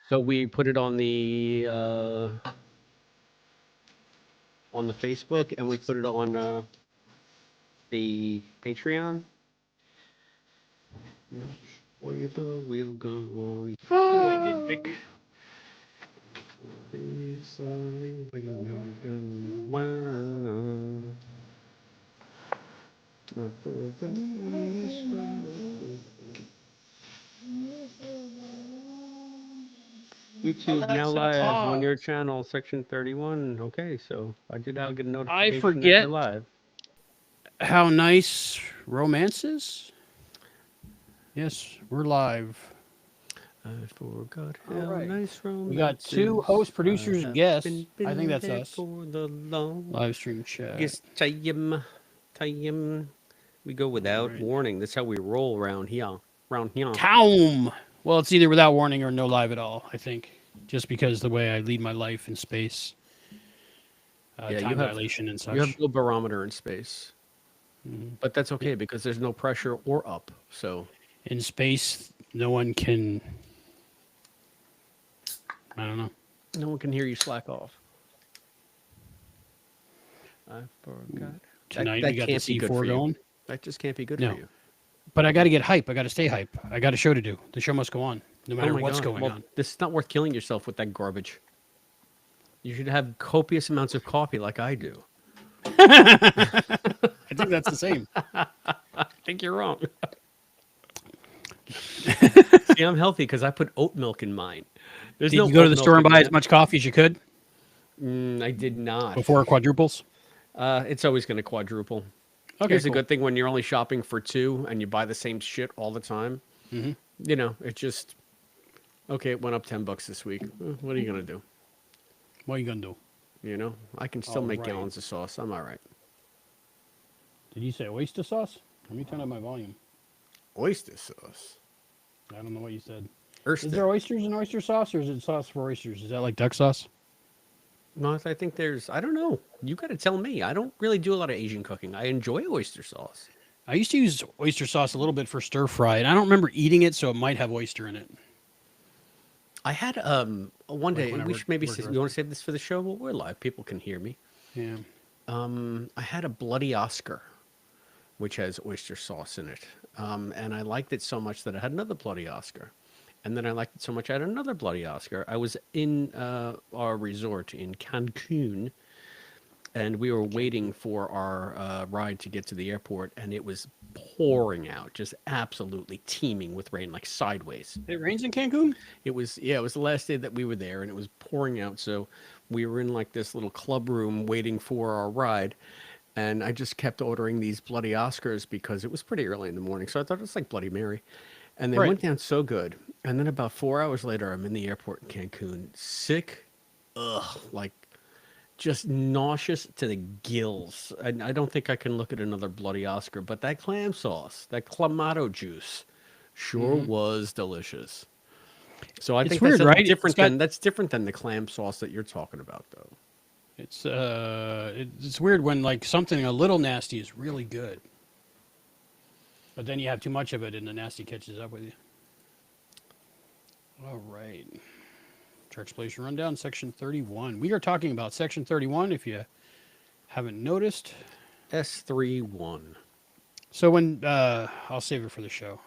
So we put it on the Facebook, and we put it on the Patreon. Where the wheel go? YouTube now live on your channel, section 31. Okay, so I did now get a I notification that forget you're live. how nice romance is. Yes, we're live. I forgot All how right. nice romance We got two is. hosts, producers, I and have guests. I think been that's there us. for the long Live stream chat. Yes, time. We go without right. warning. That's how we roll around here. Round here. Taum. Well, it's either without warning or no live at all, I think. Just because the way I lead my life in space. Yeah, Time dilation and you have such. no barometer in space. But that's okay because there's no pressure or up. So In space, no one can. I don't know. no one can hear you slack off. I forgot. Tonight That we got the can't be good for C4 you. going. That just can't be good No. for you. But I got to get hype. I got to stay hype. I got a show to do. The show must go on, no Oh matter my what's God. going Well, on. this is not worth killing yourself with that garbage. You should have copious amounts of coffee like I do. I think that's the same. I think you're wrong. See, I'm healthy because I put oat milk in mine. There's Did no you go to oat the milk store and in buy as that. much coffee as you could I did not. before it quadruples? It's always going to quadruple. Okay, Here's cool. a good thing when you're only shopping for two and you buy the same shit all the time. You know, it just okay. It went up $10 this week. What are you gonna do? What are you gonna do? You know, I can still All make right. gallons of sauce. I'm all right. Did you say oyster sauce? Let me turn up my volume. Oyster sauce. I don't know what you said. Oyster. Is there oysters in oyster sauce, or is it sauce for oysters? Is that like duck sauce? No, I think there's. I don't know. You got to tell me. I don't really do a lot of Asian cooking. I enjoy oyster sauce. I used to use oyster sauce a little bit for stir fry, and I don't remember eating it, so it might have oyster in it. I had one Like day. when I We should maybe. worked You want to save this for the show? Well, we're live. People can hear me. Yeah. I had a bloody Oscar, which has oyster sauce in it, and I liked it so much that I had another bloody Oscar. And then I liked it so much I had another bloody Oscar. I was in our resort in Cancun, and we were waiting for our ride to get to the airport, and it was pouring out, just absolutely teeming with rain, like sideways. It rains in Cancun? It was it was the last day that we were there, and it was pouring out. So we were in like this little club room waiting for our ride, and I just kept ordering these bloody Oscars because it was pretty early in the morning. So I thought it was like Bloody Mary, and they Right. went down so good. And then about 4 hours later, I'm in the airport in Cancun, sick, like just nauseous to the gills. I don't think I can look at another bloody Oscar, but that clam sauce, that clamato juice, sure was delicious. So I It's think weird, that's right? It's different got- than that's different than the clam sauce that you're talking about, though. It's weird when like something a little nasty is really good, but then you have too much of it, and the nasty catches up with you. All right. Church Place Rundown, Section 31. We are talking about Section 31, if you haven't noticed. S31. So when, I'll save it for the show.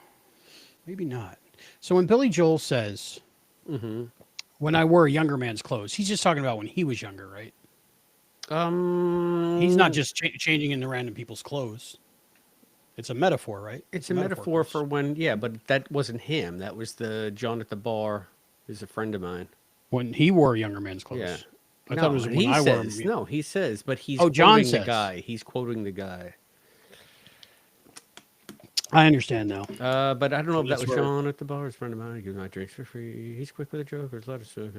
Maybe not. So when Billy Joel says, when I wore a younger man's clothes, he's just talking about when he was younger, right? He's not just changing into random people's clothes. It's a metaphor, right? It's a metaphor for when, yeah, but that wasn't him. That was the John at the bar. Is a friend of mine. When he wore a younger man's clothes. Yeah. I thought it was and when he I wore says, them. no, he says, but he's Oh, John quoting the says. guy. He's quoting the guy. I understand now. But I don't know if that That's was where- Sean at the bar. His friend of mine. He gives my drinks for free. He's quick with a joke. There's a lot of stuff.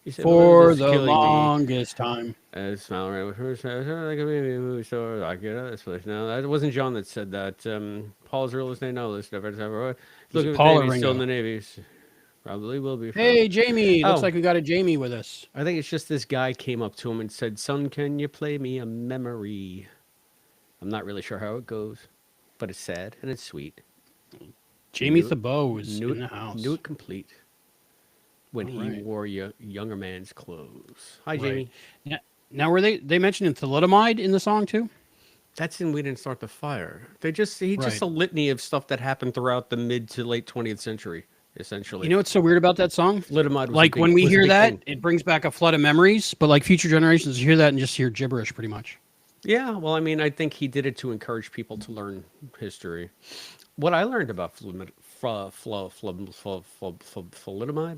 He said, For "This is the killing me." longest time. Smile around with her. Like a movie store. I get out this place now. That wasn't John that said that. Paul's real estate no list. Look at Paul or Navy, still in Ringo? the Navy. Probably will be. Hey, Jamie. Looks Oh. like we got a Jamie with us. I think it's just this guy came up to him and said, "Son, can you play me a memory?" I'm not really sure how it goes, but it's sad and it's sweet. Jamie Knew it- Thabeau is Knew in the it, house. knew it complete. when All he right. wore younger man's clothes. Hi, Right. Jamie. Now were they mentioning thalidomide in the song too? That's in We Didn't Start the Fire. He just Right. a litany of stuff that happened throughout the mid to late 20th century, You essentially. know what's so weird about that song? Thalidomide Like when we was a hear big that, thing. it brings back a flood of memories, but like future generations hear that and just hear gibberish pretty much. Yeah, well, I mean, I think he did it to encourage people to learn history. What I learned about thalidomide.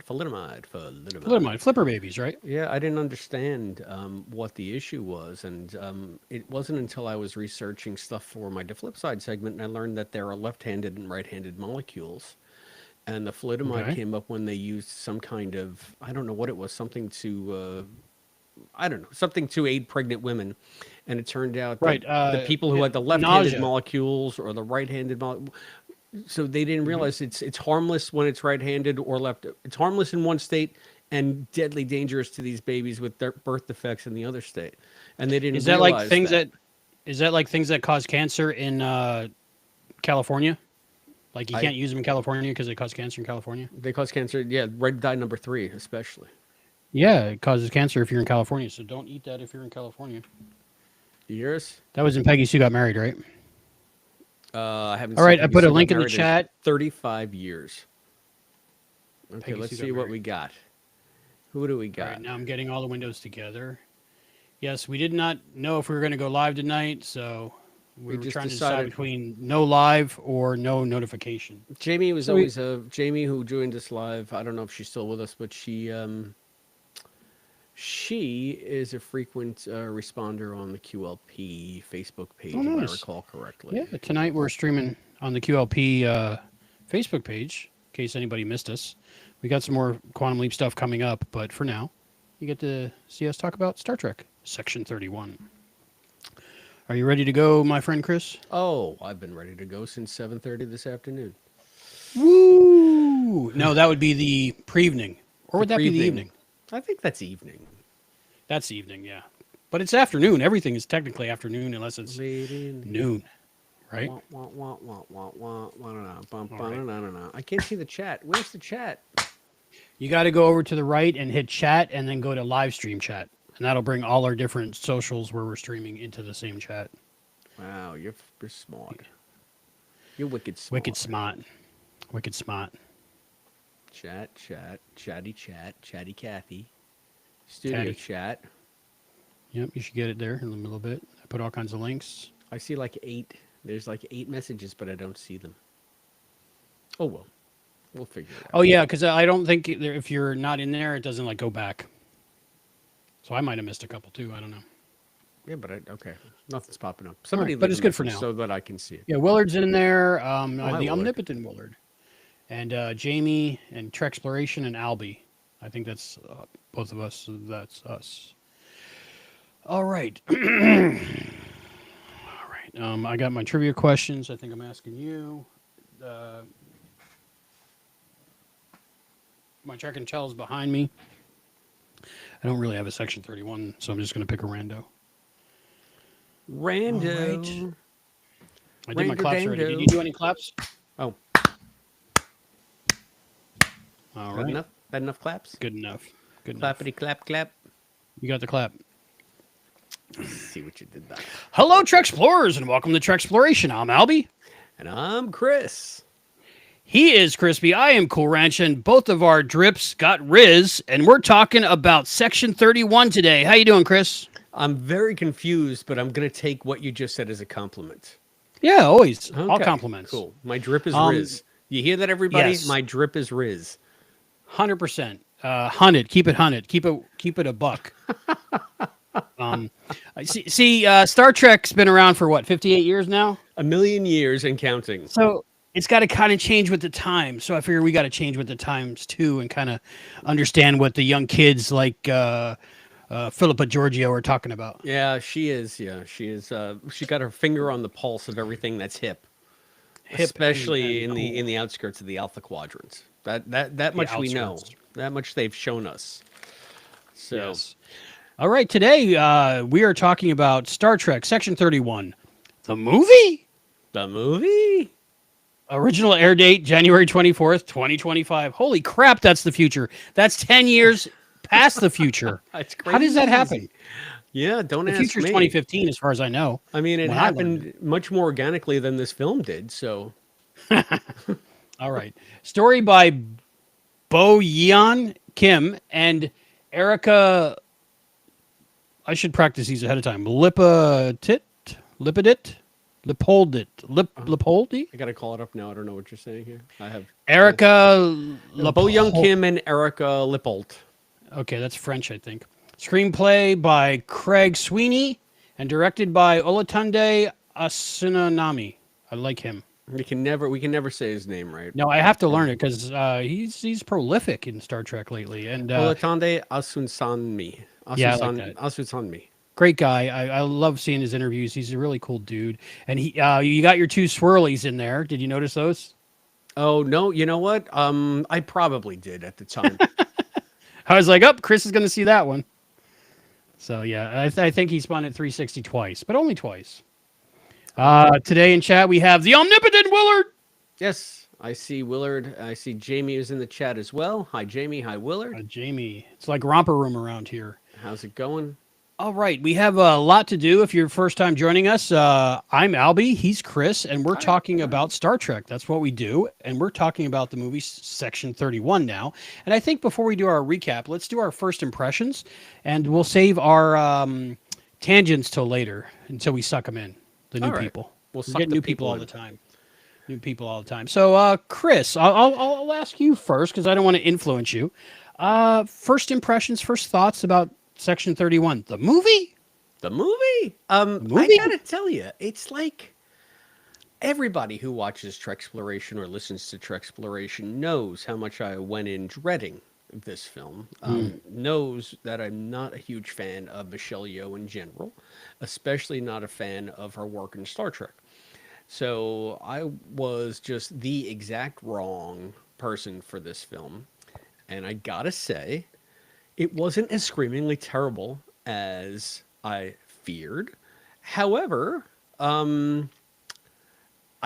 Thalidomide, flipper babies, right? Yeah, I didn't understand what the issue was, and it wasn't until I was researching stuff for my DeFlipside segment, and I learned that there are left-handed and right-handed molecules. And the thalidomide Okay. came up when they used some kind of, I don't know what it was, something to, I don't know, something to aid pregnant women. And it turned out that Right. the people who Yeah, had the left-handed nausea. molecules or the right-handed so they didn't Hmm. realize it's harmless when it's right-handed or left. It's harmless in one state and deadly dangerous to these babies with their birth defects in the other state. And they didn't Is that like realize things that. that is that like things that cause cancer in California? Like you I can't use them in California because they cause cancer in California? They cause cancer. Yeah, red dye number 3 especially. Yeah, it causes cancer if you're in California, so don't eat that if you're in California. Years. That was in Peggy Sue Got Married, right? I haven't All seen right, I Peggy put a Sue Got link in the Married in chat. 35 years. Okay, Peggy let's Sue see Got what Married. we got. Who do we All right, got? now I'm getting all the windows together. Yes, we did not know if we were going to go live tonight, so we We were just trying to decide decided. between no live or no notification. Jamie was So we, always Jamie who joined us live. I don't know if she's still with us, but she is a frequent responder on the QLP Facebook oh, page, if I nice. recall correctly. Yeah, tonight we're streaming on the QLP Facebook page, in case anybody missed us. We got some more Quantum Leap stuff coming up, but for now, you get to see us talk about Star Trek, Section 31. Are you ready to go, my friend Chris? Oh, I've been ready to go since 7:30 this afternoon. Woo! No, that would be the pre-evening. Or The would that be the pre-evening. evening? I think that's evening. That's the evening, yeah. But it's afternoon. Everything is technically afternoon unless it's Late in. noon, right? Wah, wah, wah, wah, wah, wah, wah, na, na, bum, All bum, right. na, na, na. I can't see the chat. Where's the chat? You got to go over to the right and hit chat and then go to live stream chat. And that'll bring all our different socials where we're streaming into the same chat. Wow, you're smart. You're wicked smart. Wicked smart. Wicked smart. Chat, chatty Cathy. Studio Catty. chat. Yep, you should get it there in a little bit. I put all kinds of links. I see like 8. There's like 8 messages, but I don't see them. Oh well, we'll figure it out. Oh, yeah, because I don't think if you're not in there, it doesn't like go back. So I might have missed a couple too. I don't know. Yeah, but okay, nothing's popping up. Somebody, but leave it's a good for message now. so that I can see it. Yeah, Willard's in there. Hi, The Willard. omnipotent Willard. And Jamie and Trexploration and Albie. I think that's both of us. So that's us. All right. All right. I got my trivia questions. I think I'm asking you. My Trek and Tell is behind me. I don't really have a section 31, so I'm just going to pick a rando. Random. I did my claps already. Rando-dando. Did you do any claps? Oh, All that right. enough? That enough claps? Good enough. Good enough. Clappity clap clap. You got the clap. See what you did there. Hello, Trek Explorers, and welcome to Trek Exploration. I'm Albie. And I'm Chris. He is Crispy. I am Cool Ranch, and both of our drips got Riz, and we're talking about Section 31 today. How you doing, Chris? I'm very confused, but I'm going to take what you just said as a compliment. Yeah, always. All Okay, compliments. Cool. My drip is Um, Riz. You hear that, everybody? yes. My drip is Riz. 100%. Hunted. Keep it hunted. Keep it a buck. I see, Star Trek's been around for what, 58 years now? A million years and counting. So it's got to kind of change with the times. So I figure we got to change with the times too, and kind of understand what the young kids like Philippa Georgiou are talking about. Yeah, she is. Yeah, she is. She got her finger on the pulse of everything that's hip, especially and in the outskirts of the Alpha quadrants. That much we know. outskirts. That much they've shown us. So Yes. All right, today we are talking about Star Trek Section 31, the movie. the movie. Original air date January 24th, 2025. Holy crap, that's the future. That's 10 years past the future. It's How does that happen? crazy. Yeah, don't The ask future's me. 2015 as far as I know I mean, it when I learned it. happened much more organically than this film did. So, All right. Story by Bo Yeon Kim and Erica. I should practice these ahead of time. Lipidit, Lipoldi, I got to call it up now. I don't know what you're saying here. I have Erica Bo Young Lipol. Kim and Erica Lippold. Okay, that's French, I think. Screenplay by Craig Sweeney and directed by Olatunde Asunanami. I like him. We can never say his name right. No, I have to learn it because he's prolific in Star Trek lately, and Olatande Asunsanmi. yeah, I like that. Asunsanmi. Great guy. I love seeing his interviews. He's a really cool dude. And he, you got your two swirlies in there. Did you notice those? Oh no, you know what? I probably did at the time. I was like, oh, Chris is going to see that one. So yeah, I think he spun at 360 twice, but only twice. Today in chat we have the omnipotent Willard. Yes, I see Willard. I see Jamie is in the chat as well. Hi Jamie. Hi Willard. Jamie, it's like romper room around here. How's it going? All right, we have a lot to do. If you're first time joining us, I'm Albie, he's Chris, and we're talking about Star Trek. That's what we do, and we're talking about the movie Section 31 now. And I think before we do our recap, let's do our first impressions, and we'll save our tangents till later, until we suck them in, the new people. We'll get new people all the time. New people all the time. So, Chris, I'll ask you first, because I don't want to influence you. First impressions, first thoughts about Section 31, the movie? The movie? I gotta tell you, it's like everybody who watches Trexploration or listens to Trexploration knows how much I went in dreading this film. Knows that I'm not a huge fan of Michelle Yeoh in general, especially not a fan of her work in Star Trek. So I was just the exact wrong person for this film. And I gotta say, it wasn't as screamingly terrible as I feared. However, I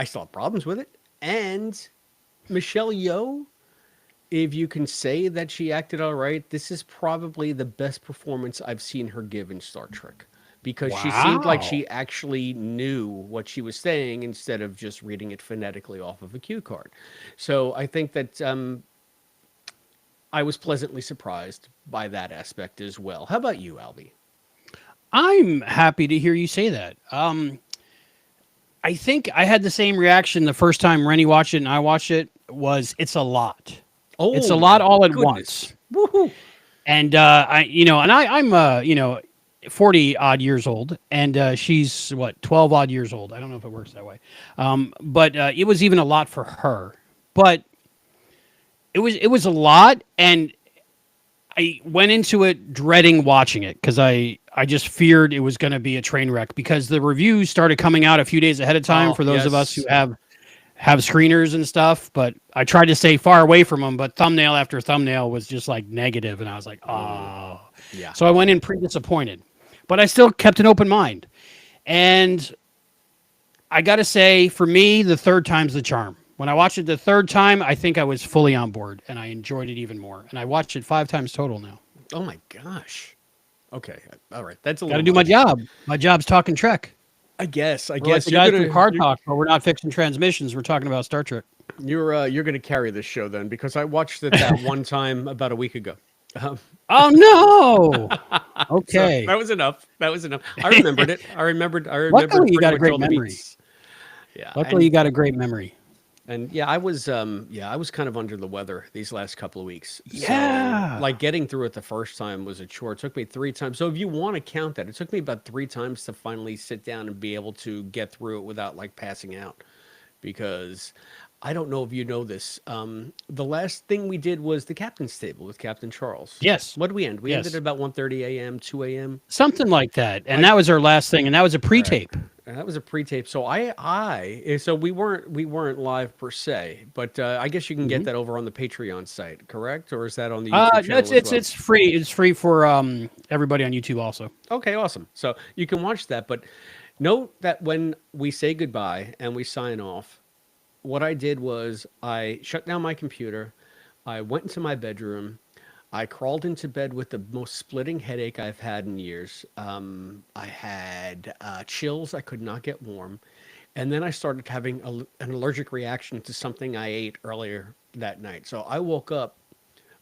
still have problems with it. And Michelle Yeoh, if you can say that she acted all right, this is probably the best performance I've seen her give in Star Trek. Because she seemed like she actually knew what she was saying instead of just reading it phonetically off of a cue card. So I think that I was pleasantly surprised by that aspect as well. How about you, Albie? I'm happy to hear you say that. I think I had the same reaction the first time Rennie watched it and I watched it. It's a lot. Oh, it's a lot all at goodness. once. Woohoo! And I'm 40 odd years old, and she's 12 odd years old. I don't know if it works that way. But it was even a lot for her. But it was a lot, and I went into it dreading watching it because I just feared it was going to be a train wreck because the reviews started coming out a few days ahead of time for those of us who have screeners and stuff. But I tried to stay far away from them, but thumbnail after thumbnail was just like negative, and I was like, oh. Yeah. So I went in pretty disappointed, but I still kept an open mind. And I got to say, for me, the third time's the charm. When I watched it the third time, I think I was fully on board, and I enjoyed it even more. And I watched it 5 times total now. Oh my gosh. Okay. All right. That's a Got to little do my much. job. My job's talking Trek. I guess. We're like the guys from Car Talk, but we're not fixing transmissions. We're talking about Star Trek. You're gonna carry this show then because I watched it that one time about a week ago. Oh no! Okay, so that was enough. That was enough. I remembered it. I remembered. Luckily, you got a great memory. Yeah. Luckily, you got a great memory. And yeah, I was kind of under the weather these last couple of weeks. Yeah. So, like getting through it the first time was a chore. It took me 3 times. So if you want to count that, it took me about 3 times to finally sit down and be able to get through it without like passing out. Because I don't know if you know this. The last thing we did was the captain's table with Captain Charles. Yes. What did we end? We ended at about 1:30 a.m., 2 a.m. Something like that. And that was our last thing. And that was a pre-tape. Right. That was a pre-tape. So so we weren't live per se, but I guess you can get that over on the Patreon site, correct? Or is that on the YouTube channel as well? It's free. It's free for everybody on YouTube also. Okay, awesome. So you can watch that, but note that when we say goodbye and we sign off, what I did was I shut down my computer. I went into my bedroom. I crawled into bed with the most splitting headache I've had in years. I had chills. I could not get warm. And then I started having an allergic reaction to something I ate earlier that night. So I woke up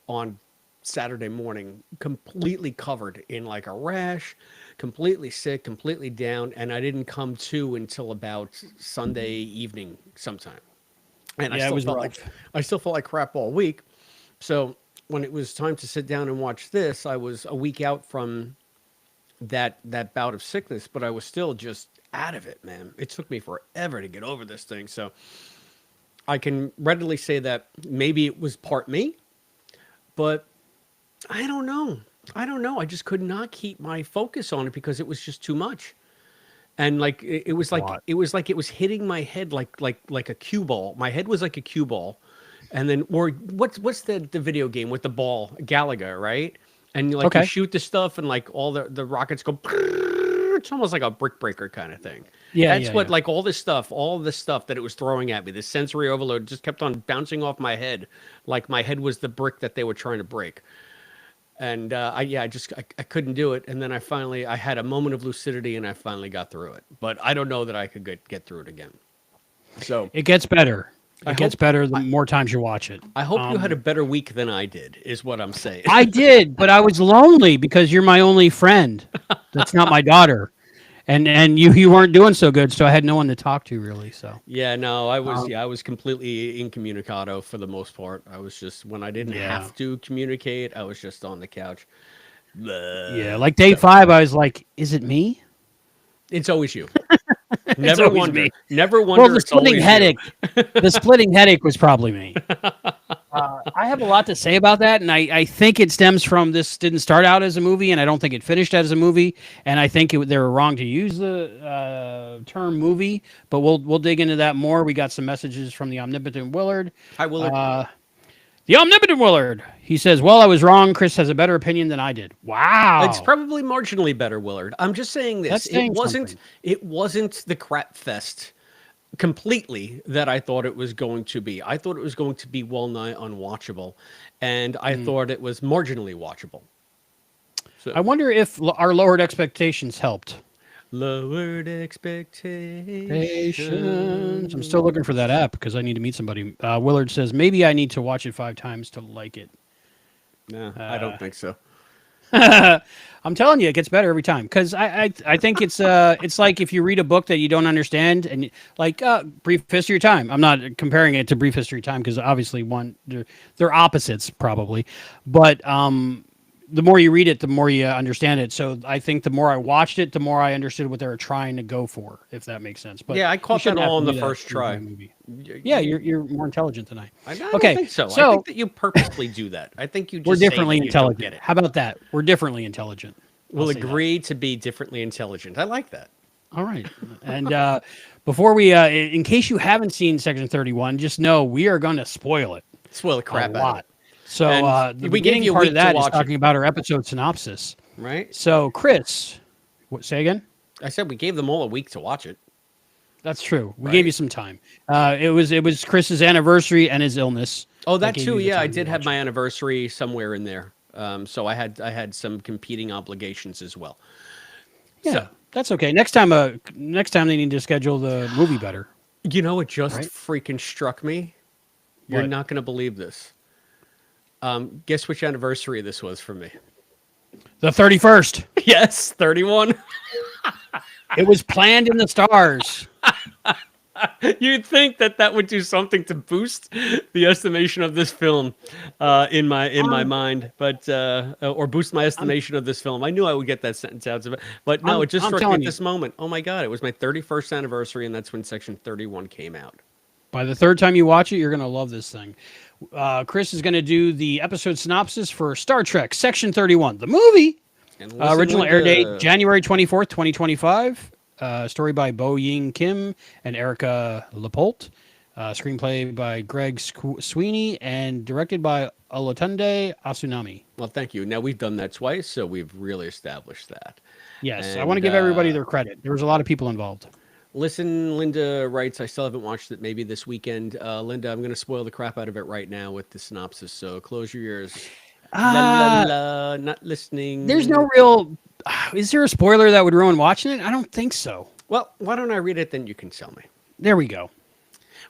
on Saturday morning completely covered in like a rash, completely sick, completely down, and I didn't come to until about Sunday evening sometime. And Yeah, it was rough. I still felt like crap all week. So when it was time to sit down and watch this, I was a week out from that bout of sickness, but I was still just out of it, man. It took me forever to get over this thing. So I can readily say that maybe it was part me, but I don't know. I don't know. I just could not keep my focus on it because it was just too much. And like it was like Lot. it was hitting my head like a cue ball. My head was like a cue ball. And then or what's the video game with the ball? Galaga, right? And you like you Okay. shoot the stuff and like all the rockets go it's almost like a brick breaker kind of thing. Yeah, That's yeah, what yeah. like all this stuff that it was throwing at me, the sensory overload just kept on bouncing off my head like my head was the brick that they were trying to break. And I couldn't do it. And then I had a moment of lucidity and I finally got through it. But I don't know that I could get through it again. So It gets better. I It gets hope better the more times you watch it. I hope you had a better week than I did, is what I'm saying. I did, but I was lonely because you're my only friend. That's not my daughter. And you weren't doing so good, so I had no one to talk to really. So Yeah, no, um, I was completely incommunicado for the most part. I was just when I didn't yeah, have to communicate, I was just on the couch. yeah. Blah. Like day So 5, I was like, "Is it me? it's always you. It's Never always wonder. me." Never Well, wonder. the It's splitting always you. headache, the splitting headache was probably me. I have a lot to say about that, and I think it stems from this didn't start out as a movie, and I don't think it finished as a movie, and I think they were wrong to use the term movie. But we'll dig into that more. We got some messages from the omnipotent Willard. Hi, Willard. Uh, the omnipotent Willard. He says, "Well, I was wrong. Chris has a better opinion than I did." It's Wow, probably marginally better, Willard. I'm just saying this. that's saying something. It wasn't the crap fest completely that I thought it was going to be. I thought it was going to be well nigh unwatchable, and I Mm. thought it was marginally watchable. So I wonder if our lowered expectations helped. lowered Patience. I'm still looking for that expectations. app because I need to meet somebody. Willard says maybe I need to watch it 5 times to like it. No, I Uh, don't think so. I'm telling you, it gets better every time because I think it's like if you read a book that you don't understand and like Brief History of Time. I'm not comparing it to Brief History of Time because obviously they're opposites probably, but the more you read it, the more you understand it. So I think the more I watched it, the more I understood what they were trying to go for, if that makes sense. But Yeah, I you caught that shouldn't have all to in the do that first to review a try. movie. Yeah, You, you're more intelligent than I. I don't Okay, think so. I so think that you purposely do that. I think you we're just say differently that you don't intelligent. get it. How about that? We're differently intelligent. I'll We'll say that. agree to be differently intelligent. I like that. All right. And before we, in case you haven't seen Section 31, just know we are going to spoil it Spoil the a crap out of it. lot. So And the we gave beginning you a part of week to that is watch it, talking about our episode synopsis. right? So, Chris, say again? I said we gave them all a week to watch it, That's true. We gave right? you some time. It was Chris's anniversary and his illness Oh, that that gave too. you the Yeah, I time to did have watch my it. anniversary somewhere in there. So I had some competing obligations as well. So Yeah, that's okay. Next time they need to schedule the movie better, you know, it just right? freaking struck me. You're What? not going to believe this. Guess which anniversary this was for me? The 31st. Yes, 31. It was planned in the stars. You'd think that that would do something to boost the estimation of this film in my I'm mind, but or boost my I'm estimation of this film. I knew I would get that sentence out of it, but no, it just I'm struck me telling at you. this moment. Oh my god, it was my 31st anniversary, and that's when Section 31 came out. By the third time you watch it, you're gonna love this thing. Chris is gonna do the episode synopsis for Star Trek Section 31, the movie. And listen Original when air date the January 24th, 2025. Story by Bo Ying Kim and Erica Lapolte. Screenplay by Greg Sweeney and directed by Olatunde Asunami. well, thank you. Now we've done that twice, so we've really established that. Yes, I want to And give everybody their credit. There was a lot of people involved. Listen, Linda writes, I still haven't watched it. Maybe this weekend. Linda, I'm going to spoil the crap out of it right now with the synopsis. So close your ears. La la Uh, la, not there's listening. no real. Is there a spoiler that would ruin watching it? I don't think so. Well, why don't I read it? Then you can tell me. There we go.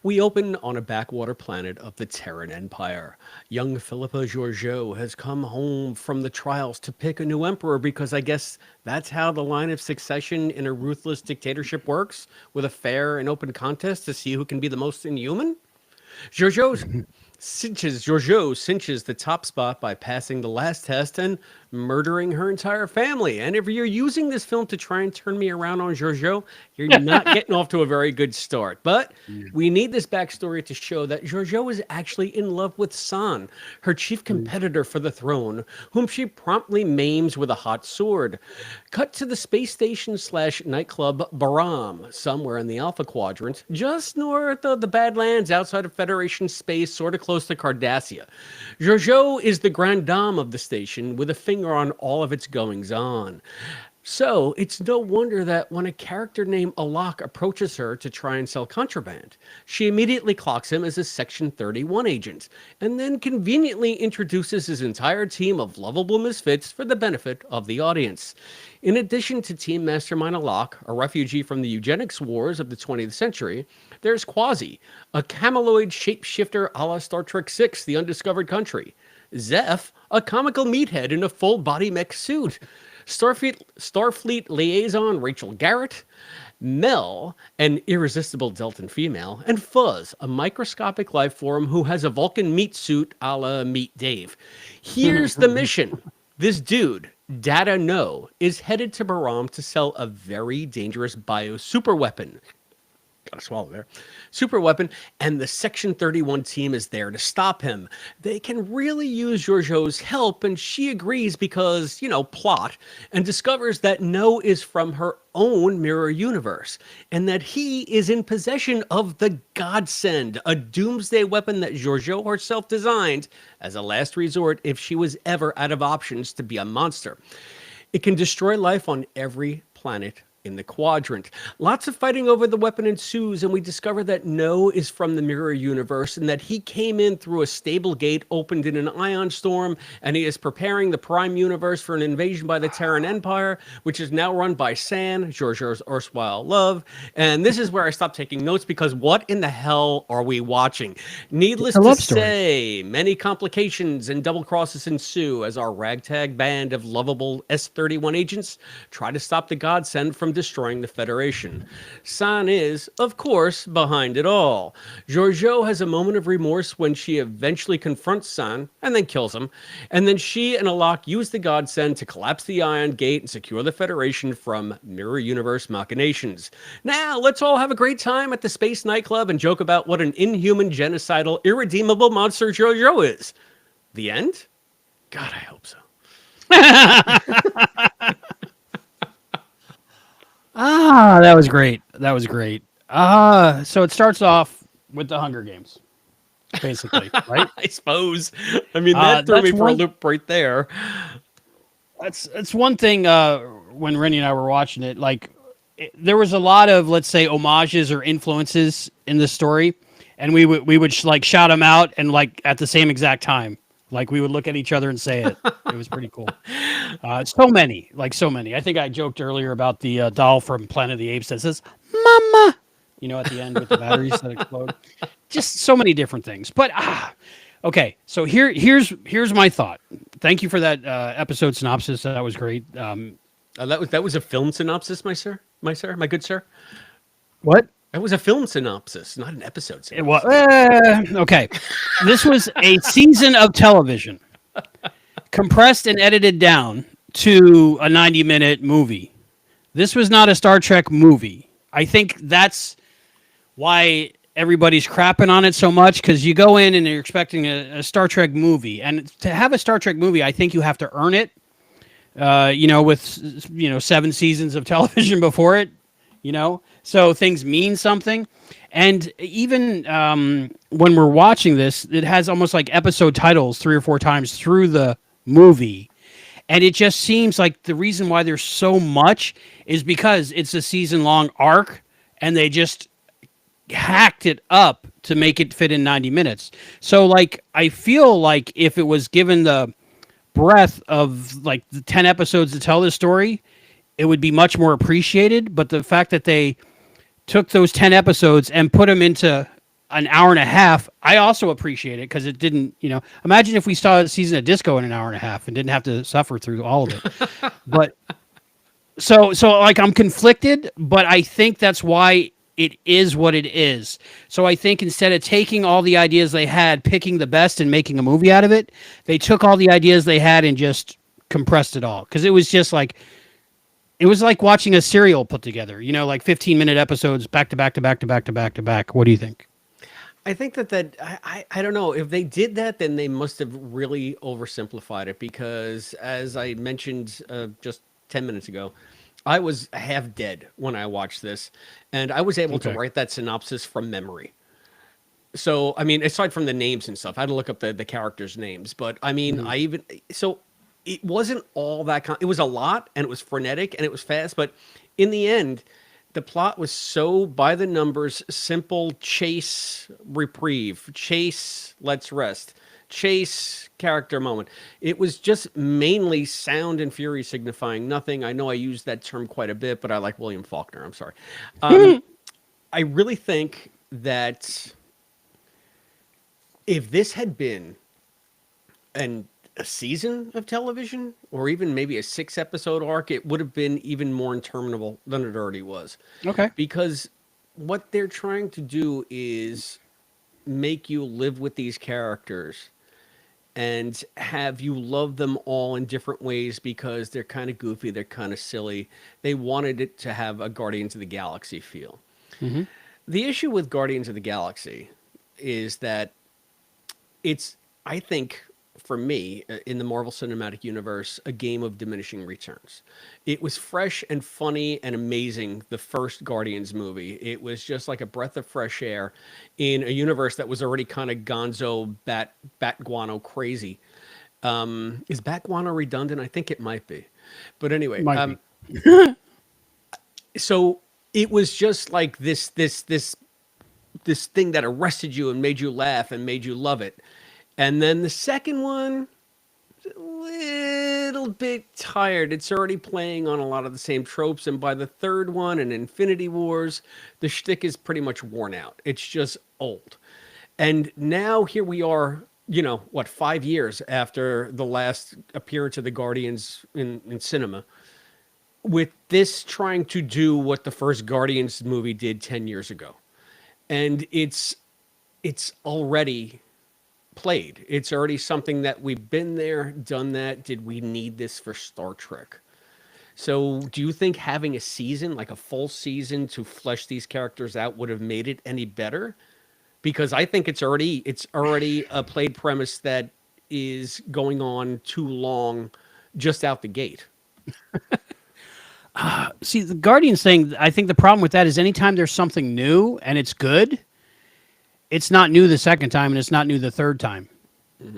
We open on a backwater planet of the Terran Empire. Young Philippa Georgiou has come home from the trials to pick a new emperor because I guess that's how the line of succession in a ruthless dictatorship works, with a fair and open contest to see who can be the most inhuman. Georgiou cinches the top spot by passing the last test and murdering her entire family. And if you're using this film to try and turn me around on Georgiou, you're not getting off to a very good start. But we need this backstory to show that Georgiou is actually in love with San, her chief competitor for the throne, whom she promptly maims with a hot sword. Cut to the space station slash nightclub Baram, somewhere in the Alpha Quadrant, just north of the Badlands outside of Federation space, sort of close to Cardassia. Georgiou is the grande dame of the station, with a finger on all of its goings on. So it's no wonder that when a character named Alak approaches her to try and sell contraband, she immediately clocks him as a Section 31 agent, and then conveniently introduces his entire team of lovable misfits for the benefit of the audience. In addition to Team Mastermind Alak, a refugee from the eugenics wars of the 20th century, there's Quasi, a cameloid shapeshifter a la Star Trek VI, The Undiscovered Country. Zeph, a comical meathead in a full-body mech suit. Starfleet liaison Rachel Garrett, Mel, an irresistible Deltan female, and Fuzz, a microscopic life form who has a Vulcan meat suit a la Meat Dave. Here's the mission. This dude, Data No, is headed to Baram to sell a very dangerous bio super weapon. Gotta swallow there. Super weapon, and the Section 31 team is there to stop him. They can really use Georgiou's help, and she agrees because, plot, and discovers that No is from her own mirror universe, and that he is in possession of the Godsend, a doomsday weapon that Georgiou herself designed as a last resort if she was ever out of options to be a monster. It can destroy life on every planet in the quadrant. Lots of fighting over the weapon ensues, and we discover that No is from the mirror universe and that he came in through a stable gate opened in an ion storm, and he is preparing the Prime Universe for an invasion by the Terran Empire, which is now run by San, Georgiou's erstwhile love. And this is where I stopped taking notes because what in the hell are we watching? Needless It's a to love story. say, many complications and double crosses ensue as our ragtag band of lovable S-31 agents try to stop the Godsend from destroying the Federation. San is, of course, behind it all. Georgiou has a moment of remorse when she eventually confronts San and then kills him. And then she and Alak use the Godsend to collapse the Ion Gate and secure the Federation from mirror universe machinations. Now, let's all have a great time at the space nightclub and joke about what an inhuman, genocidal, irredeemable monster Georgiou is. The end? God, I hope so. That was great. That was great. So it starts off with the Hunger Games, basically, right? I suppose. I mean, that threw me for a loop right there. That's one thing. When Rennie and I were watching it, there was a lot of, let's say, homages or influences in the story, and we would shout them out, and at the same exact time. We would look at each other and say it. It was pretty cool. So many. I think I joked earlier about the doll from Planet of the Apes that says, Mama, at the end with the batteries that explode. Just so many different things. But, okay. So here's my thought. Thank you for that episode synopsis. That was great. That was a film synopsis, my good sir. What? That was a film synopsis, not an episode synopsis. It was, okay. This was a season of television, compressed and edited down to a 90-minute movie. This was not a Star Trek movie. I think that's why everybody's crapping on it so much, because you go in and you're expecting a Star Trek movie. And to have a Star Trek movie, I think you have to earn it, with 7 seasons of television before it. So things mean something. And even when we're watching this, it has almost like episode titles 3 or 4 times through the movie. And it just seems like the reason why there's so much is because it's a season-long arc, and they just hacked it up to make it fit in 90 minutes. So like I feel like if it was given the breadth of like the 10 episodes to tell this story, it would be much more appreciated. But the fact that they took those 10 episodes and put them into an hour and a half, I also appreciate it because it didn't, imagine if we saw a season of Disco in an hour and a half and didn't have to suffer through all of it. But so like I'm conflicted, but I think that's why it is what it is. So I think instead of taking all the ideas they had, picking the best and making a movie out of it, they took all the ideas they had and just compressed it all. Because it was just like it was like watching a serial put together, like 15-minute episodes back to back to back to back to back to back. What do you think? I think I don't know if they did that, then they must have really oversimplified it because, as I mentioned just 10 minutes ago, I was half dead when I watched this, and I was able to Okay. write that synopsis from memory. So, I mean, aside from the names and stuff, I had to look up the characters' names. But I mean, Mhm. so it wasn't all that, it was a lot and it was frenetic and it was fast. But in the end, the plot was so by the numbers, simple chase, reprieve, chase, let's rest, chase, character moment. It was just mainly sound and fury signifying nothing. I know I use that term quite a bit, but I like William Faulkner. I'm sorry. I really think that if this had been an a season of television or even maybe a 6 episode arc, it would have been even more interminable than it already was. Okay. Because what they're trying to do is make you live with these characters and have you love them all in different ways because they're kind of goofy, they're kind of silly. They wanted it to have a Guardians of the Galaxy feel. Hmm. The issue with Guardians of the Galaxy is that it's, I think, for me, in the Marvel Cinematic Universe, a game of diminishing returns. It was fresh and funny and amazing, the first Guardians movie. It was just like a breath of fresh air in a universe that was already kind of gonzo, bat guano crazy. Is bat guano redundant? I think it might be. But anyway, Might be. so it was just like this thing that arrested you and made you laugh and made you love it. And then the second one, a little bit tired. It's already playing on a lot of the same tropes. And by the third one, in Infinity Wars, the shtick is pretty much worn out. It's just old. And now here we are, 5 years after the last appearance of the Guardians in cinema, with this trying to do what the first Guardians movie did 10 years ago. And it's already played. It's already something that we've been there, done that. Did we need this for Star Trek? So, do you think having a season, like a full season to flesh these characters out would have made it any better? Because I think it's already a played premise that is going on too long just out the gate. See, the Guardians thing, I think the problem with that is anytime there's something new and it's good, it's not new the second time and it's not new the third time.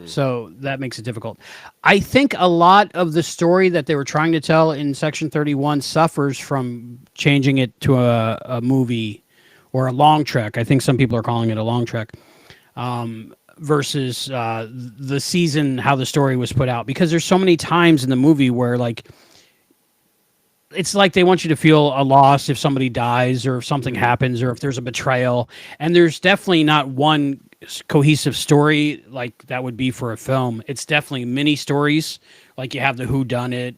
So that makes it difficult. I think a lot of the story that they were trying to tell in Section 31 suffers from changing it to a movie or a long trek. I think some people are calling it a long trek versus the season, how the story was put out. Because there's so many times in the movie where, like, it's like they want you to feel a loss if somebody dies or if something happens or if there's a betrayal. And there's definitely not one cohesive story like that would be for a film. It's definitely mini stories. Like you have the who done it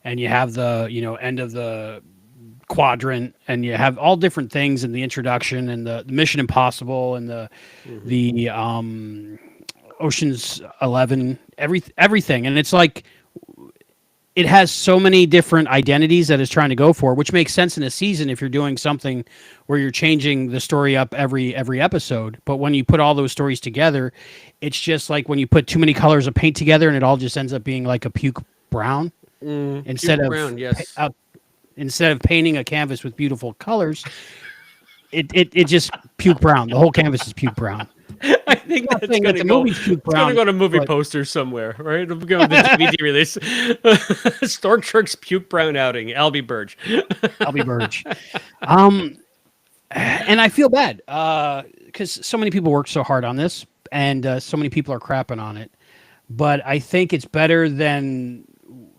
and you have the, end of the quadrant and you have all different things in the introduction and the Mission Impossible and the Ocean's 11, everything. And it's like, it has so many different identities that it's trying to go for, which makes sense in a season if you're doing something where you're changing the story up every episode. But when you put all those stories together, it's just like when you put too many colors of paint together and it all just ends up being like a puke brown instead Puke of Brown, yes. instead of painting a canvas with beautiful colors, it just puke brown. The whole canvas is puke brown. I think Not that's saying going that to the go. movie's puke It's going to brown, go to movie but posters somewhere, right? It'll go to the DVD release. Star Trek's puke brown outing. Albie Burge. Albie Burge. And I feel bad because so many people work so hard on this, and so many people are crapping on it. But I think it's better than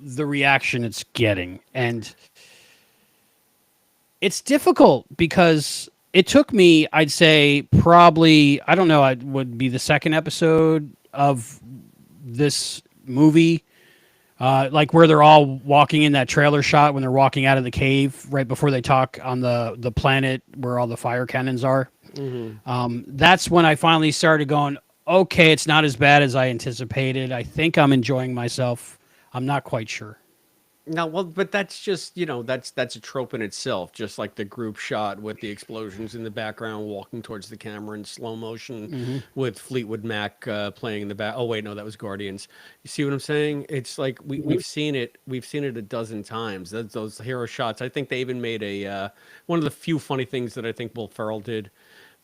the reaction it's getting, and it's difficult because it took me, I'd say, probably I don't know, it would be the second episode of this movie. Like where they're all walking in that trailer shot when they're walking out of the cave right before they talk on the planet where all the fire cannons are. Hmm. That's when I finally started going, okay, it's not as bad as I anticipated. I think I'm enjoying myself. I'm not quite sure. No, well, but that's just, that's a trope in itself, just like the group shot with the explosions in the background, walking towards the camera in slow motion Hmm. with Fleetwood Mac playing in the back. Oh, wait, no, that was Guardians. You see what I'm saying? It's like we've seen it. We've seen it a dozen times. Those hero shots. I think they even made one of the few funny things that I think Will Ferrell did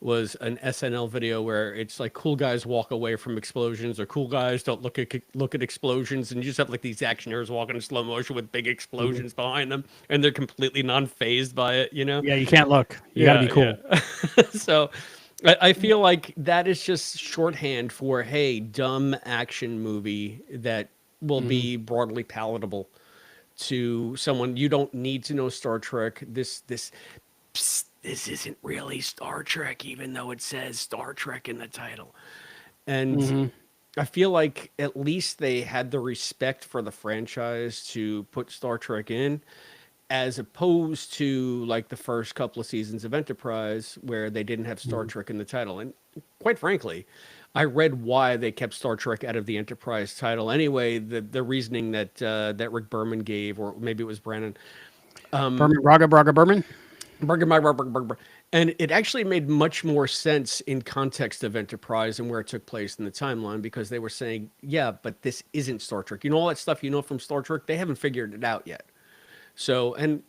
was an SNL video where it's like cool guys walk away from explosions or cool guys don't look at explosions, and you just have like these action heroes walking in slow motion with big Hmm. explosions behind them and they're completely non-phased by it. Yeah, you can't look. You got to be Yeah, cool. yeah. So I feel like that is just shorthand for, hey, dumb action movie that will Hmm. be broadly palatable to someone. You don't need to know Star Trek. This isn't really Star Trek, even though it says Star Trek in the title. And Hmm. I feel like at least they had the respect for the franchise to put Star Trek in, as opposed to like the first couple of seasons of Enterprise where they didn't have Star Hmm. Trek in the title. And quite frankly, I read why they kept Star Trek out of the Enterprise title. Anyway, the reasoning that Rick Berman gave, or maybe it was Brandon, Berman, Braga, Braga, Berman. and it actually made much more sense in context of Enterprise and where it took place in the timeline, because they were saying, yeah, but this isn't Star Trek. All that stuff from Star Trek, they haven't figured it out yet. So, and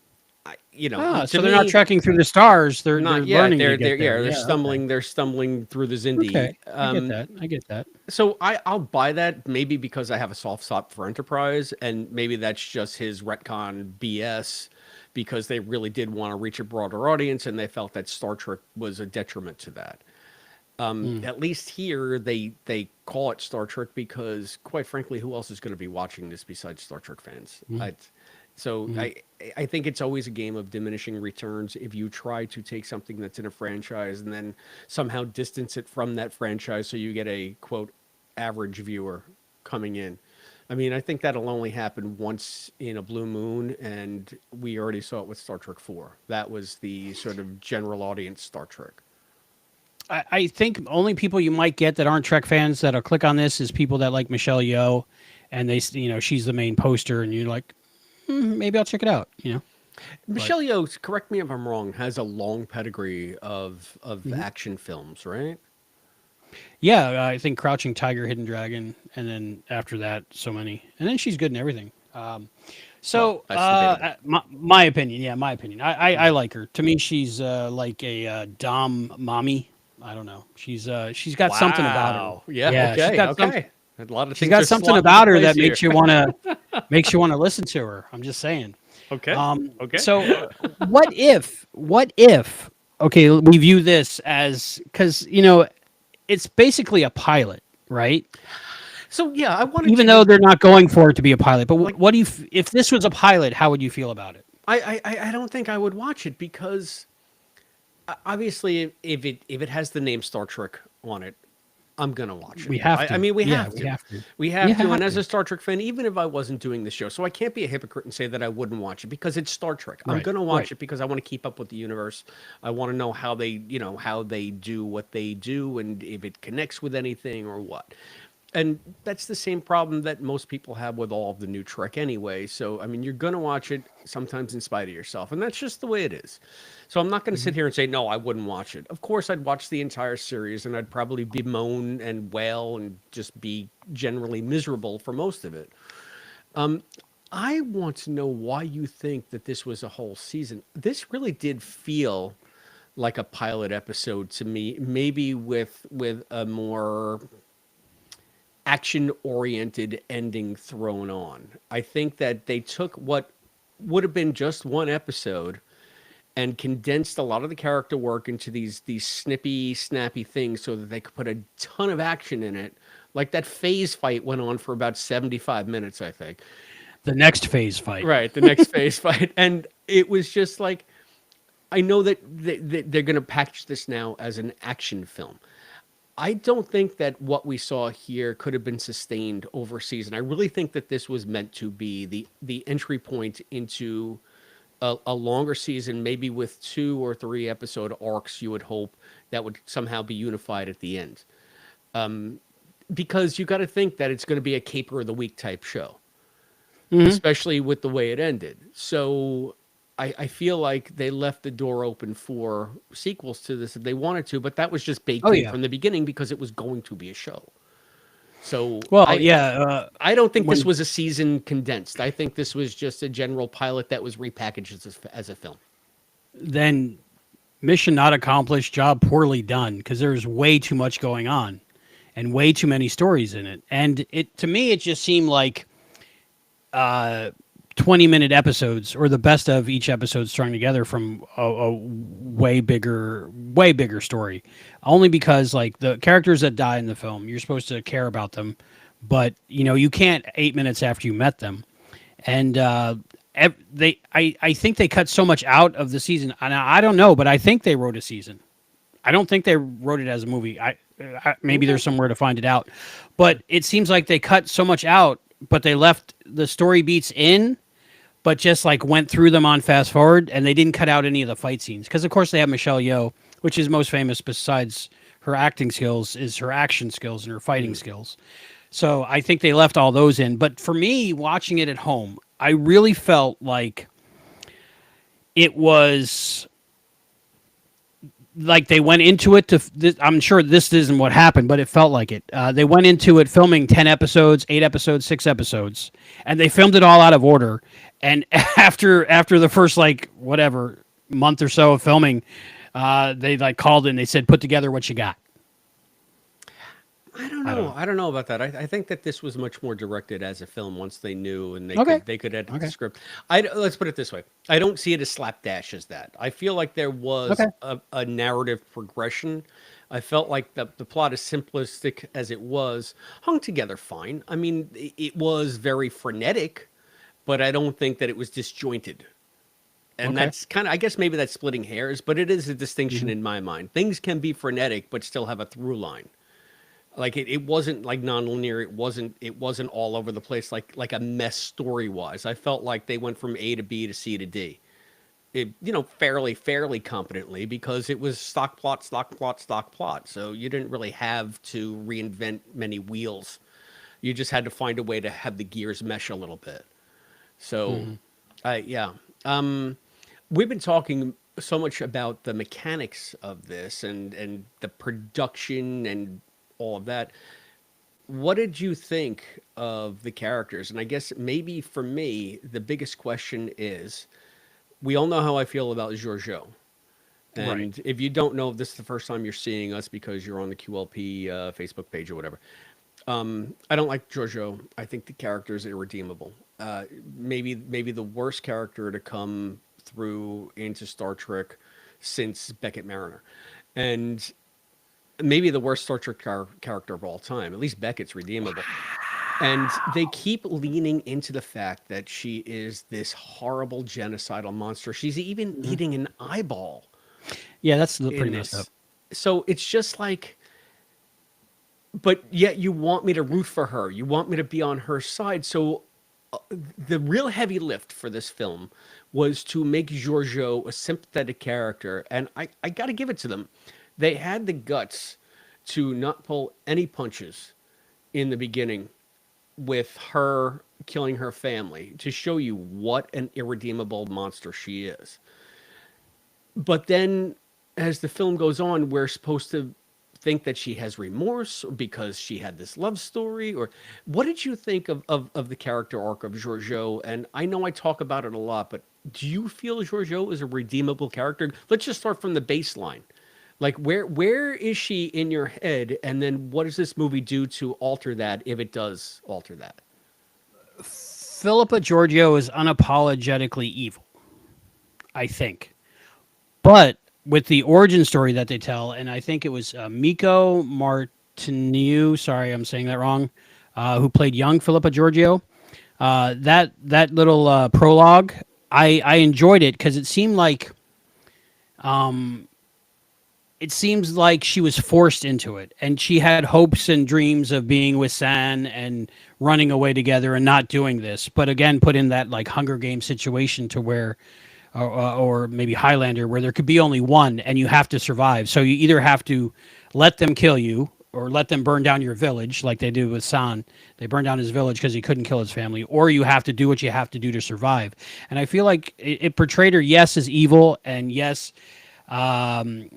Ah, to so they're not me, trekking through the stars. They're not yet. learning to They're get there. yeah, they're Yeah. Okay. stumbling. They're stumbling through the Zindi. Okay. I get that. I get that. So I'll buy that, maybe because I have a soft spot for Enterprise, and maybe that's just his retcon BS, because they really did want to reach a broader audience, and they felt that Star Trek was a detriment to that. Mm. At least here they call it Star Trek because, quite frankly, who else is going to be watching this besides Star Trek fans? Mm. So Mm. I think it's always a game of diminishing returns if you try to take something that's in a franchise and then somehow distance it from that franchise so you get a quote average viewer coming in. I mean, I think that'll only happen once in a blue moon, and we already saw it with Star Trek 4. That was the sort of general audience Star Trek. I think only people you might get that aren't Trek fans that'll click on this is people that like Michelle Yeoh, and she's the main poster, and you're like, maybe I'll check it out. But Michelle Yeoh, correct me if I'm wrong, has a long pedigree of mhm. action films, right? Yeah, I think Crouching Tiger, Hidden Dragon, and then after that, so many, and then she's good in everything. Well, So, that's debatable. my opinion, yeah, my opinion. I like her. To me, she's like a dom mommy. I don't know. She's got something about her. Wow. Yeah. Yeah, Okay. Okay. A lot of she's things got are something slotting into about her place that here. makes you want to listen to her. I'm just saying. Okay. Okay. So what if okay, we view this as because it's basically a pilot, right? So yeah, I wanted Even you though to they're not going for it to be a pilot, but like. what do you if this was a pilot, how would you feel about it? I don't think I would watch it because obviously if it has the name Star Trek on it, I'm gonna watch it. We have I to. mean, we Yeah, have we to. have to. We You have to. And have as to. a Star Trek fan, even if I wasn't doing the show, so I can't be a hypocrite and say that I wouldn't watch it because it's Star Trek. I'm Right. gonna Right. watch it because I want to keep up with the universe. I want to know how they do what they do, and if it connects with anything or what. And that's the same problem that most people have with all of the new Trek anyway. So, I mean, you're going to watch it sometimes in spite of yourself. And that's just the way it is. So, I'm not going to Hmm. sit here and say, no, I wouldn't watch it. Of course, I'd watch the entire series and I'd probably bemoan and wail and just be generally miserable for most of it. I want to know why you think that this was a whole season. This really did feel like a pilot episode to me, maybe with a more action oriented ending thrown on. I think that they took what would have been just one episode and condensed a lot of the character work into these snippy, snappy things so that they could put a ton of action in it. Like that phase fight went on for about 75 minutes, I think. The next phase fight. Right, the next phase fight. And it was just like, I know that they're going to package this now as an action film. I don't think that what we saw here could have been sustained over a season. I really think that this was meant to be the entry point into a longer season, maybe with 2 or 3 episode arcs. You would hope that would somehow be unified at the end, because you got to think that it's going to be a caper of the week type show, especially with the way it ended. So I feel like they left the door open for sequels to this if they wanted to, but that was just baked Oh in yeah. from the beginning because it was going to be a show. So Well, yeah. I don't think this When was a season condensed. I think this was just a general pilot that was repackaged as a film. then mission not accomplished, job poorly done, because there's way too much going on, and way too many stories in it. And it to me, it just seemed like 20-minute episodes, or the best of each episode strung together from a way bigger story. Only because like the characters that die in the film, you're supposed to care about them, but you can't 8 minutes after you met them. And I think they cut so much out of the season. And I don't know, but I think they wrote a season. I don't think they wrote it as a movie. Maybe there's somewhere to find it out, but it seems like they cut so much out, but they left the story beats in, but just like went through them on fast forward, and they didn't cut out any of the fight scenes because, of course, they have Michelle Yeoh, which is most famous besides her acting skills, is her action skills and her fighting skills. So I think they left all those in. But for me, watching it at home, I really felt like it was like they went into it I'm sure this isn't what happened, but it felt like it. They went into it filming 10 episodes, 8 episodes, 6 episodes, and they filmed it all out of order. And after the first like whatever month or so of filming, they like called in. They said, "Put together what you got." I don't I don't know. know. I don't know about that. I think that this was much more directed as a film once they knew and Okay. they could edit the Okay. script. Let's put it this way. I don't see it as slapdash as that. I feel like there was Okay. a narrative progression. I felt like the plot, as simplistic as it was, hung together fine. I mean, it was very frenetic, but I don't think that it was disjointed. And Okay. that's kind of, I guess maybe that's splitting hairs, but it is a distinction Hmm. in my mind. Things can be frenetic, but still have a through line. Like it wasn't like nonlinear. It wasn't all over the place like a mess story wise. I felt like they went from A to B to C to D. Fairly competently because it was stock plot, stock plot, stock plot. So you didn't really have to reinvent many wheels. You just had to find a way to have the gears mesh a little bit. So, Hmm. yeah. We've been talking so much about the mechanics of this and the production and all of that. What did you think of the characters? And I guess maybe for me, the biggest question is, we all know how I feel about Georgiou. Right. And if you don't know if this is the first time you're seeing us because you're on the QLP Facebook page or whatever, I don't like Georgiou. I think the character is irredeemable. Maybe the worst character to come through into Star Trek since Beckett Mariner, and maybe the worst Star Trek character of all time. At least Beckett's redeemable. And they keep leaning into the fact that she is this horrible genocidal monster. She's even Hmm. eating an eyeball Yeah, that's pretty in messed up. this. So it's just like, but yet you want me to root for her. You want me to be on her side. So the real heavy lift for this film was to make Georgiou a sympathetic character. And I got to give it to them. They had the guts to not pull any punches in the beginning with her killing her family to show you what an irredeemable monster she is. But then as the film goes on, we're supposed to think that she has remorse because she had this love story. Or what did you think of the character arc of Georgiou? And I know I talk about it a lot, but do you feel Georgiou is a redeemable character? Let's just start from the baseline. Like where is she in your head, and then what does this movie do to alter that if it does alter that? Philippa Georgiou is unapologetically evil, I think. But with the origin story that they tell, and I think it was Miko Martinu, sorry, I'm saying that wrong, who played young Philippa Georgiou. That little prologue, I enjoyed it because it seems like she was forced into it, and she had hopes and dreams of being with San and running away together and not doing this. But again, put in that like Hunger Games situation to where, or maybe Highlander, where there could be only one, and you have to survive. So you either have to let them kill you, or let them burn down your village, like they did with San. They burned down his village because he couldn't kill his family, or you have to do what you have to do to survive. And I feel like it portrayed her, yes, as evil, and yes, um,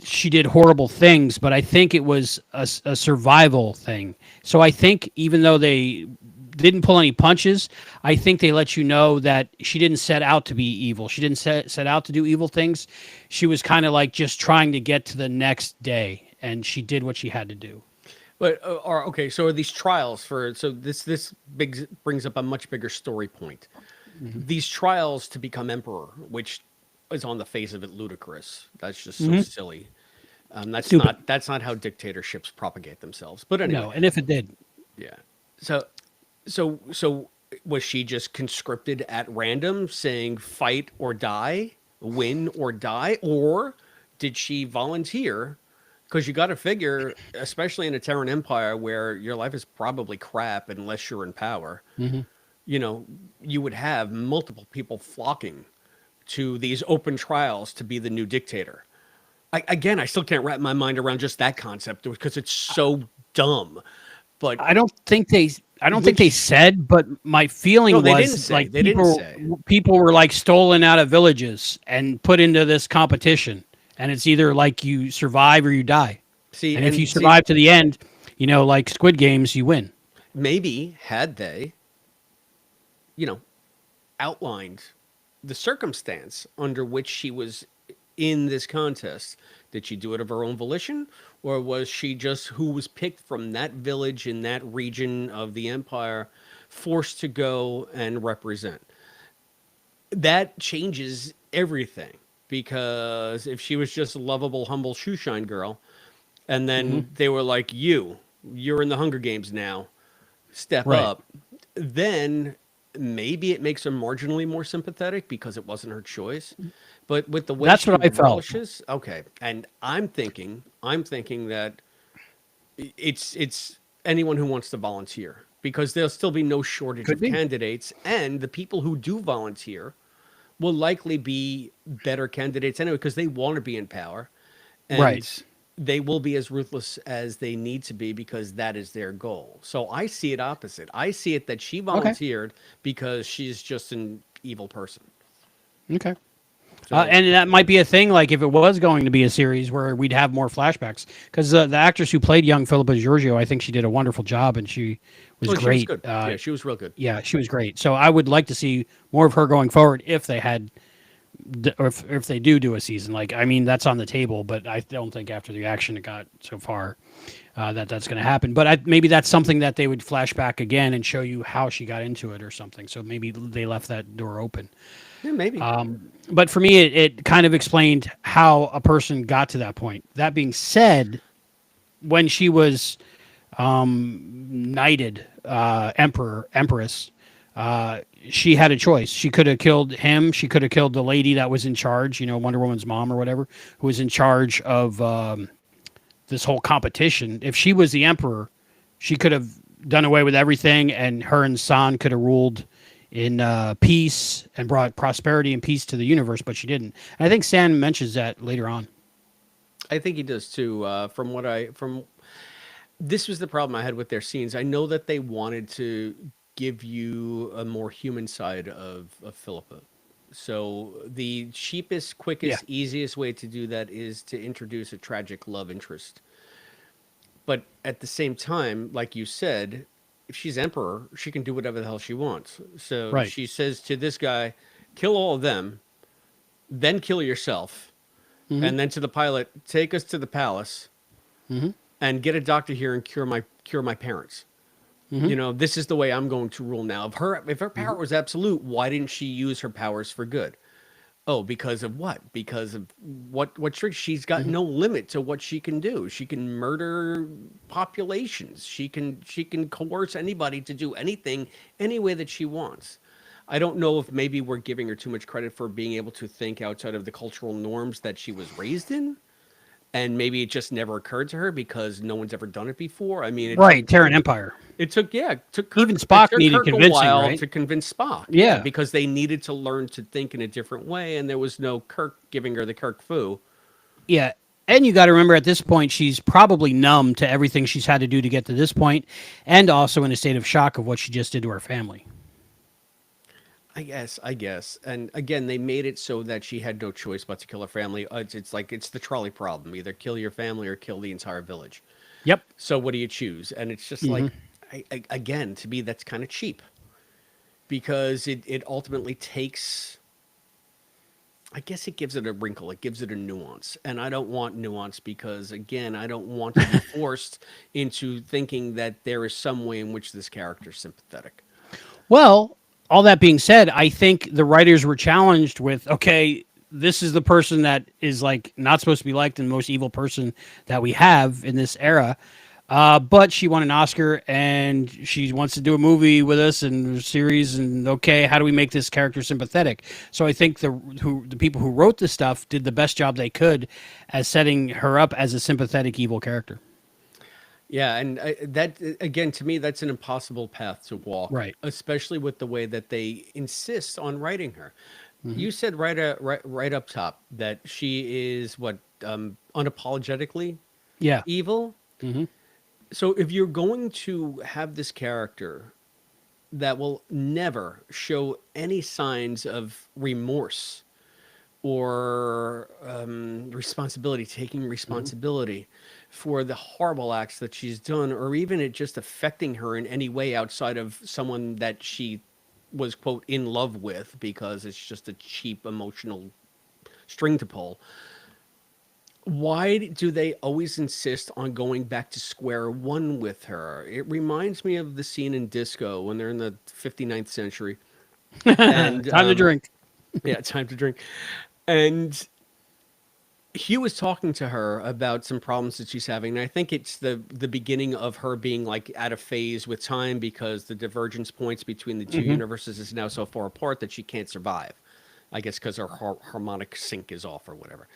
she did horrible things, but I think it was a survival thing. So I think even though they didn't pull any punches, I think they let you know that she didn't set out to be evil. She didn't set out to do evil things. She was kind of like just trying to get to the next day, and she did what she had to do. But okay, so are these trials for so this big brings up a much bigger story point. Mm-hmm. These trials to become emperor, which is on the face of it ludicrous. That's just so Mm-hmm. silly. That's Stupid. not how dictatorships propagate themselves. But anyway, No, and if it did, yeah. So so was she just conscripted at random, saying fight or die, win or die, or did she volunteer? Because you got to figure, especially in a Terran Empire where your life is probably crap unless you're in power, mm-hmm. you know, you would have multiple people flocking to these open trials to be the new dictator. Again, I still can't wrap my mind around just that concept because it's so dumb. But I don't think they. I don't think they which said, but my no, feeling they didn't was say. like They didn't say. people were like stolen out of villages and put into this competition, and it's either like you survive or you die. See, And if you and see, survive to the end, like Squid Games, you win. maybe had they, you know, outlined the circumstance under which she was in this contest. Did she do it of her own volition, or was she just who was picked from that village in that region of the empire, forced to go and represent? That changes everything because if she was just a lovable, humble shoeshine girl, and Hmm. then they were like, you're in the Hunger Games now, step Right. up, then maybe it makes her marginally more sympathetic because it wasn't her choice. But with the way That's she what I felt. relishes, okay, and I'm thinking that it's anyone who wants to volunteer because there'll still be no shortage Could of be. candidates, and the people who do volunteer will likely be better candidates anyway because they want to be in power, Right. and they will be as ruthless as they need to be because that is their goal. So I see it opposite. I see it that she Okay. volunteered because she's just an evil person. Okay. So And that might be a thing, like if it was going to be a series where we'd have more flashbacks, because the actress who played young Philippa Georgiou, I think she did a wonderful job, and she was well, she was great. good. Yeah, she was real good. Yeah, she was great. So I would like to see more of her going forward if they had, or if they do a season. Like, I mean, that's on the table, but I don't think after the action it got so far that's going to happen. But maybe that's something that they would flash back again and show you how she got into it or something. So maybe they left that door open. Yeah, maybe. But for me, it kind of explained how a person got to that point. That being said, when she was knighted empress, she had a choice. She could have killed him. She could have killed the lady that was in charge, Wonder Woman's mom or whatever, who was in charge of this whole competition. If she was the emperor, she could have done away with everything, and her and San could have ruled in peace and brought prosperity and peace to the universe, but she didn't. And I think San mentions that later on. I think he does too. From this was the problem I had with their scenes. I know that they wanted to give you a more human side of Philippa. So the cheapest, Yeah. quickest, easiest way to do that is to introduce a tragic love interest. But at the same time, like you said, if she's emperor, she can do whatever the hell she wants. So Right. she says to this guy, kill all of them, then kill yourself. Hmm. And then to the pilot, take us to the palace Hmm. and get a doctor here and cure my parents. Hmm. This is the way I'm going to rule now. If her power Hmm. was absolute, why didn't she use her powers for good? Oh, because of what? Because of what trick? She's got Hmm. no limit to what she can do. She can murder populations. She can coerce anybody to do anything any way that she wants. I don't know if maybe we're giving her too much credit for being able to think outside of the cultural norms that she was raised in, and maybe it just never occurred to her because no one's ever done it before. I mean, it took Right, Terran Empire. Even It Spock took needed Kirk a convincing, while right? to convince Spock, yeah, Yeah, because they needed to learn to think in a different way, and there was no Kirk giving her the Kirk foo. yeah. And you got to remember at this point, she's probably numb to everything she's had to do to get to this point, and also in a state of shock of what she just did to her family. I guess. And again, they made it so that she had no choice but to kill her family. It's like it's the trolley problem: either kill your family or kill the entire village. Yep. So what do you choose? And it's just Hmm. like, again, to me, that's kind of cheap because it ultimately takes. I guess it gives it a wrinkle. It gives it a nuance. And I don't want nuance because, again, I don't want to be forced into thinking that there is some way in which this character is sympathetic. Well, all that being said, I think the writers were challenged with, okay, this is the person that is like not supposed to be liked and the most evil person that we have in this era. But she won an Oscar and she wants to do a movie with us and a series. And okay, how do we make this character sympathetic? So I think the people who wrote this stuff did the best job they could as setting her up as a sympathetic evil character. Yeah, and that again to me that's an impossible path to walk, Right. especially with the way that they insist on writing her. Hmm. You said right up top that she is what unapologetically Yeah. evil. Hmm. So if you're going to have this character that will never show any signs of remorse or responsibility, taking Hmm. responsibility for the horrible acts that she's done, or even it just affecting her in any way outside of someone that she was, quote, in love with because it's just a cheap emotional string to pull. Why do they always insist on going back to square one with her? It reminds me of the scene in Disco when they're in the 59th century. And Time to drink. yeah, time to drink. And he was talking to her about some problems that she's having. And I think it's the beginning of her being like out of phase with time because the divergence points between the two Hmm. universes is now so far apart that she can't survive. I guess because her harmonic sync is off or whatever.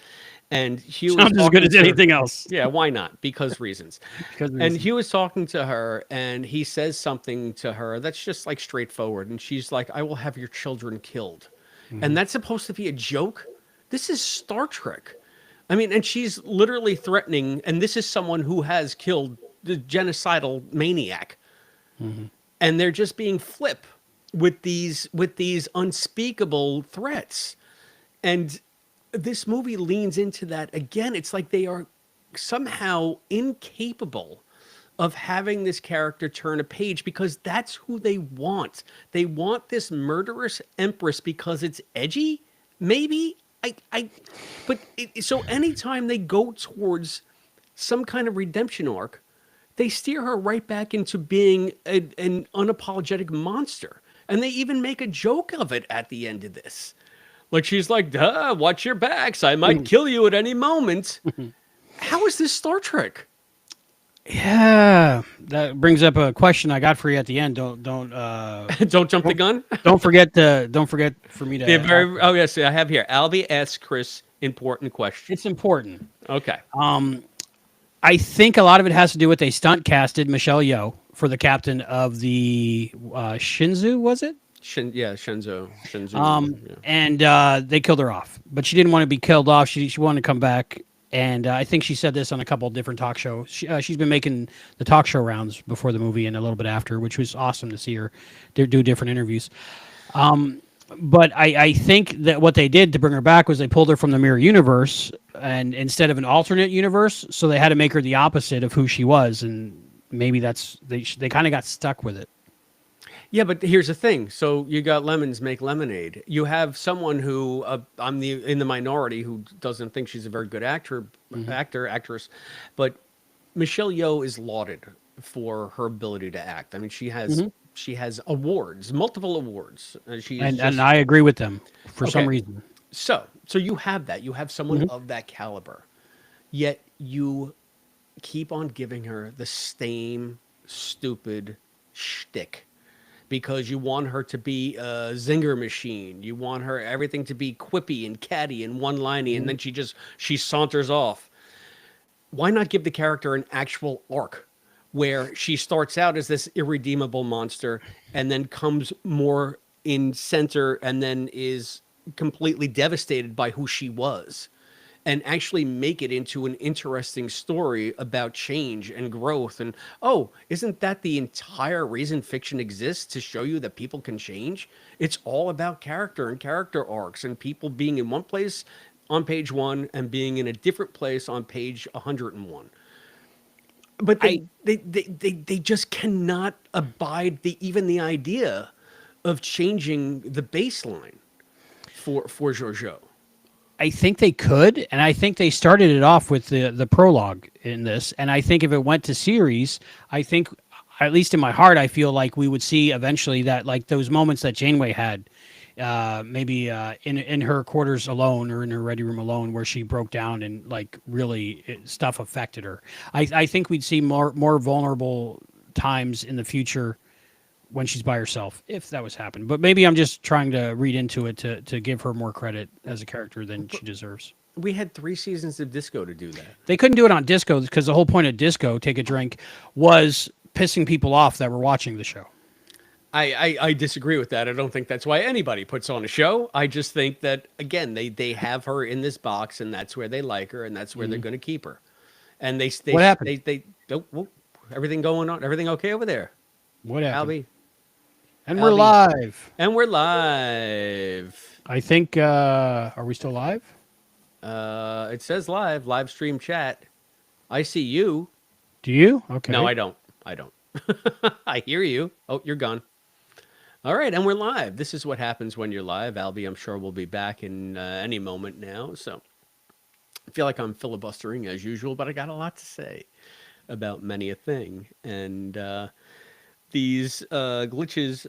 And he was Sounds as good talking as to, anything else. yeah, why not? Because reasons. Because And reasons. he was talking to her and he says something to her that's just like straightforward. And she's like, I will have your children killed. And Hmm. that's supposed to be a joke? This is Star Trek. I mean, and she's literally threatening, and this is someone who has killed the genocidal maniac, Hmm. and they're just being flip with these unspeakable threats. And this movie leans into that again. It's like they are somehow incapable of having this character turn a page because that's who they want. They want this murderous empress because it's edgy, maybe. But so anytime they go towards some kind of redemption arc, they steer her right back into being an unapologetic monster. And they even make a joke of it at the end of this. Like she's like, duh, watch your backs. I might kill you at any moment. How is this Star Trek? Yeah, that brings up a question I got for you at the end. Don't jump the Don't gun. don't forget for me to Yeah, ask. oh, yes, I have here. Albie asks Chris important question. It's important. Okay. I think a lot of it has to do with they stunt casted Michelle Yeoh for the captain of the Shinzu, was it? Yeah, Shenzhou. Yeah. And they killed her off, but she didn't want to be killed off. She wanted to come back, and I think she said this on a couple of different talk shows. She's been making the talk show rounds before the movie and a little bit after, which was awesome to see her do different interviews. But I think that what they did to bring her back was they pulled her from the mirror universe and instead of an alternate universe, so they had to make her the opposite of who she was, and maybe that's they kind of got stuck with it. Yeah, but here's the thing. So you got lemons make lemonade. You have someone who I'm the in the minority who doesn't think she's a very good Hmm. actress, but Michelle Yeoh is lauded for her ability to act. I mean, Hmm. she has awards, multiple awards. She is And just I agree with them for some okay. reason. So you have that. You have someone Mhm. of that caliber, yet you keep on giving her the same stupid shtick because you want her to be a zinger machine. You want her everything to be quippy and catty and one-liney, and Mhm. then she saunters off. Why not give the character an actual arc where she starts out as this irredeemable monster and then comes more in center and then is completely devastated by who she was, and actually make it into an interesting story about change and growth? And oh, isn't that the entire reason fiction exists, to show you that people can change? It's all about character and character arcs and people being in one place on page 1 and being in a different place on page 101. But I they just cannot abide even the idea of changing the baseline for Georgiou. I think they could, and I think they started it off with the prologue in this. And I think if it went to series, I think, at least in my heart, I feel like we would see eventually that, like, those moments that Janeway had, maybe in her quarters alone or in her ready room alone, where she broke down and, like, really stuff affected her. I think we'd see more vulnerable times in the future when she's by herself, if that was happening. But maybe I'm just trying to read into it to give her more credit as a character than she deserves. We had 3 seasons of Disco to do that. They couldn't do it on Disco because the whole point of Disco, Take a Drink, was pissing people off that were watching the show. I disagree with that. I don't think that's why anybody puts on a show. I just think that, again, they have her in this box, and that's where they like her, and that's where they're going to keep her. And What happened? they don't. Whoop, everything going on? Everything okay over there, What happened? Albie? And we're Albie, live. and we're live. I think, are we still live? It says live stream chat. I see you. Do you? Okay. No, I don't. I don't. I hear you. Oh, you're gone. All right, and we're live. This is what happens when you're live. Albie, I'm sure, will be back in any moment now. So I feel like I'm filibustering as usual, but I got a lot to say about many a thing. And these glitches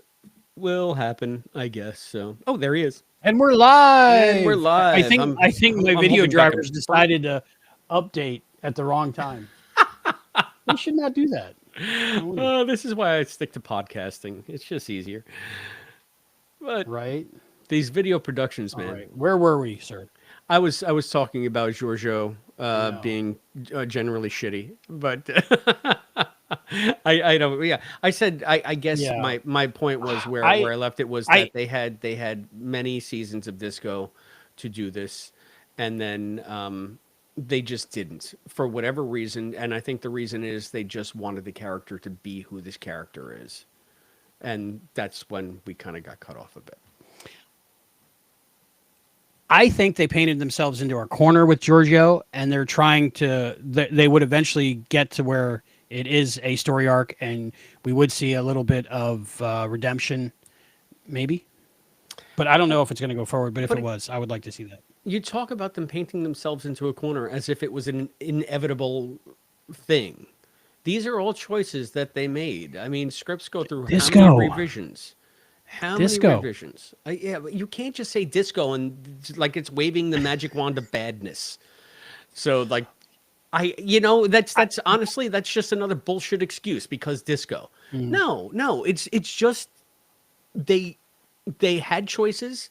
will happen, I guess. So, oh, there he is. And we're live. And we're live. I think my I'm video hoping back drivers up. decided to update at the wrong time. They should not do that. This is why I stick to podcasting. It's just easier. But Right. these video productions, man. All right. Where were we, sir? I was talking about Georgiou No. being generally shitty, but I don't. Yeah, I said I guess Yeah. my point was where I I left it was I that they had many seasons of Disco to do this, and then they just didn't for whatever reason. And I think the reason is they just wanted the character to be who this character is, and that's when we kind of got cut off a bit. I think they painted themselves into a corner with Georgiou, and they're trying to. They would eventually get to where it is a story arc, and we would see a little bit of redemption, maybe. But I don't know if it's going to go forward. But if But it was, I would like to see that. you talk about them painting themselves into a corner as if it was an inevitable thing. These are all choices that they made. I mean, scripts go through how many Disco. revisions? How many Disco. revisions? Yeah, but you can't just say disco and like it's waving the magic wand of badness. So like that's honestly that's just another bullshit excuse because disco. Mm. No, it's just they they had choices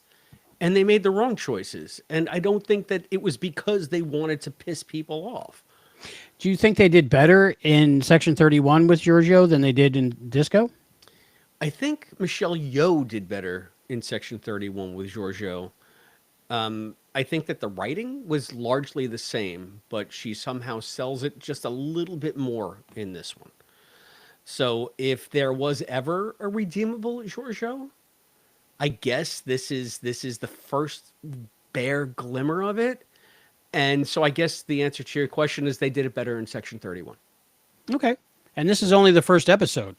and they made the wrong choices. And I don't think that it was because they wanted to piss people off. Do you think they did better in Section 31 with Giorgio than they did in Disco? I think Michelle Yeoh did better in Section 31 with Georgiou. I think that the writing was largely the same, but she somehow sells it just a little bit more in this one. So if there was ever a redeemable Georgiou, I guess this is the first bare glimmer of it. And so I guess the answer to your question is they did it better in Section 31. Okay. And this is only the first episode.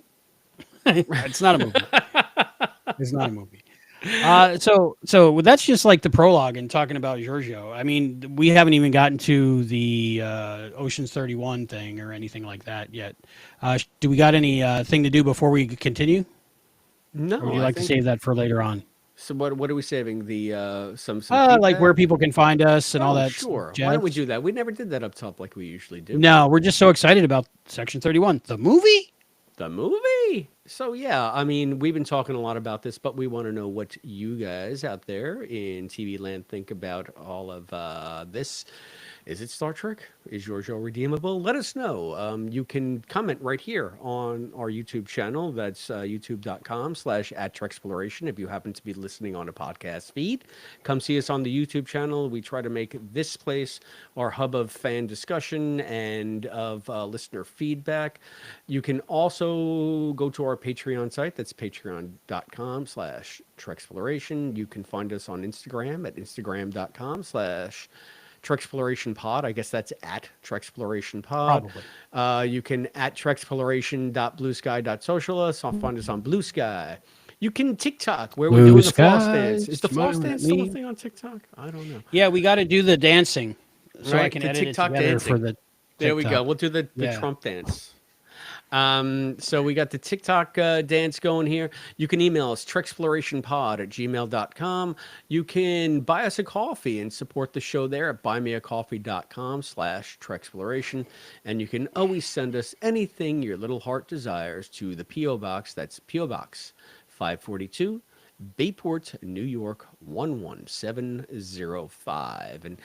It's not a movie. It's not a movie. So that's just like the prologue and talking about Giorgio. I mean, we haven't even gotten to the Ocean's 31 thing or anything like that yet. Do we got any thing to do before we continue? No, Or would you like to save that for later on? So what are we saving? The some Like feedback? where people can find us and all Oh, that sure. Why don't we jazz. do that? We never did that up top like we usually do. No, we're just so excited about Section 31, the movie. The movie. So yeah, I mean, we've been talking a lot about this, but we want to know what you guys out there in TV land think about all of this. Is it Star Trek? Is Georgiou redeemable? Let us know. You can comment right here on our YouTube channel. That's youtube.com/at Trexploration. If you happen to be listening on a podcast feed, come see us on the YouTube channel. We try to make this place our hub of fan discussion and of listener feedback. You can also go to our Patreon site. That's patreon.com/Trexploration. You can find us on Instagram at instagram.com/ Trexploration Pod. I guess that's at Trexploration Pod. Probably. You can at Trexploration.bluesky.social us. I'll find us on Blue Sky. You can TikTok where we're Blue doing the floss dance. skies, Is the floss smiling at dance still a me. thing on TikTok? I don't know. Yeah, we got to do the dancing so I Right, can the edit TikTok it together dancing. for the There we go. TikTok. We'll do the Yeah. Trump dance. So we got the TikTok dance going here. You can email us, trexplorationpod@gmail.com. You can buy us a coffee and support the show there at buymeacoffee.com/Trexploration. And you can always send us anything your little heart desires to the P.O. Box. That's P.O. Box 542. Bayport, New York 11705. And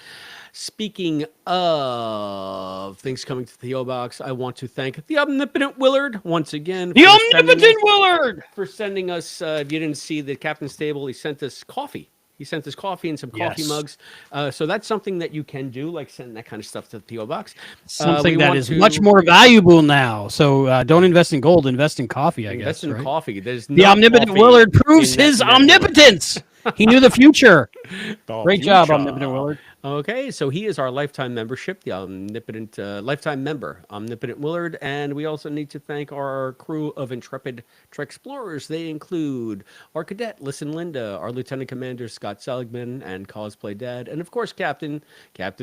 speaking of things coming to the PO Box, I want to thank the omnipotent Willard once again The omnipotent Willard. for sending us. If you didn't see the captain's table, he sent us coffee. He sent us coffee and some coffee Yes. mugs. So that's something that you can do, like send that kind of stuff to the PO Box. Something We that want is to much more valuable now. So don't invest in gold, invest in coffee, I invest guess. in Right? coffee. There's The not omnipotent coffee Willard proves in that his network. omnipotence. He knew the future. The Great job, future. omnipotent Willard. Okay, so he is our lifetime membership, the omnipotent lifetime member, omnipotent Willard, and we also need to thank our crew of intrepid Trek explorers. They include our cadet, Listen Linda, our lieutenant commander Scott Seligman, and cosplay dad, and of course Captain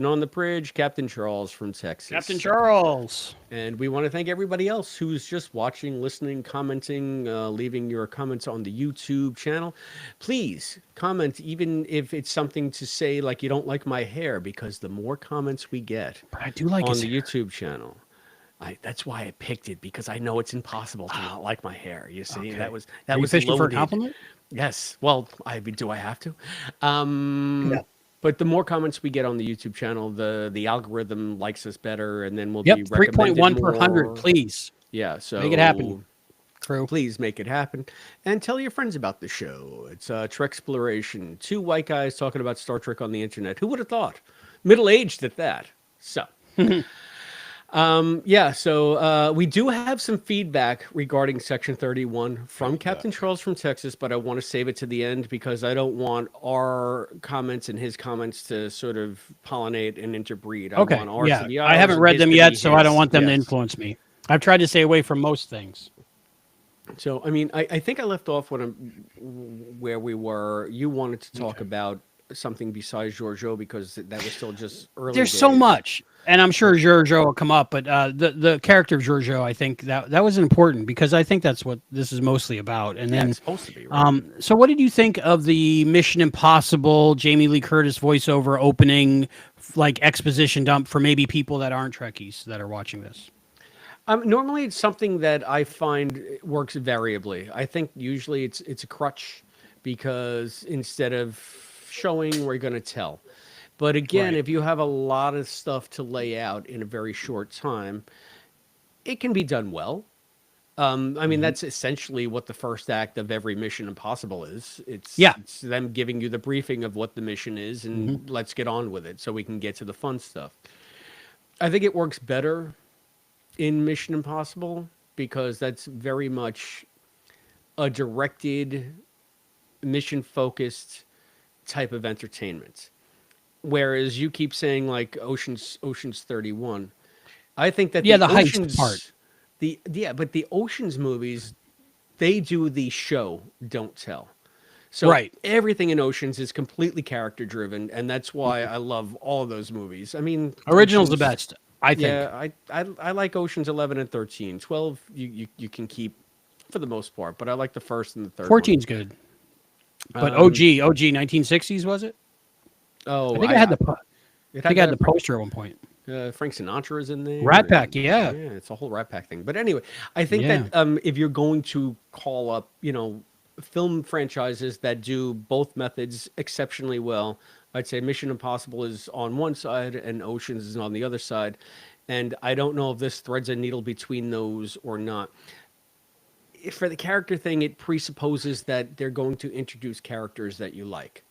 on the bridge, Captain Charles from Texas. Captain Charles. And we want to thank everybody else who's just watching, listening, commenting, leaving your comments on the YouTube channel. Please comment, even if it's something to say like you don't like my hair, because the more comments we get But I do like on his the hair. YouTube channel, that's why I picked it, because I know it's impossible to not like my hair. You see, Okay. that was Are you fishing for a loaded. compliment? Yes. Well, do I have to? No. But the more comments we get on the YouTube channel, the algorithm likes us better, and then we'll Yep, be recommended 3.1 per 100, more. please. Yeah, so Make it happen. True. please make it happen, and tell your friends about the show. It's Trexploration, two white guys talking about Star Trek on the internet. Who would have thought? Middle-aged at that. So. Yeah, so we do have some feedback regarding Section 31 from Captain Charles from Texas, but I want to save it to the end because I don't want our comments and his comments to sort of pollinate and interbreed. I Okay. want ours Yeah. to be I ours haven't and read his them to yet, be so I don't his. want them to Yes. influence me. I've tried to stay away from most things. So, I mean, I think I left off where we were. You wanted to talk about something besides Georgiou because that was still just early There's so days. much, and I'm sure Georgiou will come up, but the character of Georgiou, I think that was important because I think that's what this is mostly about. And Yeah, then, it's supposed to be, right? so what did you think of the Mission Impossible Jamie Lee Curtis voiceover opening, like exposition dump for maybe people that aren't Trekkies that are watching this? Normally, it's something that I find works variably. I think usually it's a crutch because instead of showing, we're going to tell. But again, Right. if you have a lot of stuff to lay out in a very short time, it can be done well. I mean, that's essentially what the first act of every Mission Impossible is. Yeah. It's them giving you the briefing of what the mission is, and let's get on with it so we can get to the fun stuff. I think it works better in Mission Impossible because that's very much a directed, mission focused type of entertainment. Whereas you keep saying like Ocean's 31. I think that Yeah, the the heist Ocean's part. but the Ocean's movies, they do the show, don't tell. So Right. everything in Oceans is completely character driven, and that's why I love all of those movies. I mean, Original's the Ocean's- best, I think. Yeah, I like Oceans 11 and 13. 12 you can keep for the most part, but I like the first and the third one. 14's good. But OG 1960s was it? I Oh, think I had the it I think had I had the poster at one point. Frank Sinatra is in there. Rat Pack, And, yeah, yeah, it's a whole Rat Pack thing. But anyway, I think yeah. that if you're going to call up, film franchises that do both methods exceptionally well, I'd say Mission Impossible is on one side and Oceans is on the other side. And I don't know if this threads a needle between those or not. For the character thing, it presupposes that they're going to introduce characters that you like.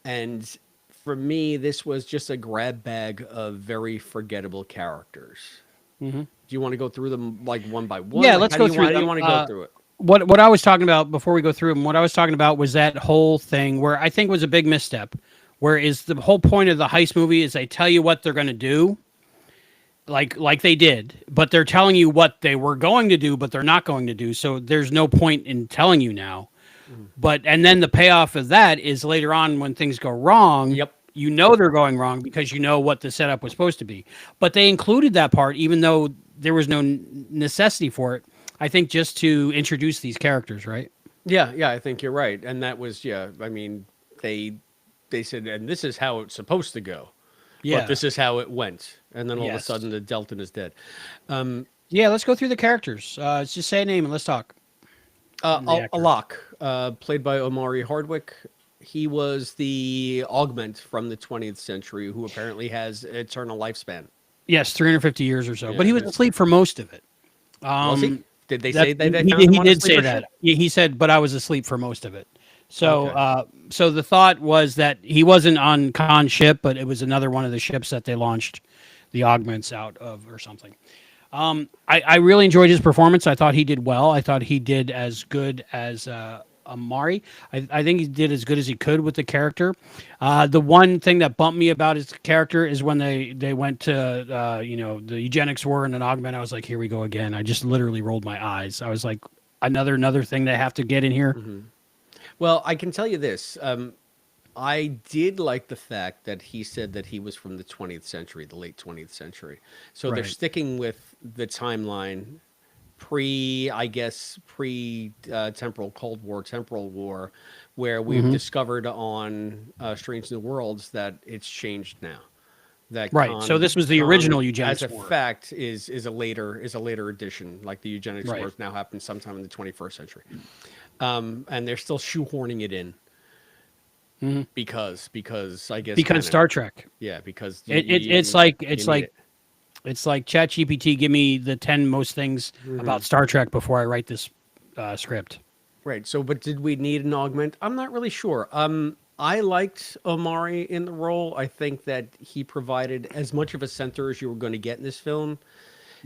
And for me, this was just a grab bag of very forgettable characters. Hmm. Do you want to go through them like one by one? Yeah, Like, let's go through how do you them. want to go through it? What I was talking about before we go through them, what I was talking about was that whole thing where I think was a big misstep, where is the whole point of the heist movie is they tell you what they're going to do, like they did, but they're telling you what they were going to do, but they're not going to do. So there's no point in telling you now. But and then the payoff of that is later on when things go wrong. Yep. You know they're going wrong because you know what the setup was supposed to be. But they included that part even though there was no necessity for it. I think just to introduce these characters, right? Yeah, yeah, I think you're right. And that was, yeah, I mean, they said, and this is how it's supposed to go. Yeah. But this is how it went. And then all of a Yes. sudden the Delton is dead. Yeah, let's go through the characters. Let's just say a name and let's talk. The actor. Alak, played by Omari Hardwick. He was the augment from the 20th century who apparently has eternal lifespan. Yes, 350 years or so. Yeah, but he was it's- asleep for most of it. Was he? Did they That- say that they he, found did- him he on a did say sleeper that. ship? He said, but I was asleep for most of it. So, Okay. so the thought was that he wasn't on Khan's ship, but it was another one of the ships that they launched the augments out of or something. I really enjoyed his performance. I thought he did well. I thought he did as good as Amari. I think he did as good as he could with the character. The one thing that bumped me about his character is when they went to the eugenics war and an augment. I was like, here we go again. I just literally rolled my eyes. I was like, another thing they have to get in here. Mm-hmm. Well, I can tell you this. I did like the fact that he said that he was from the 20th century, the late 20th century. So they're Right. sticking with the timeline temporal Cold War, temporal war, where we've discovered on Strange New Worlds that it's changed now. That Right. So this was the original eugenics as a war. fact, is a later edition. Like the eugenics Right. wars now happened sometime in the 21st century, and they're still shoehorning it in because I guess Because Star Trek. yeah, because It's like ChatGPT. Give me the 10 most things about Star Trek before I write this script. right. So, but did we need an augment? I'm not really sure. I liked Omari in the role. I think that he provided as much of a center as you were going to get in this film.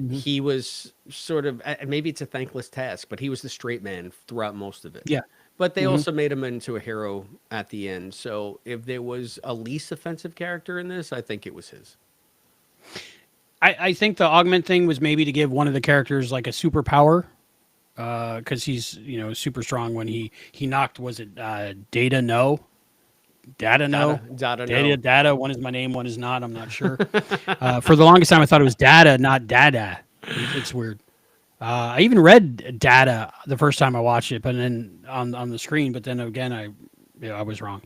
He was sort of, maybe it's a thankless task, but he was the straight man throughout most of it. Yeah. But they also made him into a hero at the end. So if there was a least offensive character in this, I think it was his. I think the augment thing was maybe to give one of the characters like a superpower, because he's super strong. When he knocked, was it Data? No, Data. No, Data, Data. no. Data. One is my name, one is not. I'm not sure. For the longest time, I thought it was Data, not Dada. It's weird. I even read Data the first time I watched it, but then on the screen. But then again, I was wrong.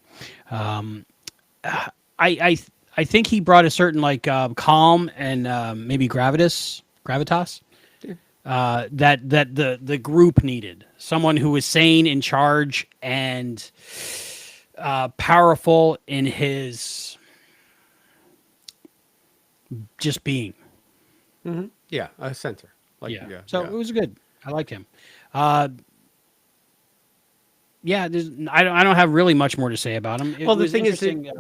I think he brought a certain calm and maybe gravitas that the group needed. Someone who was sane, in charge, and powerful in his just being. Yeah, a center. So it was good. I liked him. I don't have really much more to say about him. Well, the was thing is, interesting,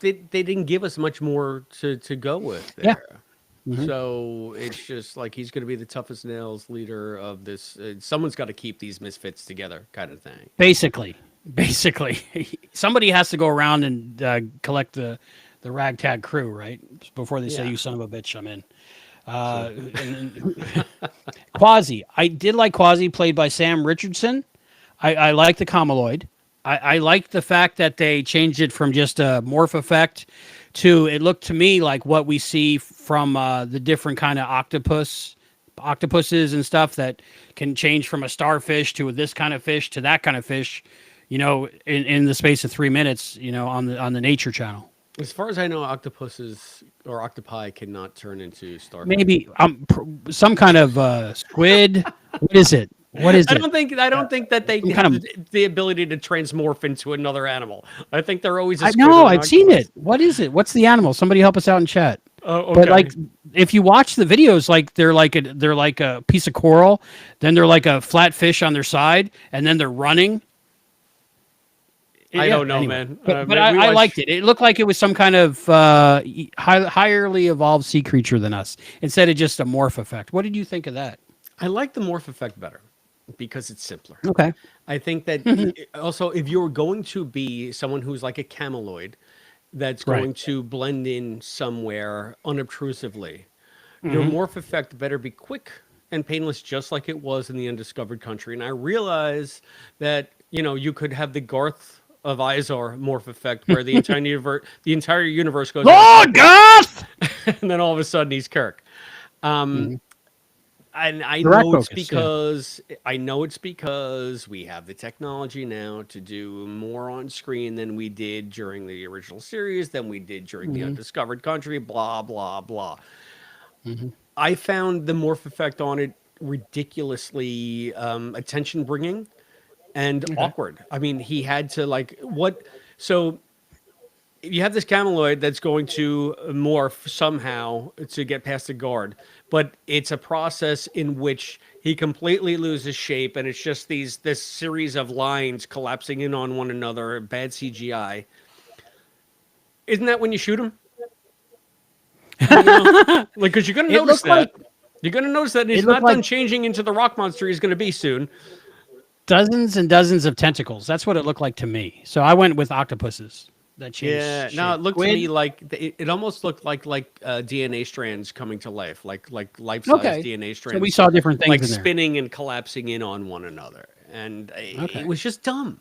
they didn't give us much more to go with Yeah. there. So it's just like he's going to be the toughest nails leader of this. Someone's got to keep these misfits together, kind of thing. basically, somebody has to go around and collect the ragtag crew, right? Before they say, Yeah. "You son of a bitch, I'm in." And Quasi, I did like Quasi, played by Sam Richardson. I like the Comaloid. I like the fact that they changed it from just a morph effect to, it looked to me like what we see from the different kind of octopuses and stuff that can change from a starfish to this kind of fish to that kind of fish. in the space of 3 minutes, on the Nature Channel. As far as I know, octopuses or octopi cannot turn into starfish. Maybe some kind of squid. What is it? What is I it? don't think I don't think that they Some have kind of. the ability to transmorph into another animal. I think they're always a I squid know. or an I've seen it. octopus. What is it? What's the animal? Somebody help us out in chat. Oh, But like, okay. if you watch the videos, like they're like a piece of coral, then they're like a flat fish on their side, and then they're running. I Yeah. don't know, Anyway, man. but We I liked watch. it. It looked like it was some kind of highly evolved sea creature than us, instead of just a morph effect. What did you think of that? I like the morph effect better because it's simpler. Okay. I think that also if you're going to be someone who's like a cameloid that's Right. going to blend in somewhere unobtrusively, your morph effect better be quick and painless, just like it was in the Undiscovered Country. And I realize that you could have the Garth of Izar morph effect, where the entire universe goes out of Lord focus, Garth. and then all of a sudden he's Kirk. Mhm. And I Direct know it's focus. Yeah. because we have the technology now to do more on screen than we did during the original series, than we did during the Hmm. Undiscovered Country. Blah blah blah. Hmm. I found the morph effect on it ridiculously attention bringing and Okay. awkward. I mean, he had to like what? So you have this cameloid that's going to morph somehow to get past the guard, but it's a process in which he completely loses shape, and it's just this series of lines collapsing in on one another. Bad CGI. Isn't that when you shoot him? Like because you're gonna It notice looked like that. You're gonna notice that it he's looked not like done changing into the rock monster he's gonna be soon. dozens and dozens of tentacles. That's what it looked like to me. So I went with octopuses that changed Yeah, no, shape. it looked to Squid. me like it almost looked like DNA strands coming to life, like life-size Okay. DNA So we strands, saw different things like in there. spinning and collapsing in on one another, and it Okay. was just dumb.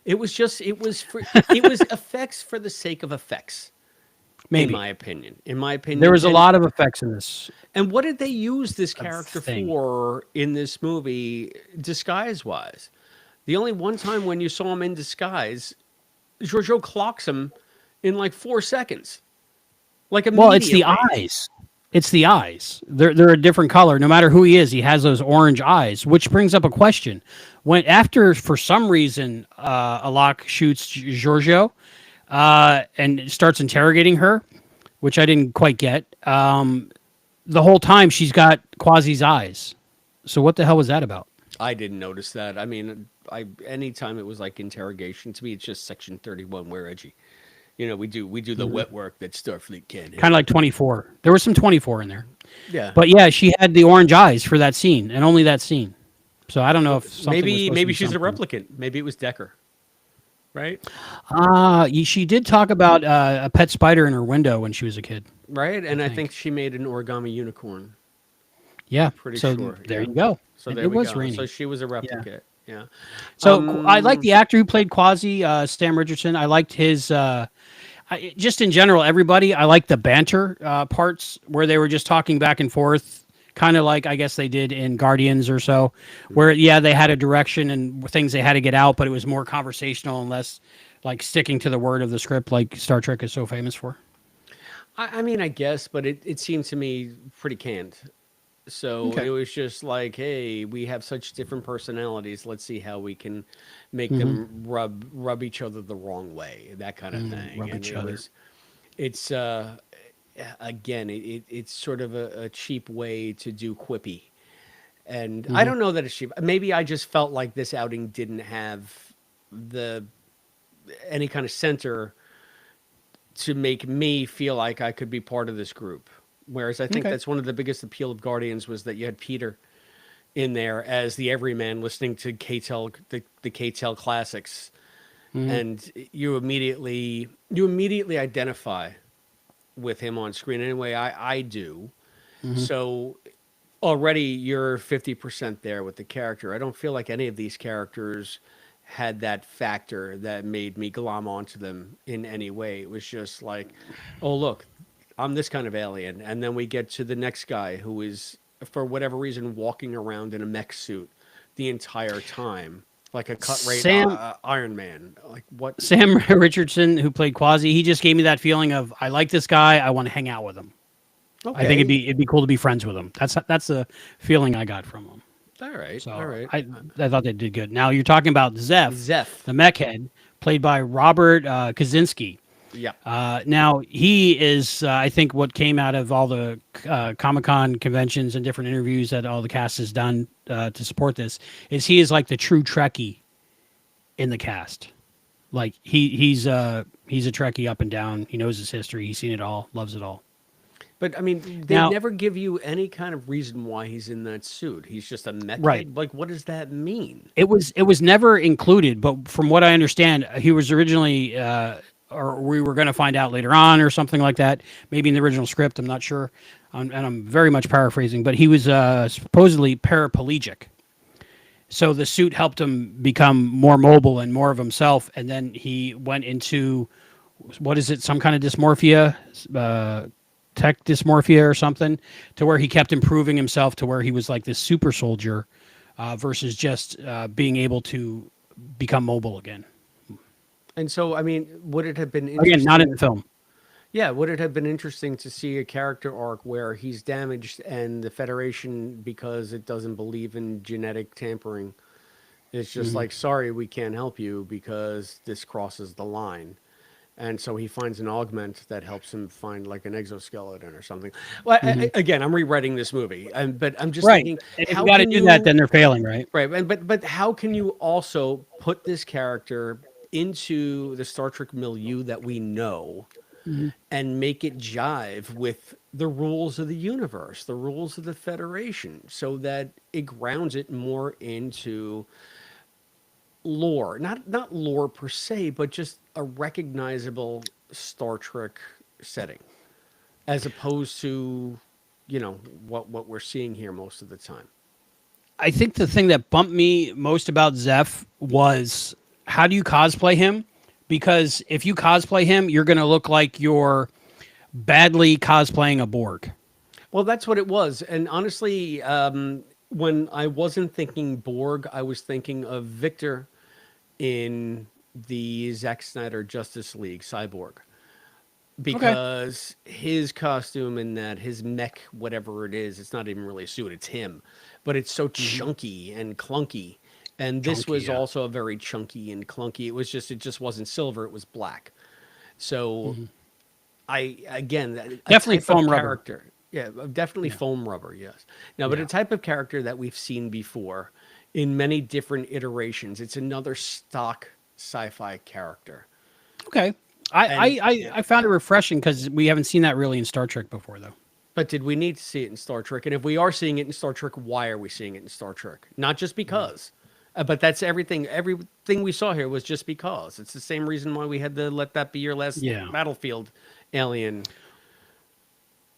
It was effects for the sake of effects, in Maybe my opinion. In my there opinion, was a lot of effects in this and what did they use this character thing. for in this movie, disguise-wise? The only one time when you saw him in disguise, Georgiou clocks him in like 4 seconds, like Well, it's the immediately. eyes. It's the eyes. They're a different color. No matter who he is, he has those orange eyes, which brings up a question. When after for some reason Alok shoots Giorgio and starts interrogating her, which I didn't quite get. The whole time she's got Quasi's eyes. So what the hell was that about? I didn't notice that. I mean, anytime it was like interrogation, to me it's just Section 31. We're edgy. We do the wet work that Starfleet can't Kind of like handle. 24. There was some 24 in there. Yeah. But yeah, she had the orange eyes for that scene and only that scene. So I don't know if something was supposed to Maybe be she's a something. replicant. Maybe it was Decker, right? She did talk about a pet spider in her window when she was a kid, Right. I And I think think. she made an origami unicorn. Yeah. Pretty So sure. there Yeah. you go. So It there we was go. So raining. she was a Yeah. replicant. Yeah. So I like Um. the actor who played Quasi, Sam Richardson. I liked his. Just in general, everybody. I like the banter parts where they were just talking back and forth, kind of like I guess they did in Guardians or so, where yeah they had a direction and things they had to get out, but it was more conversational and less like sticking to the word of the script, like Star Trek is so famous for. I mean, I guess, but it seemed to me pretty canned. So it Okay. was just like, hey, we have such different personalities. Let's see how we can make Mm-hmm. them rub each other the wrong way, that kind of thing. Rub And each other. it's again, it's sort of a cheap way to do quippy. And I Mm-hmm. don't know that it's cheap. Maybe I just felt like this outing didn't have the any kind of center to make me feel like I could be part of this group. Whereas I think Okay. that's one of the biggest appeal of Guardians was that you had Peter in there as the everyman listening to the KTEL classics, Mm-hmm. and you immediately identify with him on screen. Anyway, I do. Mm-hmm. So already you're 50% there with the character. I don't feel like any of these characters had that factor that made me glom onto them in any way. It was just like, oh, look, I'm this kind of alien. And then we get to the next guy who is, for whatever reason, walking around in a mech suit the entire time. like a cut rate Sam Iron Man. Like what? Sam Richardson, who played Quasi, he just gave me that feeling of I like this guy. I want to hang out with him. I think Okay, it'd be cool to be friends with him. That's the feeling I got from him. all right, all So right. I thought they did good. Now you're talking about Zeph, Zeph. the mech head, played by Robert Kaczynski. Yeah. Now he is, I think, what came out of all the Comic-Con conventions and different interviews that all the cast has done to support this is he is like the true Trekkie in the cast. Like he's a Trekkie up and down. He knows his history. He's seen it all. Loves it all. But I mean, they Now, never give you any kind of reason why he's in that suit. He's just a mech right. head. Like, what does that mean? It was never included, but from what I understand, he was originally, or we were going to find out later on, or something like that. Maybe in the original script, I'm not sure, and I'm very much paraphrasing. But he was supposedly paraplegic, so the suit helped him become more mobile and more of himself. And then he went into what is it? Some kind of dysmorphia, tech dysmorphia or something, to where he kept improving himself to where he was like this super soldier versus just being able to become mobile again. And so, I mean, would it have been Again, not in the interesting? film. Yeah, would it have been interesting to see a character arc where he's damaged and the Federation, because it doesn't believe in genetic tampering, is just Hmm. like, sorry, we can't help you because this crosses the line. And so he finds an augment that helps him find like an exoskeleton or something. Well, Hmm. again, I'm rewriting this movie, but I'm just Right. thinking, And if you how got to can do that, you then they're failing, right? right? And but how can you also put this character into the Star Trek milieu that we know Hmm. and make it jive with the rules of the universe, the rules of the Federation, so that it grounds it more into lore, not lore per se, but just a recognizable Star Trek setting, as opposed to, what we're seeing here most of the time. I think the thing that bumped me most about Zeph was how do you cosplay him? Because if you cosplay him, you're going to look like you're badly cosplaying a Borg. Well, that's what it was. And honestly, when I wasn't thinking Borg, I was thinking of Victor in the Zack Snyder Justice League Cyborg, Okay. because his costume and that his mech, whatever it is, it's not even really a suit, it's him, but it's so Hmm. chunky and clunky. And this Chunky, was yeah. also a very chunky and clunky. It just wasn't silver, it was black. So Hmm. a Definitely type of foam rubber. character. Yeah, definitely Yeah. foam rubber, yes. Now, but a Yeah. type of character that we've seen before in many different iterations. It's another stock sci-fi character. Okay. And yeah, I found it refreshing because we haven't seen that really in Star Trek before, though. but did we need to see it in Star Trek? And if we are seeing it in Star Trek, why are we seeing it in Star Trek? Not just because. But that's everything. Everything we saw here was just because. It's the same reason why we had to let that be your last Yeah. battlefield alien.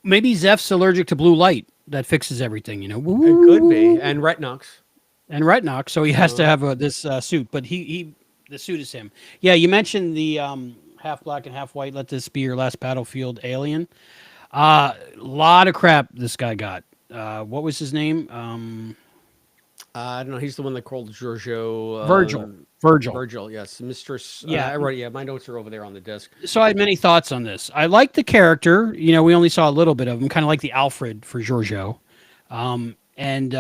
Maybe Zeph's allergic to blue light. That fixes everything, you know. It could be. Woo! And Retnox. And Retnox, so he has to Uh, have this suit. But the suit is him. Yeah, you mentioned the half black and half white. Let this be your last battlefield alien. Lot of crap this guy got. What was his name? I don't know. He's the one that called Georgiou. Virgil. Virgil. Virgil, yes. Mistress. Yeah. I wrote, yeah, my notes are over there on the desk. So I had many thoughts on this. I like the character. You know, we only saw a little bit of him, kind of like the Alfred for Georgiou. And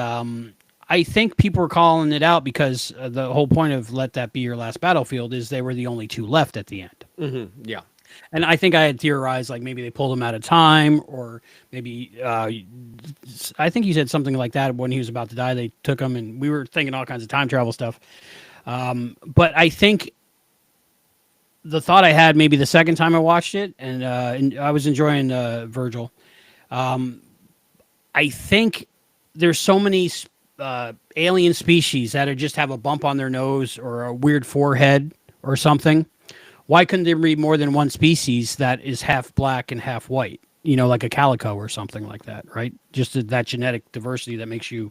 I think people were calling it out because the whole point of Let That Be Your Last Battlefield is they were the only two left at the end. Yeah. And I think I had theorized like maybe they pulled him out of time, or maybe I think you said something like that when he was about to die. They took him, and we were thinking all kinds of time travel stuff. But I think the thought I had maybe the second time I watched it, and I was enjoying Virgil. I think there's so many alien species that are just have a bump on their nose or a weird forehead or something. Why couldn't there be more than one species that is half black and half white? You know, like a calico or something like that, right? Just that genetic diversity that makes you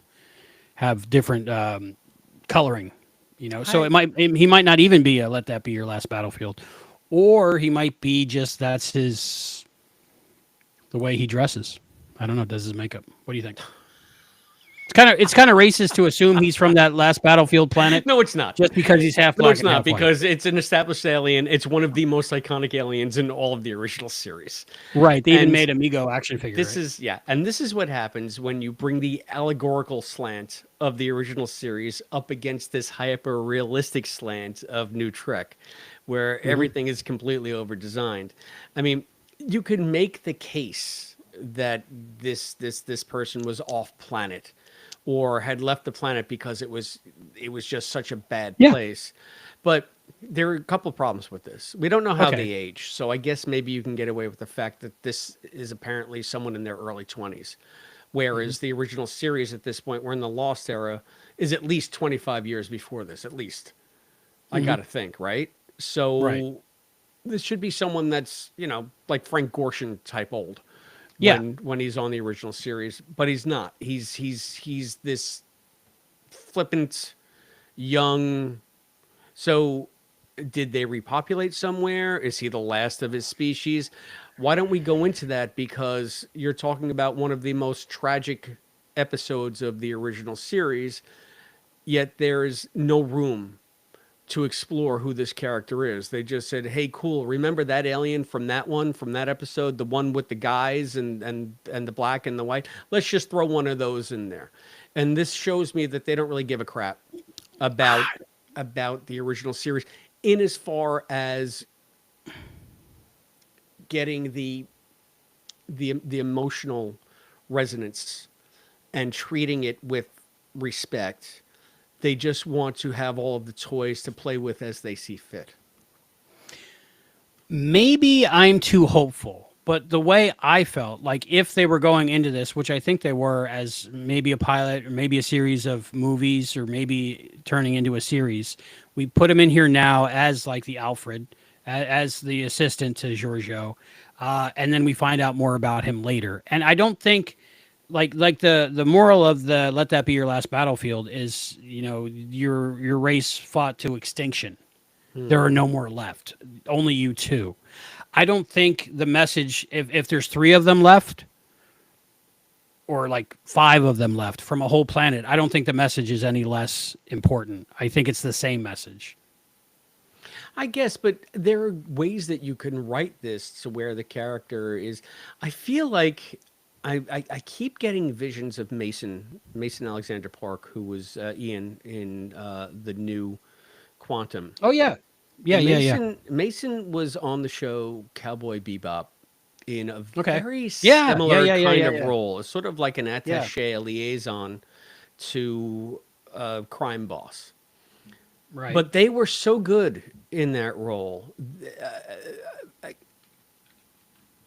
have different coloring. You know, so I, he might not even be a Let That Be Your Last Battlefield, or he might be just that's his the way he dresses. I don't know. Does his makeup? What do you think? It's kind of racist to assume he's from that last Battlefield planet No, it's not. just because he's half No, black it's and not half white. because it's an established alien. It's one of the most iconic aliens in all of the original series. Right. They even And made Amigo action figure. this Right? is and this is what happens when you bring the allegorical slant of the original series up against this hyper realistic slant of New Trek, where everything is completely over designed. I mean, you can make the case that this person was off planet or had left the planet because it was just such a bad Yeah. place. But there are a couple of problems with this. We don't know how they Okay. age, so I guess maybe you can get away with the fact that this is apparently someone in their early 20s, whereas the original series at this point, we're in the Lost era, is at least 25 years before this, at least. I got to think, right? Right. So this should be someone that's, like Frank Gorshin type old Yeah. when he's on the original series, but he's not. He's this flippant young. So did they repopulate somewhere? Is he the last of his species? Why don't we go into that? Because you're talking about one of the most tragic episodes of the original series, yet there's no room to explore who this character is. They just said, "Hey, cool. Remember that alien from that one, from that episode, the one with the guys and the black and the white? Let's just throw one of those in there." And this shows me that they don't really give a crap about the original series in as far as getting the emotional resonance and treating it with respect. They just want to have all of the toys to play with as they see fit. Maybe I'm too hopeful, but the way I felt, like if they were going into this, which I think they were, as maybe a pilot or maybe a series of movies or maybe turning into a series, we put him in here now as like the Alfred, as the assistant to Georgiou, and then we find out more about him later. And I don't think like the moral of the let that be your last battlefield is, your race fought to extinction. There are no more left. Only you two. I don't think the message, if there's three of them left, or like five of them left from a whole planet, I don't think the message is any less important. I think it's the same message. I guess, but there are ways that you can write this to where the character is. I feel like I keep getting visions of Mason Alexander Park, who was Ian in the new Quantum. Oh yeah, yeah. Mason was on the show Cowboy Bebop in a Okay. very Yeah, similar kind of yeah. role, sort of like an Yeah. attaché, a liaison to a crime boss. Right. But they were so good in that role.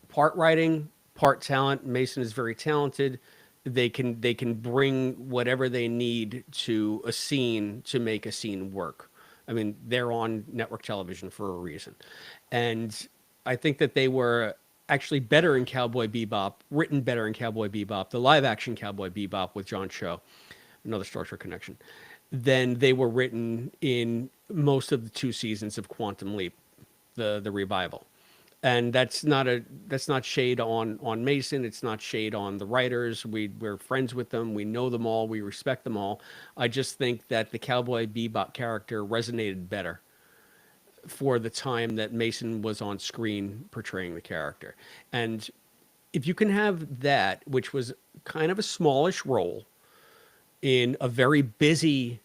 Part writing, part talent. Mason is very talented. They can bring whatever they need to a scene to make a scene work. I mean, they're on network television for a reason. And I think that they were actually better in Cowboy Bebop, written better in Cowboy Bebop, the live action Cowboy Bebop with John Cho, another Star Trek connection, than they were written in most of the two seasons of Quantum Leap, the revival. And that's not shade on Mason. It's not shade on the writers. We're friends with them. We know them all. We respect them all. I just think that the Cowboy Bebop character resonated better for the time that Mason was on screen portraying the character. And if you can have that, which was kind of a smallish role in a very busy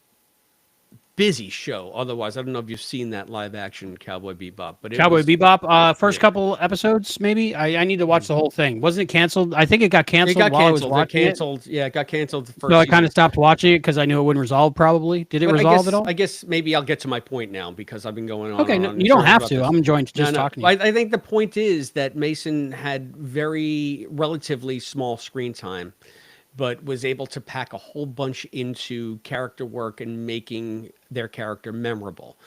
show. Otherwise, I don't know if you've seen that live action Cowboy Bebop, but it Cowboy was Bebop. First yeah. couple episodes, maybe. I need to watch the whole thing. Wasn't it canceled? I think it got It canceled got while I was canceled. It watching it. canceled. Yeah, it got canceled the So first I kind season. of stopped watching it because I knew it wouldn't resolve. Probably did it But I resolve at guess all? I guess maybe I'll get to my point now because I've been going on Okay, and no, on. you don't Sorry have about to. this. I'm enjoying No, just no. talking to you. I think the point is that Mason had very relatively small screen time, but was able to pack a whole bunch into character work and making their character memorable.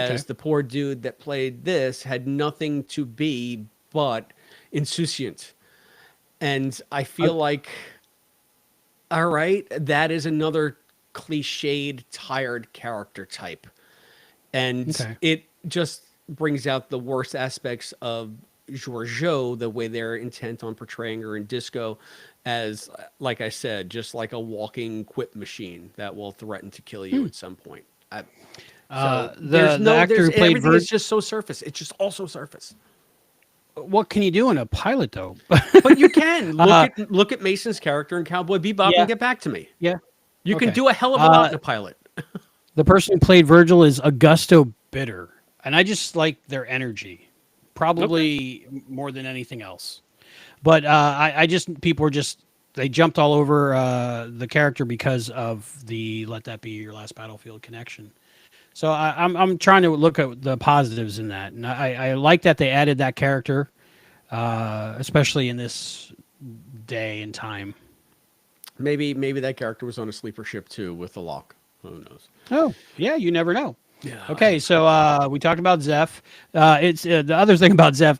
Okay. Whereas the poor dude that played this had nothing to be but insouciant. And I Uh, feel like, all right, that is another cliched, tired character type. And okay. it just brings out the worst aspects of Georgiou, the way they're intent on portraying her in Disco as, like I said, just like a walking quip machine that will threaten to kill you at some point. So The actor there's who played everything is just so surface. It's just all so surface. what can you do in a pilot though? But you can uh, look at Mason's character in Cowboy Bebop and yeah, get back to me. yeah, You can okay. do a hell of a lot Uh, in a pilot. the person who played Virgil is Augusto Bitter, and I just like their energy, Okay. probably more than anything else. But I just people were just they jumped all over the character because of the "Let That Be Your Last Battlefield" connection. So I'm trying to look at the positives in that, and I like that they added that character, especially in this day and time. Maybe that character was on a sleeper ship too with the lock. Who knows? Oh, yeah, you never know. Yeah. Okay, so we talked about Zeph. It's the other thing about Zeph.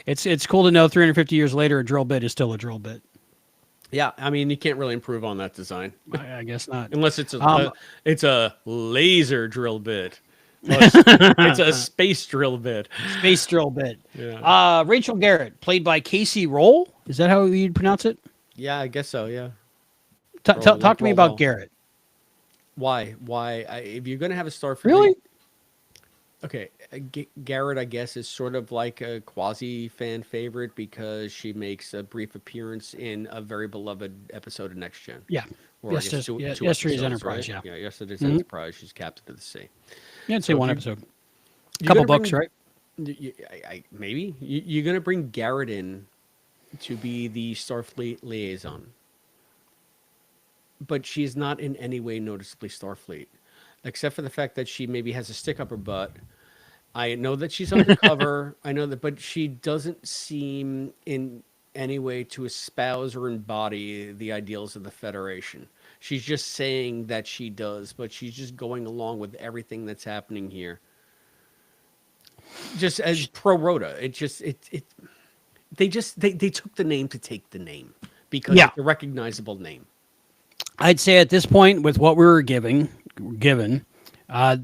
It's cool to know 350 years later, a drill bit is still a drill bit. Yeah, I mean you can't really improve on that design I guess not. unless it's Um, it's a laser drill bit. It's a space drill bit. Space drill bit. Yeah. Rachel Garrett, played by Casey Roll. Is that how you'd pronounce it? Yeah, I guess so. Yeah. Talk Like to me roll about well. Garrett. Why? Why? If you're gonna have a Starfleet, Really? okay, Garrett, I guess, is sort of like a quasi fan favorite because she makes a brief appearance in a very beloved episode of Next Gen, Yeah. or I guess two Yesterday's episodes, Enterprise. right? Yeah. Yeah, yesterday's Hmm. Enterprise. She's captain of the sea. Yeah, I'd say So if one episode. you're Couple gonna books, bring, right? maybe you're gonna bring Garrett in to be the Starfleet liaison, but she's not in any way noticeably Starfleet, except for the fact that she maybe has a stick up her butt. I know that she's undercover. I know that, but she doesn't seem in any way to espouse or embody the ideals of the Federation. She's just saying that she does, but she's just going along with everything that's happening here. Just as pro rota. They took the name to take the name because Yeah. it's a recognizable name. I'd say at this point, with what we were given, uh,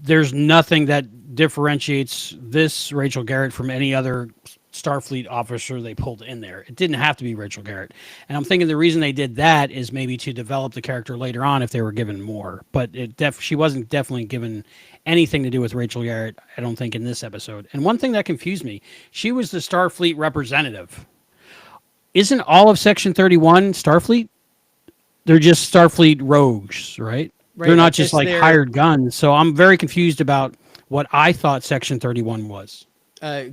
there's nothing that differentiates this Rachel Garrett from any other Starfleet officer they pulled in there. It didn't have to be Rachel Garrett, and I'm thinking the reason they did that is maybe to develop the character later on if they were given more. But she wasn't definitely given anything to do with Rachel Garrett. I don't think in this episode. And one thing that confused me, she was the Starfleet representative. Isn't all of Section 31 Starfleet? They're just Starfleet rogues, right? They're Right. I not just guess like they're hired guns. So I'm very confused about what I thought Section 31 was.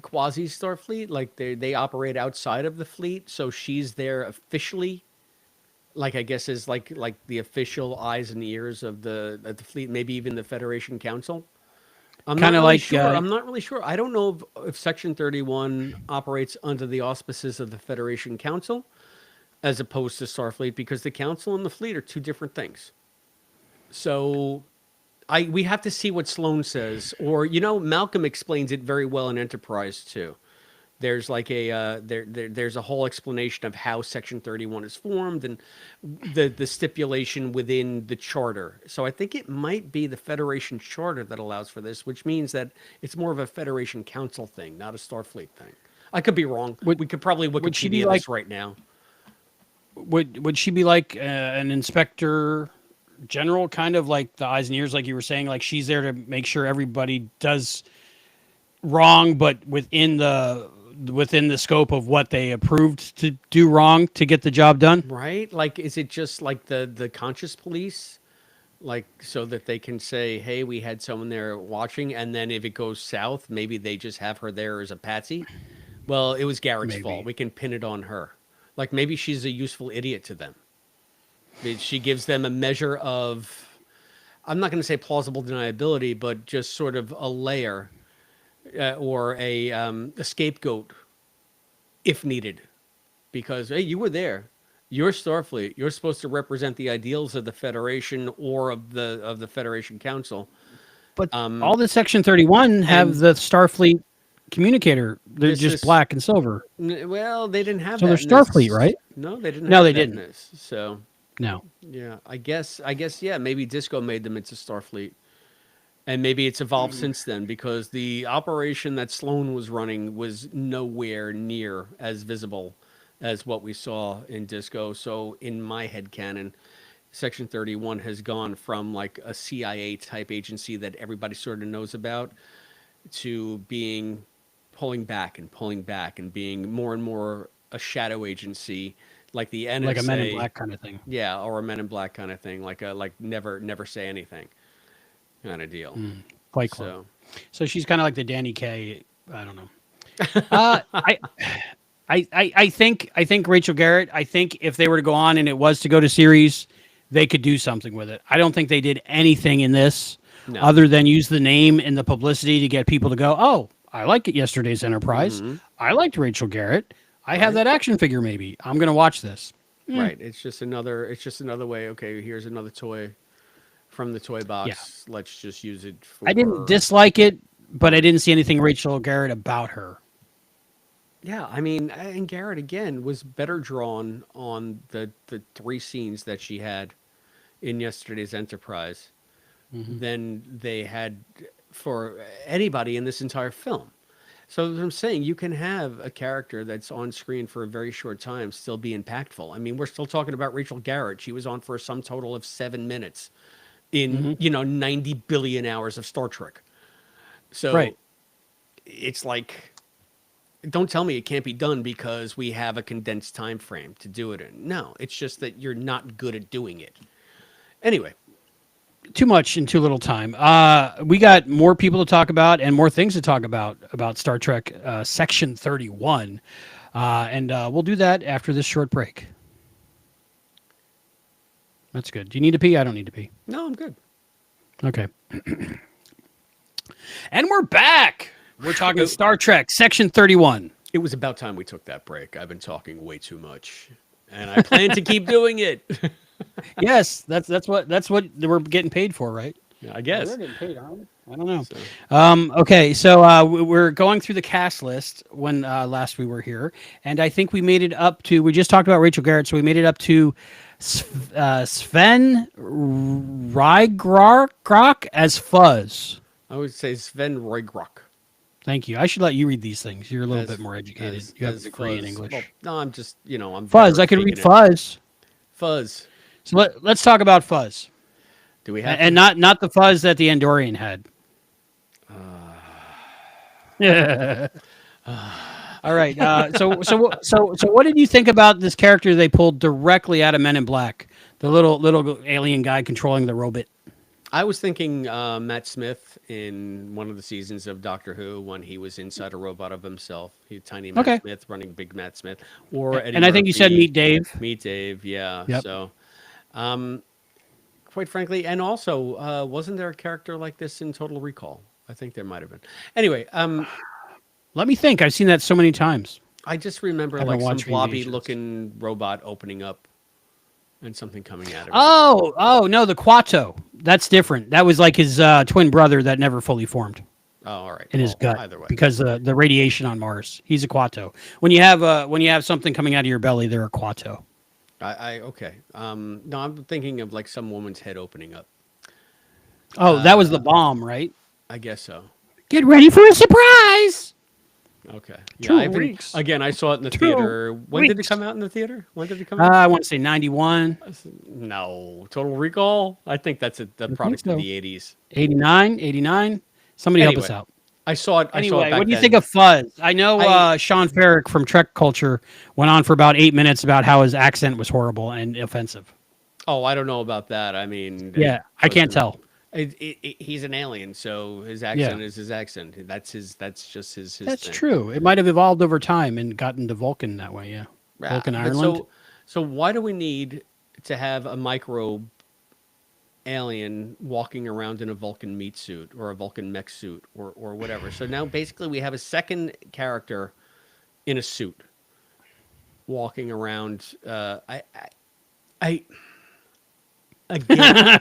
quasi Starfleet, like they operate outside of the fleet, so she's there officially. Like I guess is like the official eyes and ears of the fleet, maybe even the Federation Council. I'm Kind not of really like, sure. I'm not really sure. I don't know if Section 31 operates under the auspices of the Federation Council as opposed to Starfleet because the Council and the fleet are two different things. So we have to see what Sloan says, or Malcolm explains it very well in Enterprise too. There's like there's a whole explanation of how Section 31 is formed and the stipulation within the charter. So I think it might be the Federation charter that allows for this, which means that it's more of a Federation Council thing, not a Starfleet thing. I could be wrong. would We could probably would she be Wikipedia like this right now. would she be like an inspector general, kind of like the eyes and ears, like you were saying, like she's there to make sure everybody does wrong, but within the scope of what they approved to do wrong to get the job done. Right? Like, is it just like the conscious police? Like, so that they can say, hey, we had someone there watching, and then if it goes south, maybe they just have her there as a patsy. Well, it was Garrett's fault. Maybe. We can pin it on her. Like, maybe she's a useful idiot to them. She gives them a measure of, I'm not going to say plausible deniability, but just sort of a layer or a scapegoat if needed. Because, hey, you were there. You're Starfleet. You're supposed to represent the ideals of the Federation or of the Federation Council. But all the Section 31 have And the Starfleet communicator. They're this just is black and silver. well, they didn't have So they're that in Starfleet, this. right? No, they didn't No, have they that in didn't. this. So No. yeah, I guess yeah, maybe Disco made them into Starfleet. And maybe it's evolved since then because the operation that Sloan was running was nowhere near as visible as what we saw in Disco. So in my head canon, Section 31 has gone from like a CIA type agency that everybody sort of knows about to being pulling back and being more and more a shadow agency like the Like a Men in NSA, Black kind of thing. yeah, or a Men in Black kind of thing, like a like never say anything kind of deal. Fight Club. So So she's kind of like the Danny Kaye. I don't know. Uh, I, I think Rachel Garrett. I think if they were to go on and it was to go to series, they could do something with it. I don't think they did anything in this no. other than use the name and the publicity to get people to go, oh, I like it. Yesterday's Enterprise. I liked Rachel Garrett. I have Right. that action figure. Maybe I'm gonna watch this. Right. It's just another way. Okay, here's another toy from the toy Yeah, box. Let's just use it I didn't for. dislike it, but I didn't see anything Rachel Garrett about her. Yeah, I mean, and Garrett again was better drawn on the three scenes that she had in yesterday's Enterprise than they had for anybody in this entire film. So as I'm saying, you can have a character that's on screen for a very short time still be impactful. I mean, we're still talking about Rachel Garrett. She was on for a sum total of 7 minutes in, 90 billion hours of Star Trek. Right. So it's like, don't tell me it can't be done because we have a condensed time frame to do it in. No, it's just that you're not good at doing it. Anyway, Too much in too little time. We got more people to talk about and more things to talk about Star Trek Section 31, and we'll do that after this short break. That's good. Do you need to pee? I don't need to pee. no, I'm good. Okay. And we're back. We're talking Star Trek Section 31. It was about time we took that break. I've been talking way too much, and I plan to keep doing it. Yes, that's what we're getting paid for, right? I Yeah, guess. we're getting paid, aren't we? I don't know. So, Okay, so we're going through the cast list when last we were here, and I think we made it up to. We just talked about Rachel Garrett, so we made it up to Sven Rygrok as Fuzz. I would say Sven Roigrok Thank you. I should let you read these things. You're a little as bit more educated. as You have a as degree in Fuzz. English. Well, no, I'm just I'm Fuzz. better I at can read faking it. Fuzz. Fuzz. So let's talk about Fuzz, Do we have and to? not the Fuzz that the Andorian had. Yeah. All right. So what did you think about this character they pulled directly out of Men in Black? The little alien guy controlling the robot. I was thinking Matt Smith in one of the seasons of Doctor Who when he was inside a robot of himself. He tiny Matt Okay. Smith running big Matt Smith, or Eddie And I think you said Murphy. Meet Dave. Meet Dave, yeah. Yep. So, quite frankly, and also, wasn't there a character like this in Total Recall? I think there might have been. Anyway, Let me think. I've seen that so many times. I just remember I haven't like some watched Radiations. blobby-looking robot opening up and something coming out of it. Oh no, the Quato. That's different. That was like his twin brother that never fully formed Oh, all right. in his Well, gut either way. because the radiation on Mars. He's a Quato. When you have something coming out of your belly, they're a Quato. I okay. No, I'm thinking of like some woman's head opening up. Oh, that was the bomb, right? I guess so. Get ready for a surprise. Okay. Yeah, 2 I haven't, weeks. again, I saw it in the 2 theater. When did it weeks. come out in the theater? When did it come out? I want to say 91, No, Total Recall. I think that's the product so. of the '80s. 89, 89. Somebody help us Anyway, out. I saw it. I saw Anyway, it back what do you then. think of Fuzz? I know I- Sean Ferrick from Trek Culture went on for about 8 minutes about how his accent was horrible and offensive. Oh, I don't know about that. I mean, Yeah, I can't listen, tell. he's an alien, so his accent is his accent. That's his. That's just his That's thing. true. It might have evolved over time and gotten to Vulcan that way. Yeah, Yeah, Vulcan, but Ireland. So why do we need to have a microbe alien walking around in a Vulcan meat suit or a Vulcan mech suit or whatever? So now basically we have a second character in a suit walking around. I again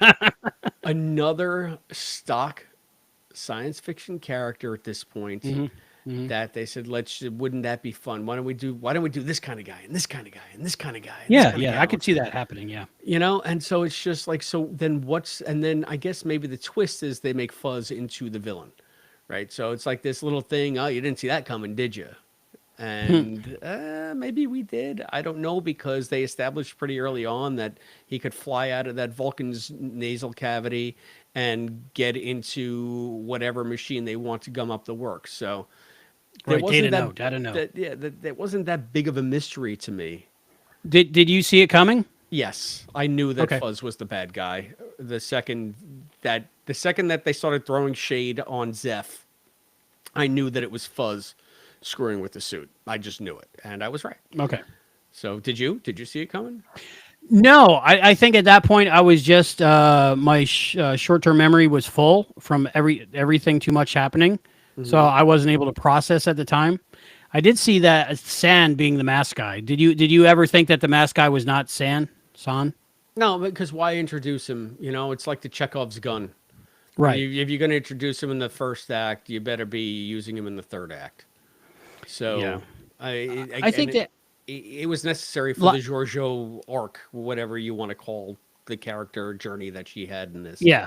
another stock science fiction character at this point. Mhm. that they said, wouldn't that be fun? Why don't we do this kind of guy and this kind of guy and this kind of guy and this Yeah, kind of yeah, I gal? could see that happening. Yeah. And so it's just like, so then and then I guess maybe the twist is they make Fuzz into the villain, right? So it's like this little thing. Oh, you didn't see that coming, did you? And maybe we did. I don't know, because they established pretty early on that he could fly out of that Vulcan's nasal cavity and get into whatever machine they want to gum up the works. So there Right. Data wasn't no. Data no. that wasn't that big of a mystery to me. Did you see it coming? Yes, I knew that Okay. Fuzz was the bad guy. The second that they started throwing shade on Zeph, I knew that it was Fuzz screwing with the suit. I just knew it, and I was right. Okay. So did you? Did you see it coming? No, I think at that point I was just my short-term memory was full from everything too much happening, so I wasn't able to process at the time. I did see that San being the mask guy. Did you ever think that the mask guy was not San? No, because why introduce him? It's like the Chekhov's gun. Right. If you're going to introduce him in the first act, you better be using him in the third act. Yeah. So I think that it was necessary for the Georgiou arc, whatever you want to call the character journey that she had in this. yeah,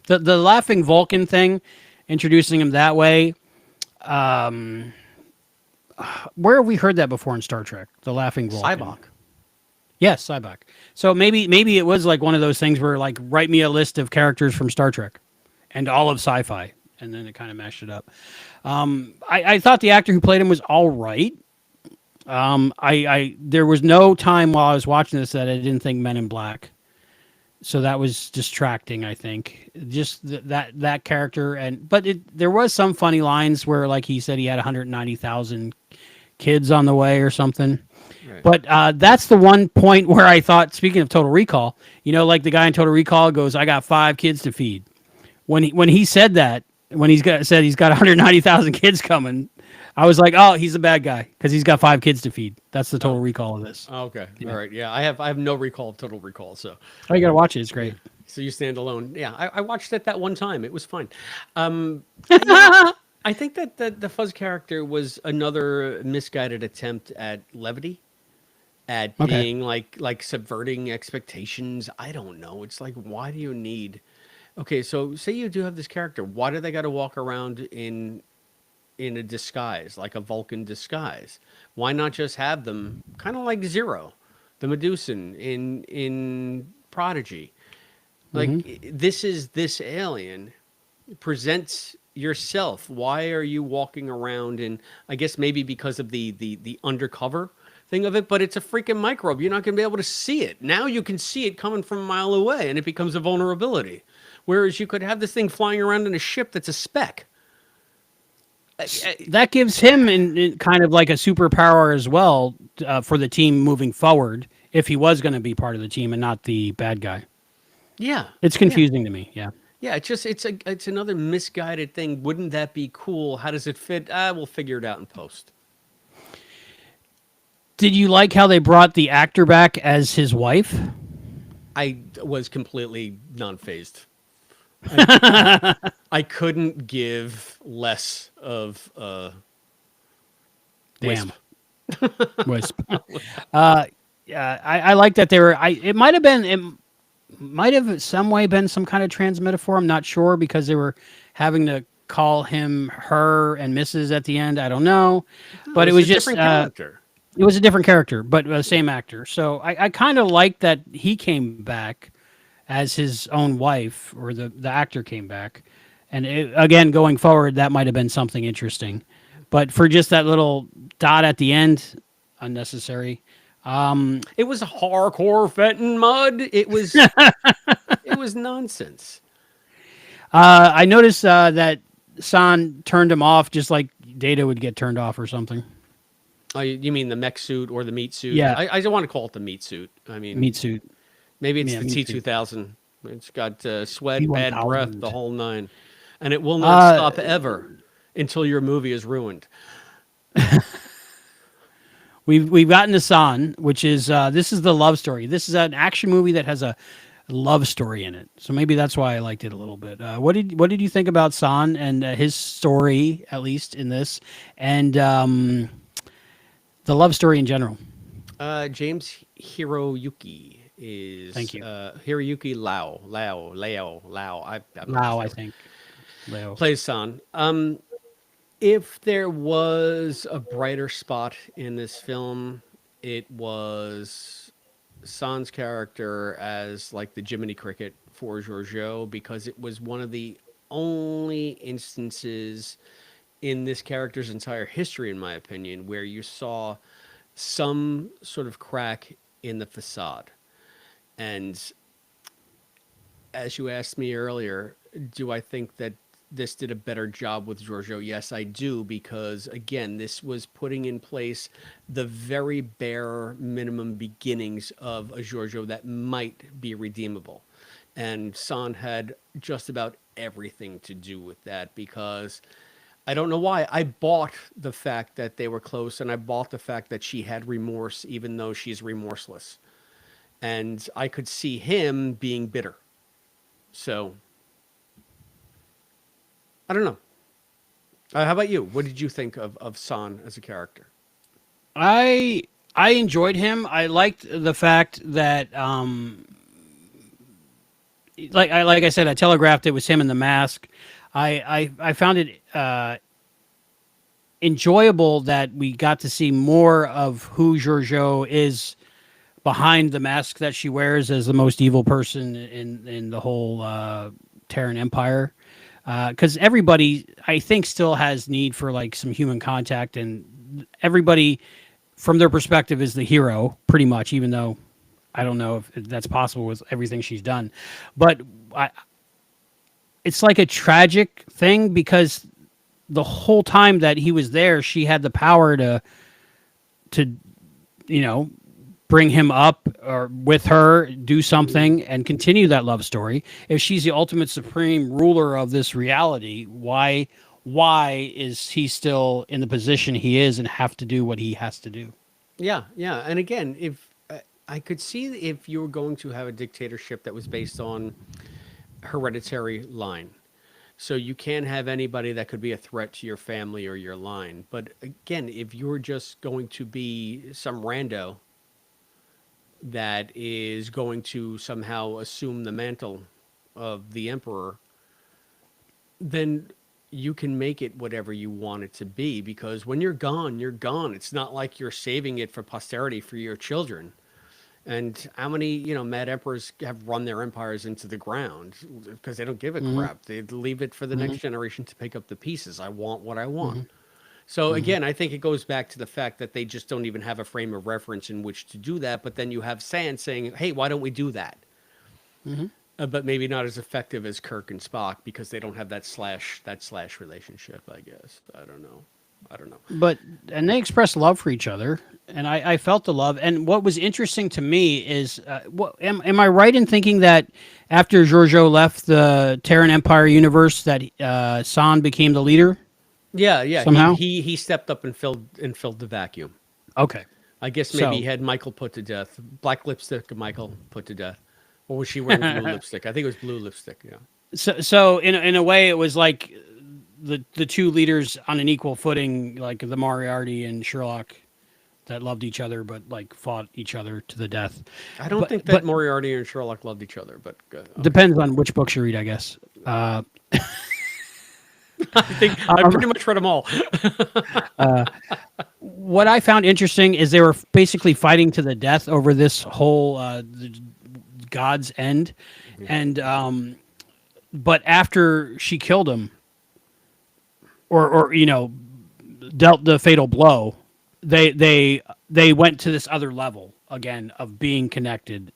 the laughing Vulcan thing, introducing him that way. Where have we heard that before in Star Trek? The laughing Vulcan. Cybok. Yes, Sybok. So maybe it was like one of those things where like write me a list of characters from Star Trek and all of Sci-Fi, and then it kind of mashed it up. I thought the actor who played him was all right. I there was no time while I was watching this that I didn't think Men in Black, so that was distracting. I think just that character, but there was some funny lines where like he said he had 190,000 kids on the way or something. Right. But that's the one point where I thought, speaking of Total Recall, like the guy in Total Recall goes, "I got 5 kids to feed." When he said that, when said he's got 190,000 kids coming, I was like, "Oh, he's a bad guy because he's got 5 kids to feed." That's the Total Recall of this. Oh, okay. All right. Yeah, I have no recall of Total Recall, so Oh, you gotta watch it. It's great. so you stand alone. Yeah, I watched it that one time. It was fine. I think that the Fuzz character was another misguided attempt at levity, at Okay. being like subverting expectations. I don't know. It's like, why do you need? Okay, so say you do have this character. Why do they got to walk around in a disguise, like a Vulcan disguise? Why not just have them kind of like Zero, the Medusan in Prodigy? Like, this alien presents yourself. Why are you walking around in? I guess maybe because of the undercover thing of it, but it's a freaking microbe. You're not going to be able to see it. Now you can see it coming from a mile away, and it becomes a vulnerability. Whereas you could have this thing flying around in a ship that's a speck. That gives him in kind of like a superpower as well for the team moving forward. If he was going to be part of the team and not the bad guy, Yeah, it's confusing to me. Yeah. yeah. It's another misguided thing. Wouldn't that be cool? How does it fit? We'll figure it out in post. Did you like how they brought the actor back as his wife? I was completely non-phased. I couldn't give less of Damn. Wisp. Yeah, I like that they were. It might have some way been some kind of trans metaphor. I'm not sure because they were having to call him her and Mrs. at the end. I don't know, but it was a just different character. it was a different character, but the same actor. So I kind of like that he came back as his own wife, or the actor came back. And again, going forward, that might have been something interesting. But for just that little dot at the end, unnecessary. It was hardcore fettin' mud. It was it was nonsense. I noticed that San turned him off just like Data would get turned off or something. Oh, you mean the mech suit or the meat suit? Yeah. I don't want to call it the meat suit. I mean, Meat suit. maybe it's Yeah, the meat suit. T2000. It's got sweat, bad T1000. breath, the whole nine. And it will not stop ever until your movie is ruined. We've gotten to San, which is this is the love story. This is an action movie that has a love story in it. So maybe that's why I liked it a little bit. What did you think about San and his story, at least in this, and the love story in general? James Hiroyuki is Thank you. Hiroyuki Lau. I'm not Lao, I sure. think. Leo. Plays San. If there was a brighter spot in this film, it was San's character as like the Jiminy Cricket for Georgiou, because it was one of the only instances in this character's entire history, in my opinion, where you saw some sort of crack in the facade. And as you asked me earlier, do I think that this did a better job with Georgiou? Yes, I do, because again, this was putting in place the very bare minimum beginnings of a Georgiou that might be redeemable. And San had just about everything to do with that, because I don't know why. I bought the fact that they were close, and I bought the fact that she had remorse, even though she's remorseless. And I could see him being bitter. So I don't know. How about you? What did you think of San as a character? I I enjoyed him. I liked the fact that like I said, I telegraphed it was him in the mask. I found it enjoyable that we got to see more of who Georgiou is behind the mask that she wears as the most evil person in the whole Terran Empire. Because everybody, I think, still has need for like some human contact, and everybody, from their perspective, is the hero, pretty much. Even though I don't know if that's possible with everything she's done, but I, it's like a tragic thing because the whole time that he was there, she had the power to you know bring him up or with her, do something, and continue that love story. If she's the ultimate supreme ruler of this reality, why is he still in the position he is and have to do what he has to do? Yeah, yeah. And again, if I could see if you were going to have a dictatorship that was based on hereditary line. So you can't have anybody that could be a threat to your family or your line. But again, if you're just going to be some rando that is going to somehow assume the mantle of the emperor, then you can make it whatever you want it to be, because when you're gone, you're gone. It's not like you're saving it for posterity for your children. And how many, mad emperors have run their empires into the ground because they don't give a Hmm. crap. They leave it for the Hmm. next generation to pick up the pieces. I want what I want. Hmm. So Hmm. again, I think it goes back to the fact that they just don't even have a frame of reference in which to do that. But then you have Sand saying, "Hey, why don't we do that?" Hmm. But maybe not as effective as Kirk and Spock because they don't have that slash relationship. I guess I don't know. I don't know. But and they expressed love for each other, and I felt the love. And what was interesting to me is, am I right in thinking that after Giorgio left the Terran Empire universe, that San became the leader Yeah, yeah. He somehow? he he stepped up and filled the vacuum. Okay, I guess maybe he so had Michael put to death. Black lipstick, Michael put to death. Or was she wearing blue lipstick? I think it was blue lipstick. Yeah. so in a way, it was like the two leaders on an equal footing, like the Moriarty and Sherlock, that loved each other but like fought each other to the death. I don't But think that but Moriarty and Sherlock loved each other, but okay. depends on which books you read, I guess. I think I Um, pretty much read them all. what I found interesting is they were basically fighting to the death over this whole God's end, and but after she killed him, or dealt the fatal blow, they went to this other level again of being connected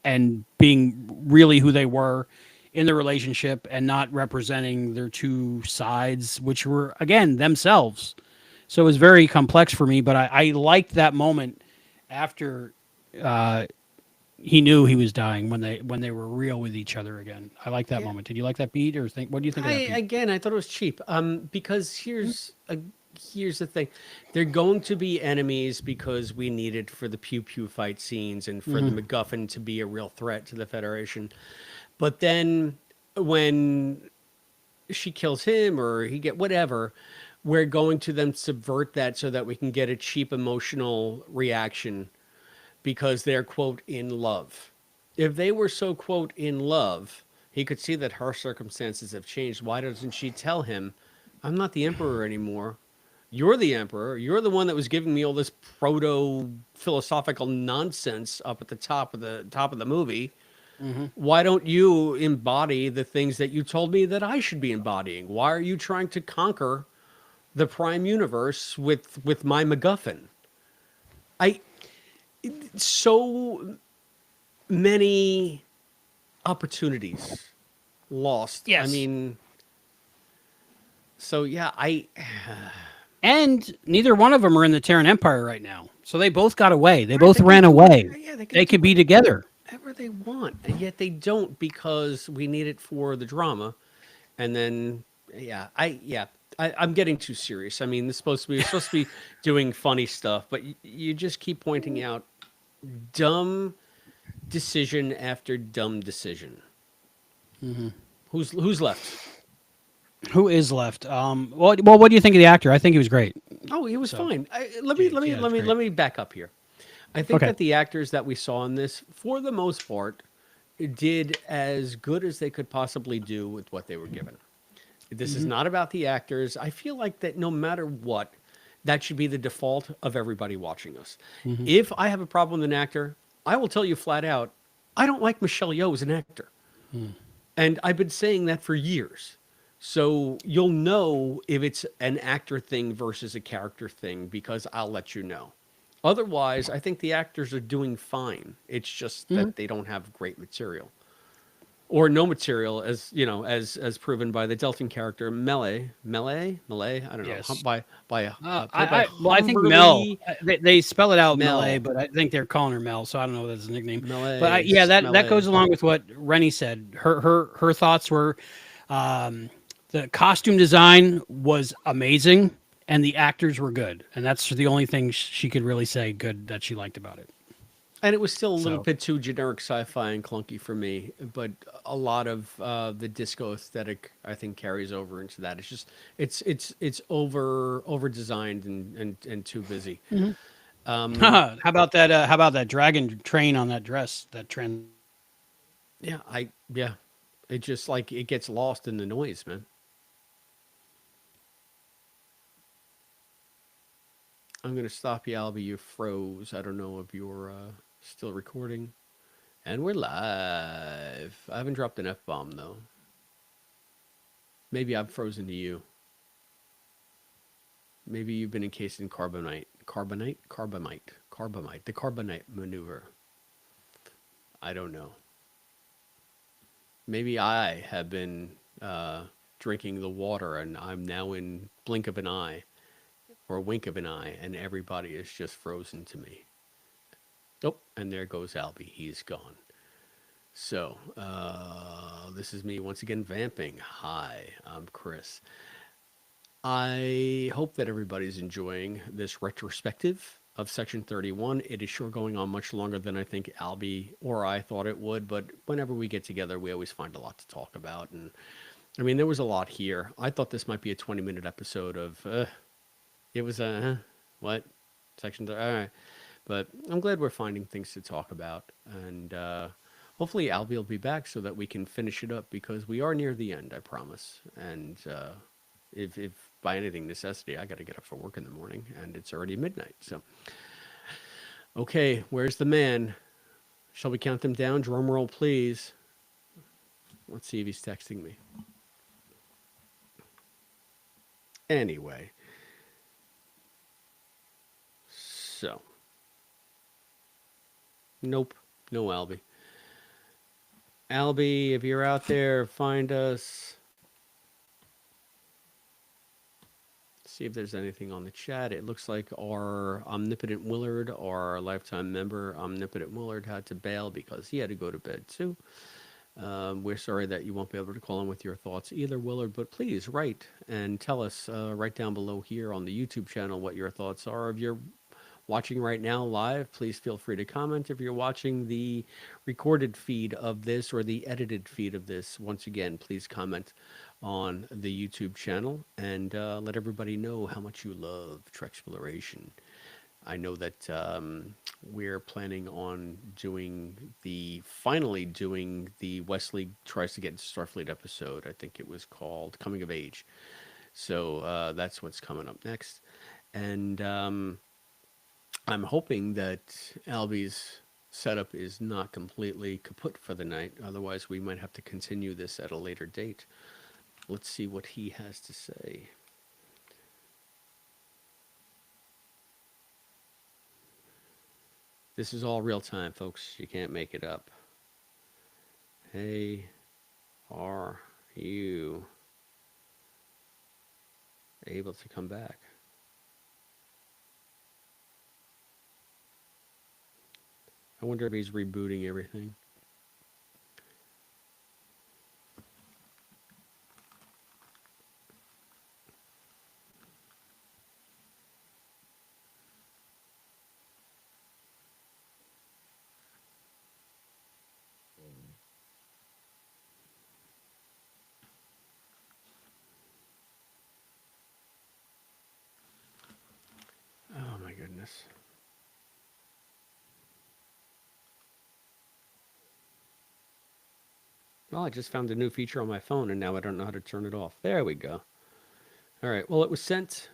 and being really who they were in the relationship and not representing their two sides, which were again themselves. So it was very complex for me, but I liked that moment after uh, he knew he was dying when they were real with each other again. I like that Yeah. moment. Did you like that beat or think? What do you think of I that beat? again, I thought it was cheap. Because here's a here's the thing. They're going to be enemies because we need it for the pew pew fight scenes and for the Hmm. MacGuffin to be a real threat to the Federation. But then when she kills him or he get whatever, we're going to then subvert that so that we can get a cheap emotional reaction because they're quote in love. If they were so quote in love, he could see that her circumstances have changed. Why doesn't she tell him, I'm not the emperor anymore. You're the emperor. You're the one that was giving me all this proto philosophical nonsense up at the top of the movie. Hmm. Why don't you embody the things that you told me that I should be embodying? Why are you trying to conquer the prime universe with my MacGuffin? I so many opportunities lost. I Yes. mean, so yeah, I And neither one of them are in the Terran Empire right now. So they both got away. They right, both they can ran do away. yeah, they can They do could be together. whatever they want, and yet they don't because we need it for the drama. And then I'm getting too serious. I mean, this is supposed to be we're supposed to be doing funny stuff, but you just keep pointing out dumb decision after dumb decision. Who's left? Who is left? Well, what do you think of the actor? I think he was great. Oh, he was So, fine. Let me let James, me yeah, let it's me great. let me back up here. I think Okay. that the actors that we saw in this, for the most part, did as good as they could possibly do with what they were given. This is Hmm. not about the actors. I feel like that no matter what, that should be the default of everybody watching us. Hmm. If I have a problem with an actor, I will tell you flat out, I don't like Michelle Yeoh as an actor. And I've been saying that for years. So you'll know if it's an actor thing versus a character thing because I'll let you know. Otherwise, I think the actors are doing fine. It's just Hmm. that they don't have great material or no material, as you know, as proven by the Delton character Melee. I don't know, Yes. played by Well, I think Mel. Humberly They spell it out Melee, Mel but I think they're calling her Mel, so I don't know if that's a nickname. But Melee yeah, that Melee. goes along with what Rennie said. Her thoughts were, um, the costume design was amazing, and the actors were good, and that's the only thing she could really say good that she liked about it. And it was still a little So. bit too generic sci-fi and clunky for me, but a lot of the disco aesthetic I think carries over into that. It's just it's over designed and too busy. Mhm. Um, How about that? How about that dragon train on that dress? That trend. yeah, it just like it gets lost in the noise, man. I'm gonna stop you, Albie. You froze. I don't know if you're still recording. And we're live. I haven't dropped an F bomb though. Maybe I'm frozen to you. Maybe you've been encased in carbonite, the carbonite maneuver. I don't know. Maybe I have been drinking the water and I'm now in blink of an eye or wink of an eye and everybody is just frozen to me. Oh, and there goes Albie. He's gone. So, this is me once again vamping. Hi, I'm Chris. I hope that everybody's enjoying this retrospective of Section 31. It is sure going on much longer than I think Albie or I thought it would, but whenever we get together, we always find a lot to talk about. And I mean, there was a lot here. I thought this might be a 20-minute episode of, it was a, what? Section 30. All right. But I'm glad we're finding things to talk about. And hopefully Albie will be back so that we can finish it up because we are near the end, I promise. And if by anything necessity, I got to get up for work in the morning and it's already midnight. So, okay, where's the man? Shall we count them down? Drum roll, please. Let's see if he's texting me. Anyway, so, nope, no Albie. Albie, if you're out there, find us. See if there's anything on the chat. It looks like our Omnipotent Willard, our lifetime member, Omnipotent Willard, had to bail because he had to go to bed too. We're sorry that you won't be able to call in with your thoughts either, Willard, but please write and tell us right down below here on the YouTube channel what your thoughts are. If you're watching right now live, please feel free to comment. If you're watching the recorded feed of this or the edited feed of this, once again, please comment on the YouTube channel and let everybody know how much you love Trexploration. I know that we're planning on finally doing the Wesley Tries to Get into Starfleet episode. I think it was called Coming of Age. So that's what's coming up next. And I'm hoping that Albie's setup is not completely kaput for the night. Otherwise, we might have to continue this at a later date. Let's see what he has to say. This is all real time, folks. You can't make it up. Hey, are you able to come back? I wonder if he's rebooting everything. Oh my goodness. Well, I just found a new feature on my phone and now I don't know how to turn it off. There we go. All right. Well, it was sent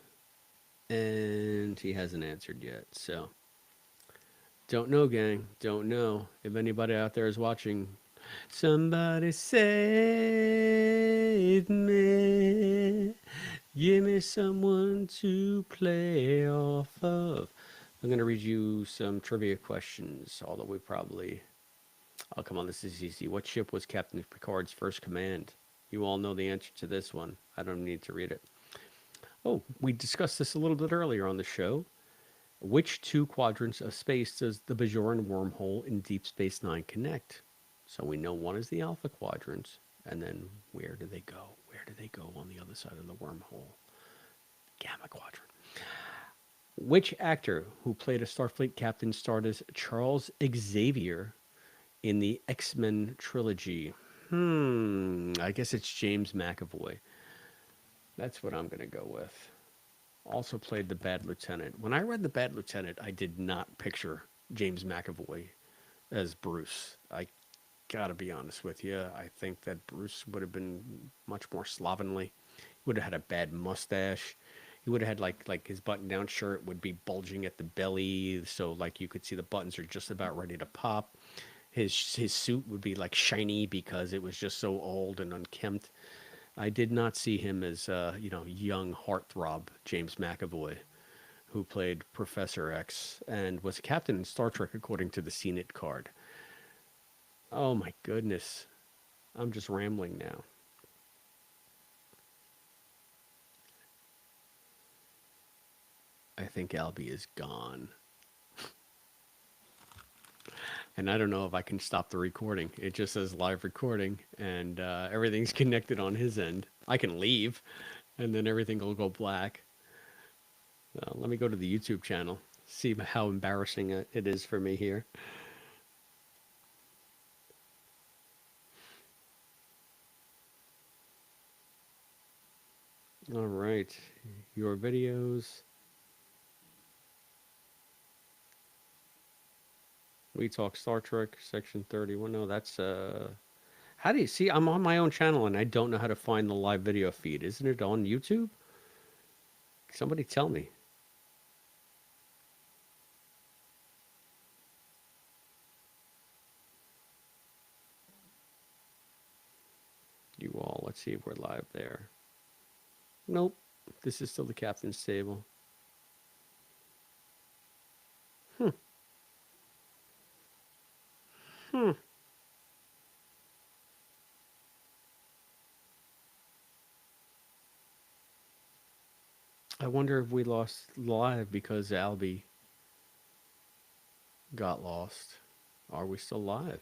and he hasn't answered yet. So, don't know, gang. Don't know. If anybody out there is watching, somebody save me. Give me someone to play off of. I'm going to read you some trivia questions, although we probably. Oh, come on, this is easy. What ship was Captain Picard's first command? You all know the answer to this one. I don't need to read it. Oh, we discussed this a little bit earlier on the show. Which two quadrants of space does the Bajoran wormhole in Deep Space Nine connect? So we know one is the alpha quadrant, and then where do they go? Where do they go on the other side of the wormhole? Gamma quadrant. Which actor who played a Starfleet captain starred as Charles Xavier in the X-Men trilogy? I guess it's James McAvoy. That's what I'm going to go with. Also played the Bad Lieutenant. When I read the Bad Lieutenant, I did not picture James McAvoy as Bruce. I gotta be honest with you. I think that Bruce would have been much more slovenly. He would have had a bad mustache. He would have had like his button-down shirt would be bulging at the belly, so like you could see the buttons are just about ready to pop. His suit would be like shiny because it was just so old and unkempt. I did not see him as young heartthrob James McAvoy, who played Professor X and was a captain in Star Trek according to the CNIT card. Oh my goodness. I'm just rambling now. I think Albie is gone. And I don't know if I can stop the recording. It just says live recording, and everything's connected on his end. I can leave, and then everything will go black. Let me go to the YouTube channel, see how embarrassing it is for me here. All right, your videos. We talk Star Trek, section 31. No, that's how do you see? I'm on my own channel and I don't know how to find the live video feed. Isn't it on YouTube? Somebody tell me. You all, let's see if we're live there. Nope. This is still the captain's table. Hmm. Hmm. I wonder if we lost live because Albie got lost. Are we still live?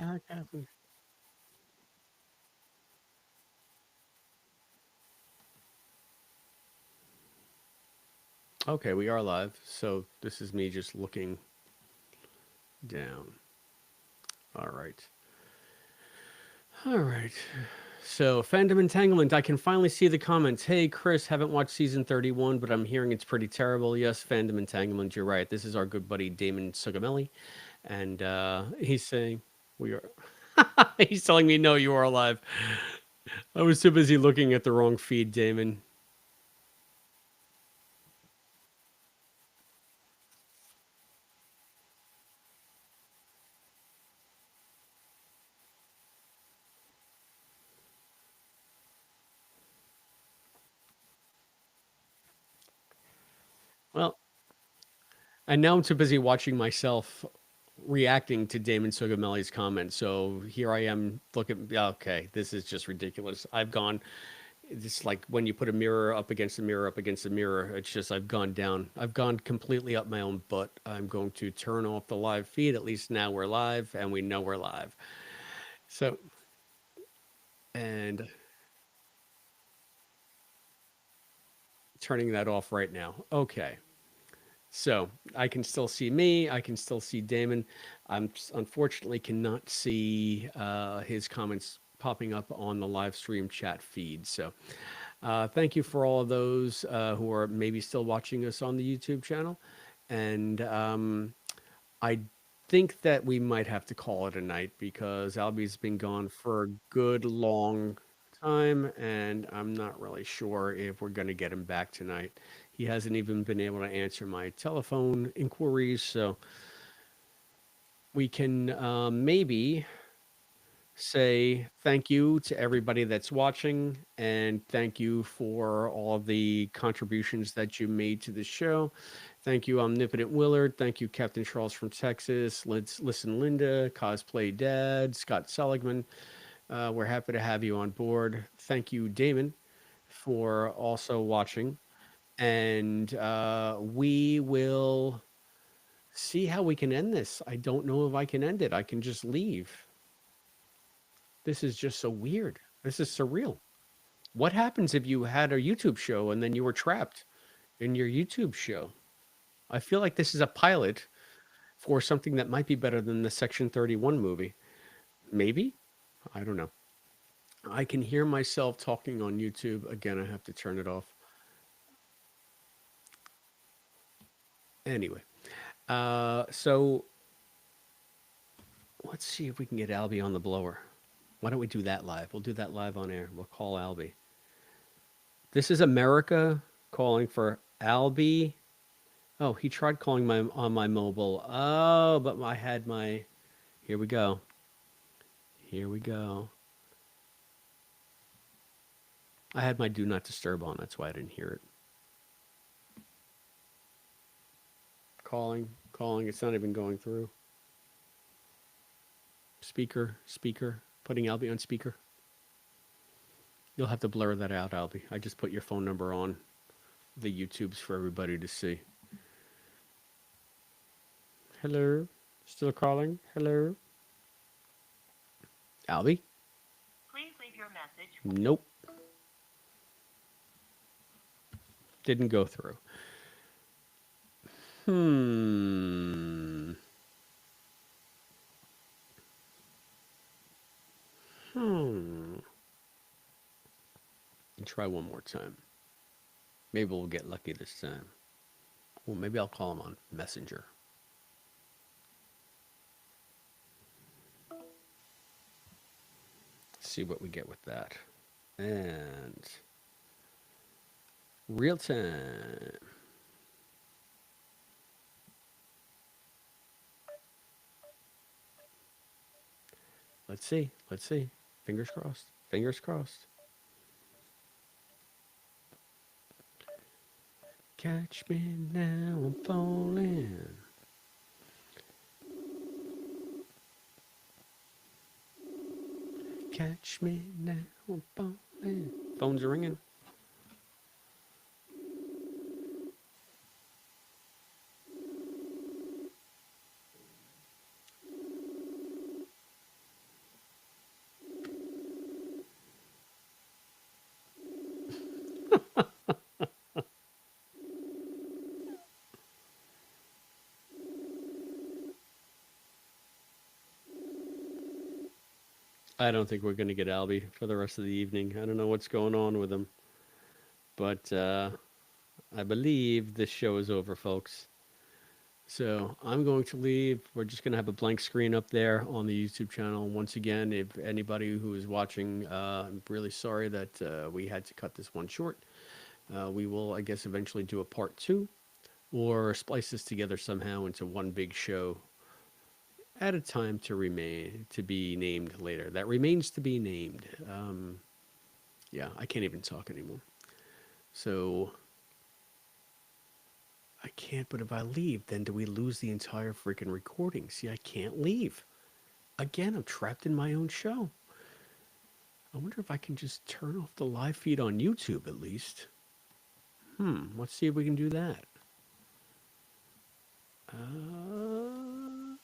MacGuffins. Okay, we are live. So this is me just looking down. All right. All right. So, Fandom Entanglement, I can finally see the comments. Hey, Chris, haven't watched season 31, but I'm hearing it's pretty terrible. Yes, Fandom Entanglement, you're right. This is our good buddy Damon Sugamelli. And he's saying, we are. He's telling me, no, you are alive. I was too busy looking at the wrong feed, Damon. Well, and now I'm too busy watching myself reacting to Damon Sugamelli's comments. So here I am looking, okay, this is just ridiculous. I've gone, it's like when you put a mirror up against a mirror up against a mirror, it's just, I've gone down. I've gone completely up my own butt. I'm going to turn off the live feed. At least now we're live and we know we're live. So, and turning that off right now. Okay. So I can still see me. I can still see Damon. Unfortunately cannot see his comments popping up on the live stream chat feed. So thank you for all of those who are maybe still watching us on the YouTube channel. And I think that we might have to call it a night because Albie's been gone for a good long time, and I'm not really sure if we're going to get him back tonight. He hasn't even been able to answer my telephone inquiries, so we can maybe say thank you to everybody that's watching and thank you for all of the contributions that you made to the show. Thank you, Omnipotent Willard. Thank you, Captain Charles from Texas. Let's listen, Linda, Cosplay Dad, Scott Seligman. We're happy to have you on board. Thank you, Damon, for also watching. And we will see how we can end this. I don't know if I can end it. I can just leave. This is just so weird. This is surreal. What happens if you had a YouTube show and then you were trapped in your YouTube show? I feel like this is a pilot for something that might be better than the Section 31 movie. Maybe? I don't know. I can hear myself talking on YouTube. Again, I have to turn it off. Anyway, so let's see if we can get Albie on the blower. Why don't we do that live? We'll do that live on air. We'll call Albie. This is America calling for Albie. Oh, he tried calling my on my mobile. Oh, but I had my. Here we go. Here we go. I had my do not disturb on. That's why I didn't hear it. Calling, calling. It's not even going through. Speaker, speaker. Putting Albie on speaker. You'll have to blur that out, Albie. I just put your phone number on the YouTubes for everybody to see. Hello. Still calling? Hello. Albie? Please leave your message. Nope. Didn't go through. Hmm. Hmm. Try one more time. Maybe we'll get lucky this time. Well, maybe I'll call him on Messenger. See what we get with that. And real time. Let's see. Let's see. Fingers crossed. Fingers crossed. Catch me now, I'm falling. Catch me now, I'm falling. Phone's ringing. I don't think we're going to get Albie for the rest of the evening. I don't know what's going on with him, but I believe this show is over, folks. So I'm going to leave. We're just going to have a blank screen up there on the YouTube channel. Once again, if anybody who is watching, I'm really sorry that we had to cut this one short. We will, I guess, eventually do a part two or splice this together somehow into one big show at a time to remain to be named later. That remains to be named. Yeah, I can't even talk anymore. So I can't. But if I leave, then do we lose the entire freaking recording? See, I can't leave. Again, I'm trapped in my own show. I wonder if I can just turn off the live feed on YouTube at least. Let's see if we can do that. Uh,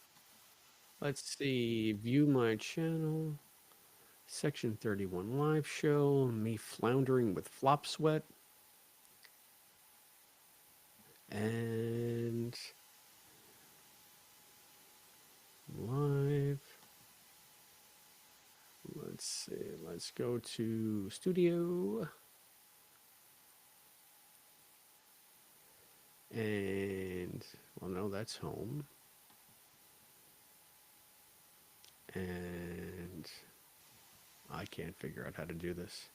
let's see. View my channel. Section 31 live show. Me floundering with flop sweat. And live. Let's see. Let's go to studio. And, well, no, that's home. And I can't figure out how to do this.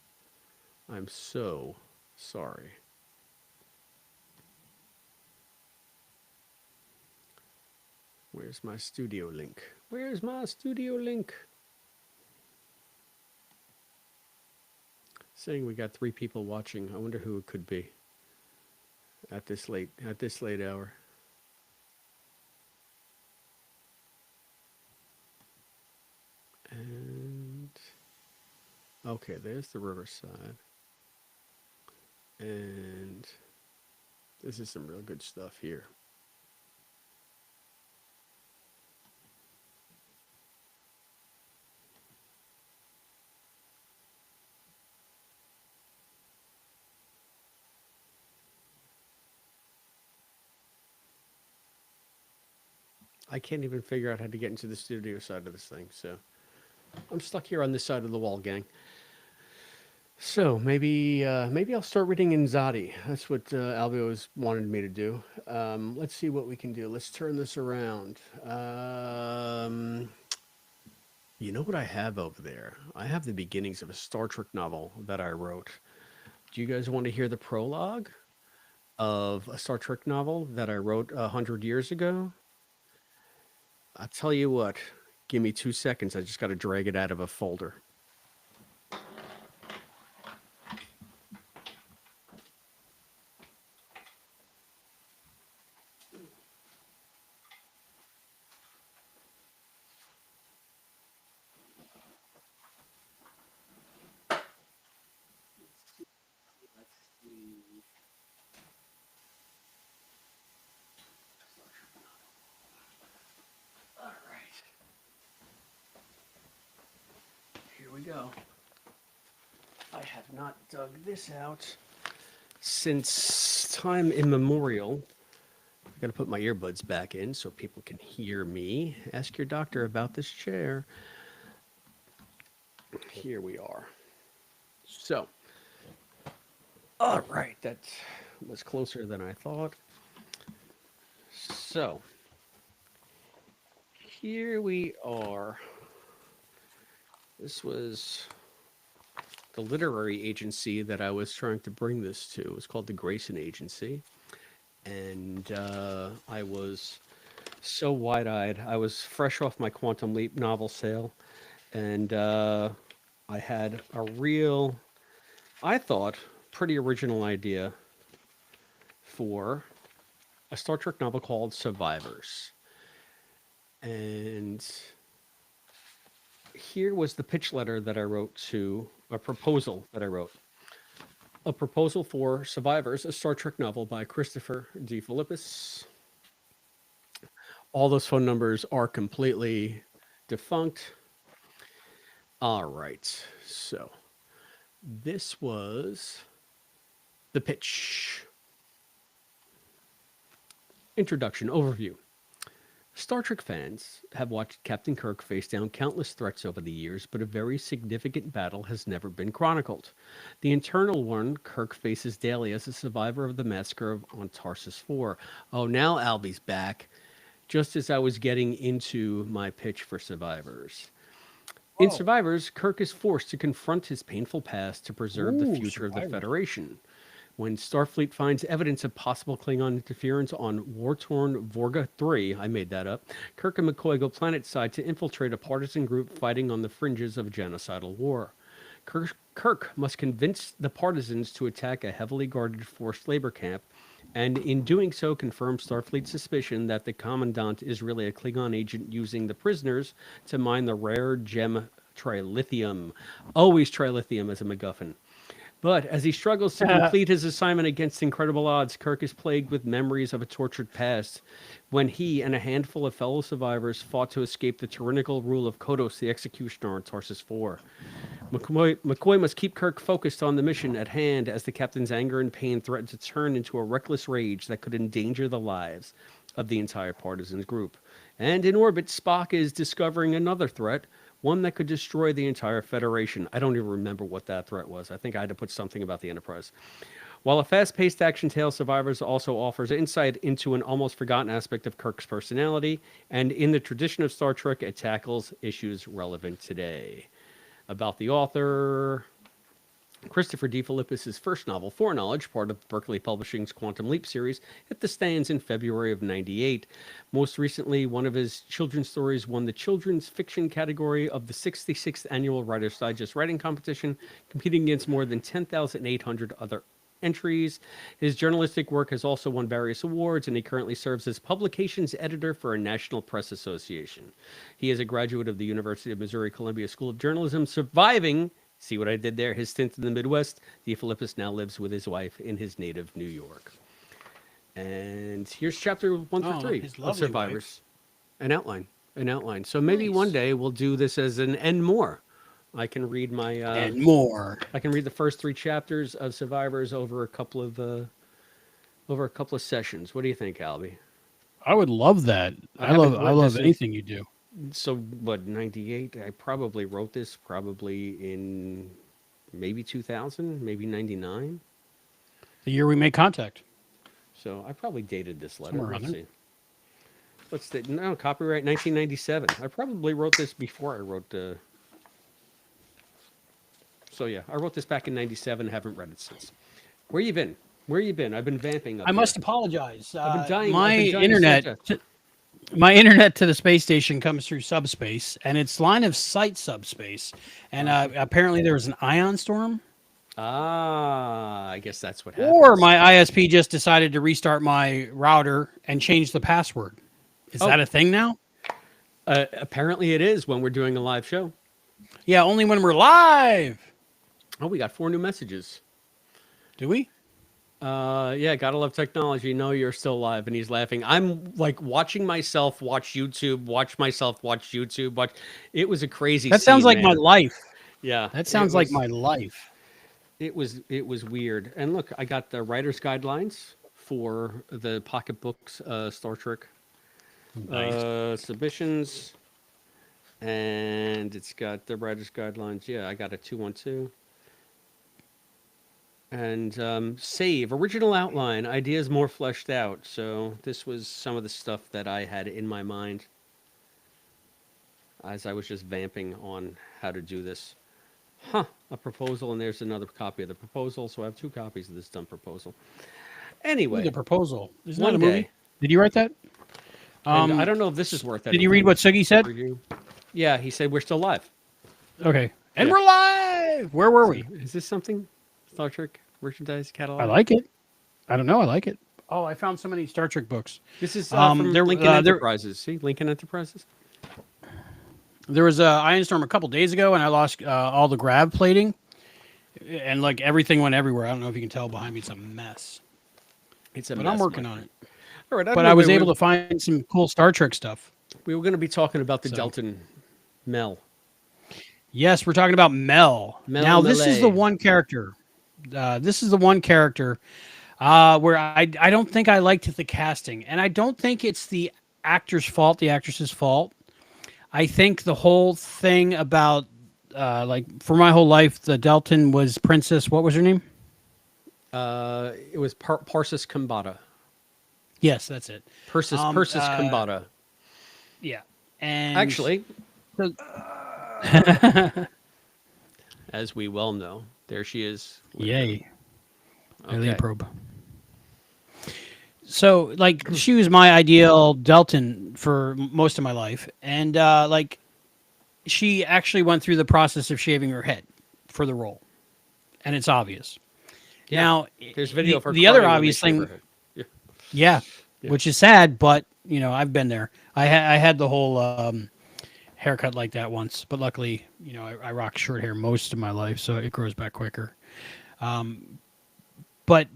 I'm so sorry. Where's my studio link? Where's my studio link? Saying we got 3 people watching. I wonder who it could be at this late hour. And okay, there's the riverside. And this is some real good stuff here. I can't even figure out how to get into the studio side of this thing, so I'm stuck here on this side of the wall, gang. So maybe maybe I'll start reading Inzadi. That's what Albie always wanted me to do. Let's see what we can do. Let's turn this around. You know what I have over there? I have the beginnings of a Star Trek novel that I wrote. Do you guys want to hear the prologue of a Star Trek novel that I wrote 100 years ago? I'll tell you what. Give me 2 seconds. I just got to drag it out of a folder. Let's see. All right. Here we go. I have not dug this out since time immemorial. I gotta put my earbuds back in so people can hear me. Ask your doctor about this chair. Here we are. So, all right, that was closer than I thought. So, here we are. This was the literary agency that I was trying to bring this to. It was called the Grayson Agency. And I was so wide-eyed. I was fresh off my Quantum Leap novel sale. And I had a real, I thought, pretty original idea for a Star Trek novel called Survivors. And here was the pitch letter that I wrote to a proposal that I wrote. A proposal for Survivors, a Star Trek novel by Christopher DeFilippis. All those phone numbers are completely defunct. All right. So this was the pitch. Introduction, overview. Star Trek fans have watched Captain Kirk face down countless threats over the years, but a very significant battle has never been chronicled. The internal one Kirk faces daily as a survivor of the massacre on Tarsus 4. Oh, now Albie's back, just as I was getting into my pitch for Survivors. In Whoa. Survivors, Kirk is forced to confront his painful past to preserve the Ooh, future of the Survivors. Federation. When Starfleet finds evidence of possible Klingon interference on war-torn Vorga 3, I made that up, Kirk and McCoy go planetside to infiltrate a partisan group fighting on the fringes of a genocidal war. Kirk must convince the partisans to attack a heavily guarded forced labor camp, and in doing so confirm Starfleet's suspicion that the Commandant is really a Klingon agent using the prisoners to mine the rare gem trilithium. Always trilithium as a MacGuffin. But as he struggles to complete his assignment against incredible odds, Kirk is plagued with memories of a tortured past when he and a handful of fellow survivors fought to escape the tyrannical rule of Kodos the Executioner on Tarsus 4. McCoy must keep Kirk focused on the mission at hand as the captain's anger and pain threaten to turn into a reckless rage that could endanger the lives of the entire partisans group. And in orbit, Spock is discovering another threat, one that could destroy the entire Federation. I don't even remember what that threat was. I think I had to put something about the Enterprise. While a fast-paced action tale, Survivors also offers insight into an almost forgotten aspect of Kirk's personality, and in the tradition of Star Trek, it tackles issues relevant today. About the author, Christopher DeFilippis' first novel, Foreknowledge, part of Berkeley Publishing's Quantum Leap series, hit the stands in February of '98. Most recently, one of his children's stories won the children's fiction category of the 66th Annual Writer's Digest Writing Competition, competing against more than 10,800 other entries. His journalistic work has also won various awards, and he currently serves as publications editor for a National Press Association. He is a graduate of the University of Missouri-Columbia School of Journalism, surviving, see what I did there, his stint in the Midwest. DeFilippis now lives with his wife in his native New York. And here's chapter 1 through 3 his of lovely Survivors. An outline. So maybe Nice. one day we'll do this as an and more. I can read my And more. I can read the first 3 chapters of Survivors over a couple of sessions. What do you think, Albie? I would love that. I haven't love read this in- anything you do. So what, 98? I probably wrote this probably in maybe 2000, maybe 99. The year we made contact. So I probably dated this letter. Somewhere around Let's there. see. What's the no copyright 1997? I probably wrote this before I wrote the. So yeah, I wrote this back in '97. Haven't read it since. Where you been? I've been vamping up I must here. apologize. I've been dying. My I've been dying internet, to say my internet to the space station comes through subspace, and it's line of sight subspace. And apparently there was an ion storm, I guess that's what happened. or my ISP just decided to restart my router and change the password. Is that a thing now? Apparently it is when we're doing a live show. Yeah, only when we're live. Oh, we got 4 new messages. Do we? Yeah, gotta love technology. No, you're still live, and he's laughing. I'm like watching myself watch YouTube, watch myself watch YouTube. Watch. It was a crazy. That sounds scene, like man. my life. Yeah, That sounds like my life. It was weird. And look, I got the writer's guidelines for the pocketbooks, Star Trek submissions, and it's got the writer's guidelines. Yeah, I got a 212. And save original outline, ideas more fleshed out. So this was some of the stuff that I had in my mind as I was just vamping on how to do this. A proposal, and there's another copy of the proposal. So I have 2 copies of this done proposal. Anyway, The proposal. Isn't one that a movie? day. Did you write that? And I don't know if this is worth it. Did you read what Sugi said? Review. Yeah, he said we're still live. Okay. And Yeah. we're live. Where were we? Is this something? Star Trek merchandise catalog? I like it. I don't know. I like it. Oh, I found so many Star Trek books. This is from there- Lincoln there- Enterprises. See, Lincoln Enterprises. There was a ion storm a couple days ago, and I lost all the grab plating, and like everything went everywhere. I don't know if you can tell behind me; it's a mess. It's a But mess, I'm working my on friend. it. All right, But I was able to find some cool Star Trek stuff. We were going to be talking about the So- Delton Mel. Yes, we're talking about Mel. Mel Now, this is the Melee. one character. Where I don't think I liked the casting, and I don't think it's the actor's fault, the actress's fault. I think the whole thing about like for my whole life, the Delton was Princess. What was her name? It was Parsis Kambata. Yes, that's it. Um, Persis uh, Kambata. yeah, and Actually, so- as we well know, there she is with him. yay, alien Okay. probe. So like she was my ideal Delton for most of my life, and like she actually went through the process of shaving her head for the role, and it's obvious. Yeah. Now, There's video of her the other crying when they obvious shave her thing, head. Yeah. yeah, Yeah. which is sad, but you know I've been there. I had the whole haircut like that once, but luckily, you know, I rock short hair most of my life, so it grows back quicker. But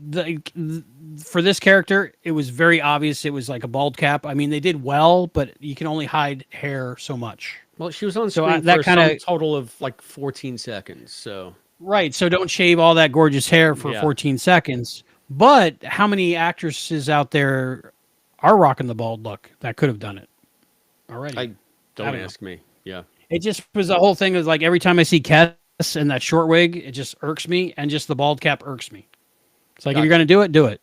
for this character, it was very obvious it was like a bald cap. I mean, they did well, but you can only hide hair so much. Well, she was on So screen that for kind some of total of like 14 seconds. So, right. So don't shave all that gorgeous hair for yeah. 14 seconds. But how many actresses out there are rocking the bald look that could have done it already? I don't don't know. ask me. Yeah. It just was the whole thing. Is like every time I see Kes in that short wig, it just irks me, and just the bald cap irks me. It's like if you're Gotcha. gonna do it, do it.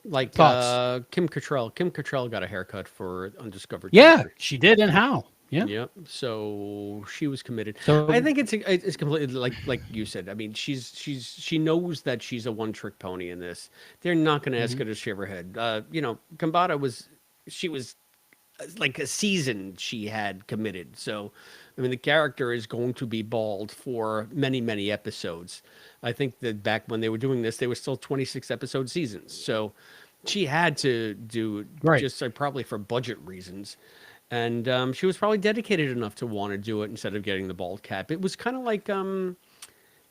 Like Thoughts? Kim Cattrall. Kim Cattrall got a haircut for Undiscovered Yeah, Country. she did, and how? Yeah. Yep. So she was committed. I So think it's completely like you said. I mean, she knows that she's a one trick pony in this. They're not going to ask mhm. her to shave her head. You know, Kambata was she was like a season she had committed. So, I mean, the character is going to be bald for many episodes. I think that back when they were doing this, they were still 26 episode seasons. So, she had to do right. just probably for budget reasons. And she was probably dedicated enough to want to do it instead of getting the bald cap. It was kind of like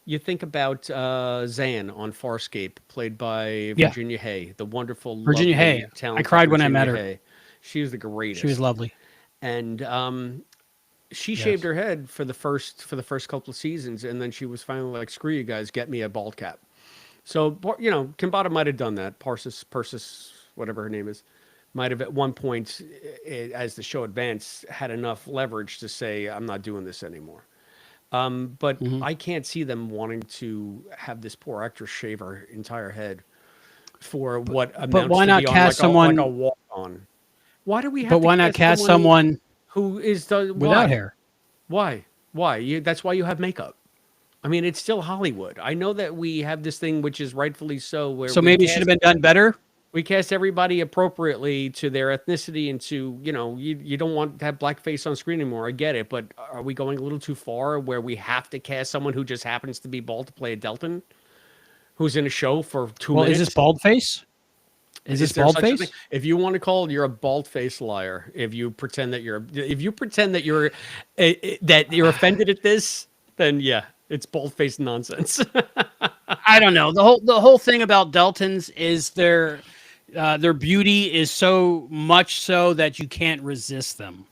you think about Zan on Farscape, played by Yeah, Virginia Hay, the wonderful, Virginia lovely, Hay. I talented cried when I met Virginia her. Hay. She was the She was greatest, lovely. and she shaved Yes. her head for the first couple of seasons, and then she was finally like, "Screw you guys, get me a bald cap." So you know, Kimbata might have done that. Persis, whatever her name is, might have at one point, as the show advanced, had enough leverage to say, "I'm not doing this anymore." But Hmm. I can't see them wanting to have this poor actress shave her entire head for what But amounts why to not be on cast like a someone? walk on. Why do we But have to why not cast cast someone someone who is the without why? hair? Why? Why? That's why you have makeup. I mean, it's still Hollywood. I know that we have this thing, which is rightfully so, where So maybe it should have been done better. we cast everybody appropriately to their ethnicity and to, you know, you don't want to have blackface on screen anymore. I get it, but are we going a little too far where we have to cast someone who just happens to be bald to play a Delton, who's in a show for two Well, is this minutes? bald face? Is Is this there bald such a thing? face? If you want to call it, you're a bald-faced liar. If you pretend that you're offended at this, then yeah, it's bald-faced nonsense. I don't know. The whole thing about Deltons is their beauty is so much so that you can't resist them.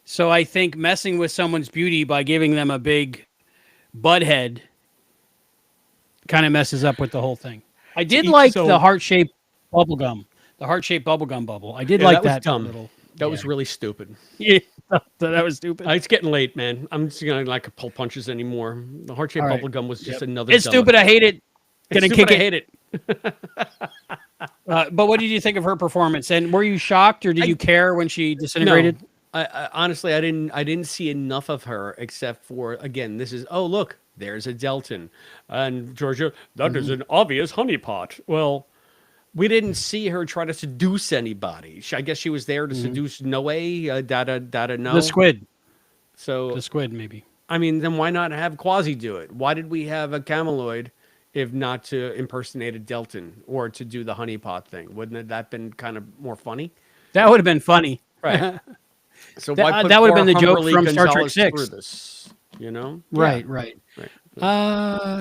So I think messing with someone's beauty by giving them a big butt head kind of messes up with the whole thing. I did See, like the so heart-shaped bubble gum, the heart-shaped bubblegum bubble. I did yeah, like that was that dumb. little. That Yeah, was really stupid. yeah, that was stupid. It's getting late, man. I'm just gonna like pull punches anymore. The All heart-shaped right. bubblegum was just Yep. another It's dumb. stupid. I hate it. It's Gonna stupid. kick I it. hate it. But what did you think of her performance? And were you shocked, or did you I care when she No, disintegrated? I honestly I didn't see enough of her except for again this is oh look there's a Delton and Georgia that is Hmm. an obvious honeypot. Well, we didn't see her try to seduce anybody. I guess she was there to Hmm. seduce Noe. Dada The no. squid. So The squid, maybe. I mean, then why not have Quasi do it? Why did we have a Cameloid if not to impersonate a Delton or to do the honeypot thing? Wouldn't it that been kind of more funny? That would have been funny. Right. So why That put that would have poor been the joke Humberly from Star Trek Gonzalez through Six. this? You know? Yeah. Right, right. Right.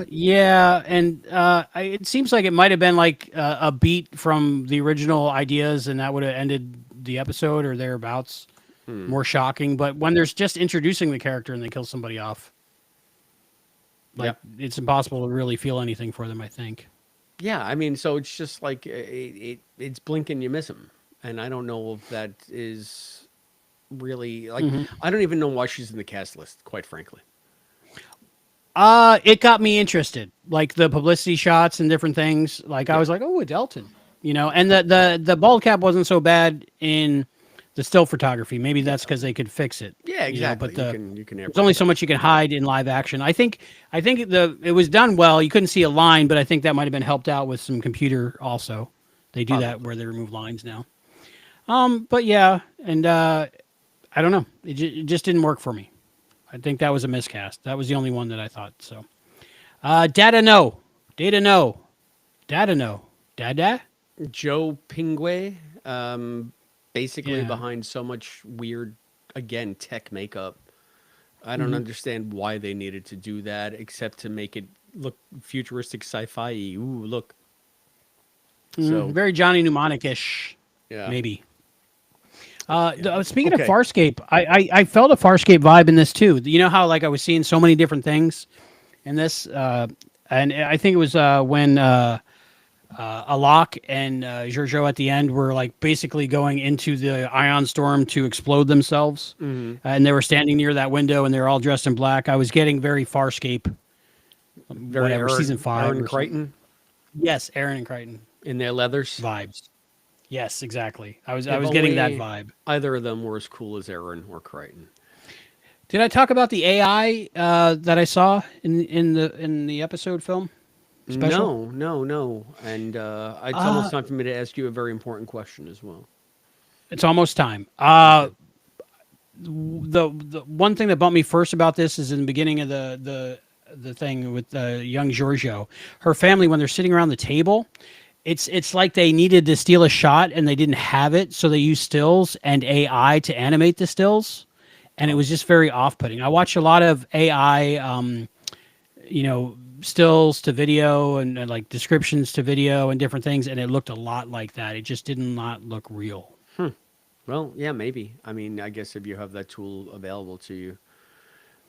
Yeah, and it seems like it might have been like a beat from the original ideas, and that would have ended the episode or thereabouts. Hmm. More shocking, but when there's just introducing the character and they kill somebody off, Yeah. like it's impossible to really feel anything for them. I think. Yeah. I mean, so it's just like it's blink and you miss him. and I don't know if that is really like. Hmm. I don't even know why she's in the cast list, quite frankly. It got me interested, like the publicity shots and different things. Like I Yeah, was like, oh, it's Elton, and the bald cap wasn't so bad in the still photography. Maybe yeah, that's because they could fix it, yeah. but Exactly. You can there's only airbrush so that. much you can hide in live action. I think it was done well. You couldn't see a line, but I think that might have been helped out with some computer also. They do that Probably. where they remove lines now. But yeah, and I don't know. It just didn't work for me. I think that was a miscast. That was the only one that I thought so. Data no. Data no. Data no. Dada? Joe Pingway, basically Yeah. behind so much weird, again, tech makeup. I don't Hmm. understand why they needed to do that, except to make it look futuristic sci-fi. Ooh, look. Hmm. So Very Johnny Mnemonic-ish, yeah, maybe. yeah. Speaking of Okay. Farscape, I felt a Farscape vibe in this too. You know how like I was seeing so many different things in this, and I think it was when Alok and Georgiou at the end were like basically going into the ion storm to explode themselves, Hmm. and they were standing near that window and they were all dressed in black. I was getting very Farscape, Very whatever season 5 Aaron or something. Crichton Yes, Aaron and Crichton in their leathers. vibes. Yes, exactly. I If was getting that only vibe. either of them were as cool as Aaron or Crichton. Did I talk about the AI that I saw in the episode film special? No, no, no. And it's almost Uh, time for me to ask you a very important question as well. it's almost time. Okay. The one thing that bumped me first about this is in the beginning of the thing with young Giorgio, her family when they're sitting around the table. It's like they needed to steal a shot and they didn't have it, so they used stills and AI to animate the stills, and it Oh, was just very off-putting. I watched a lot of AI, stills to video and like descriptions to video and different things, and it looked a lot like that. It just did not look real. well, yeah, maybe. I mean, I guess if you have that tool available to you,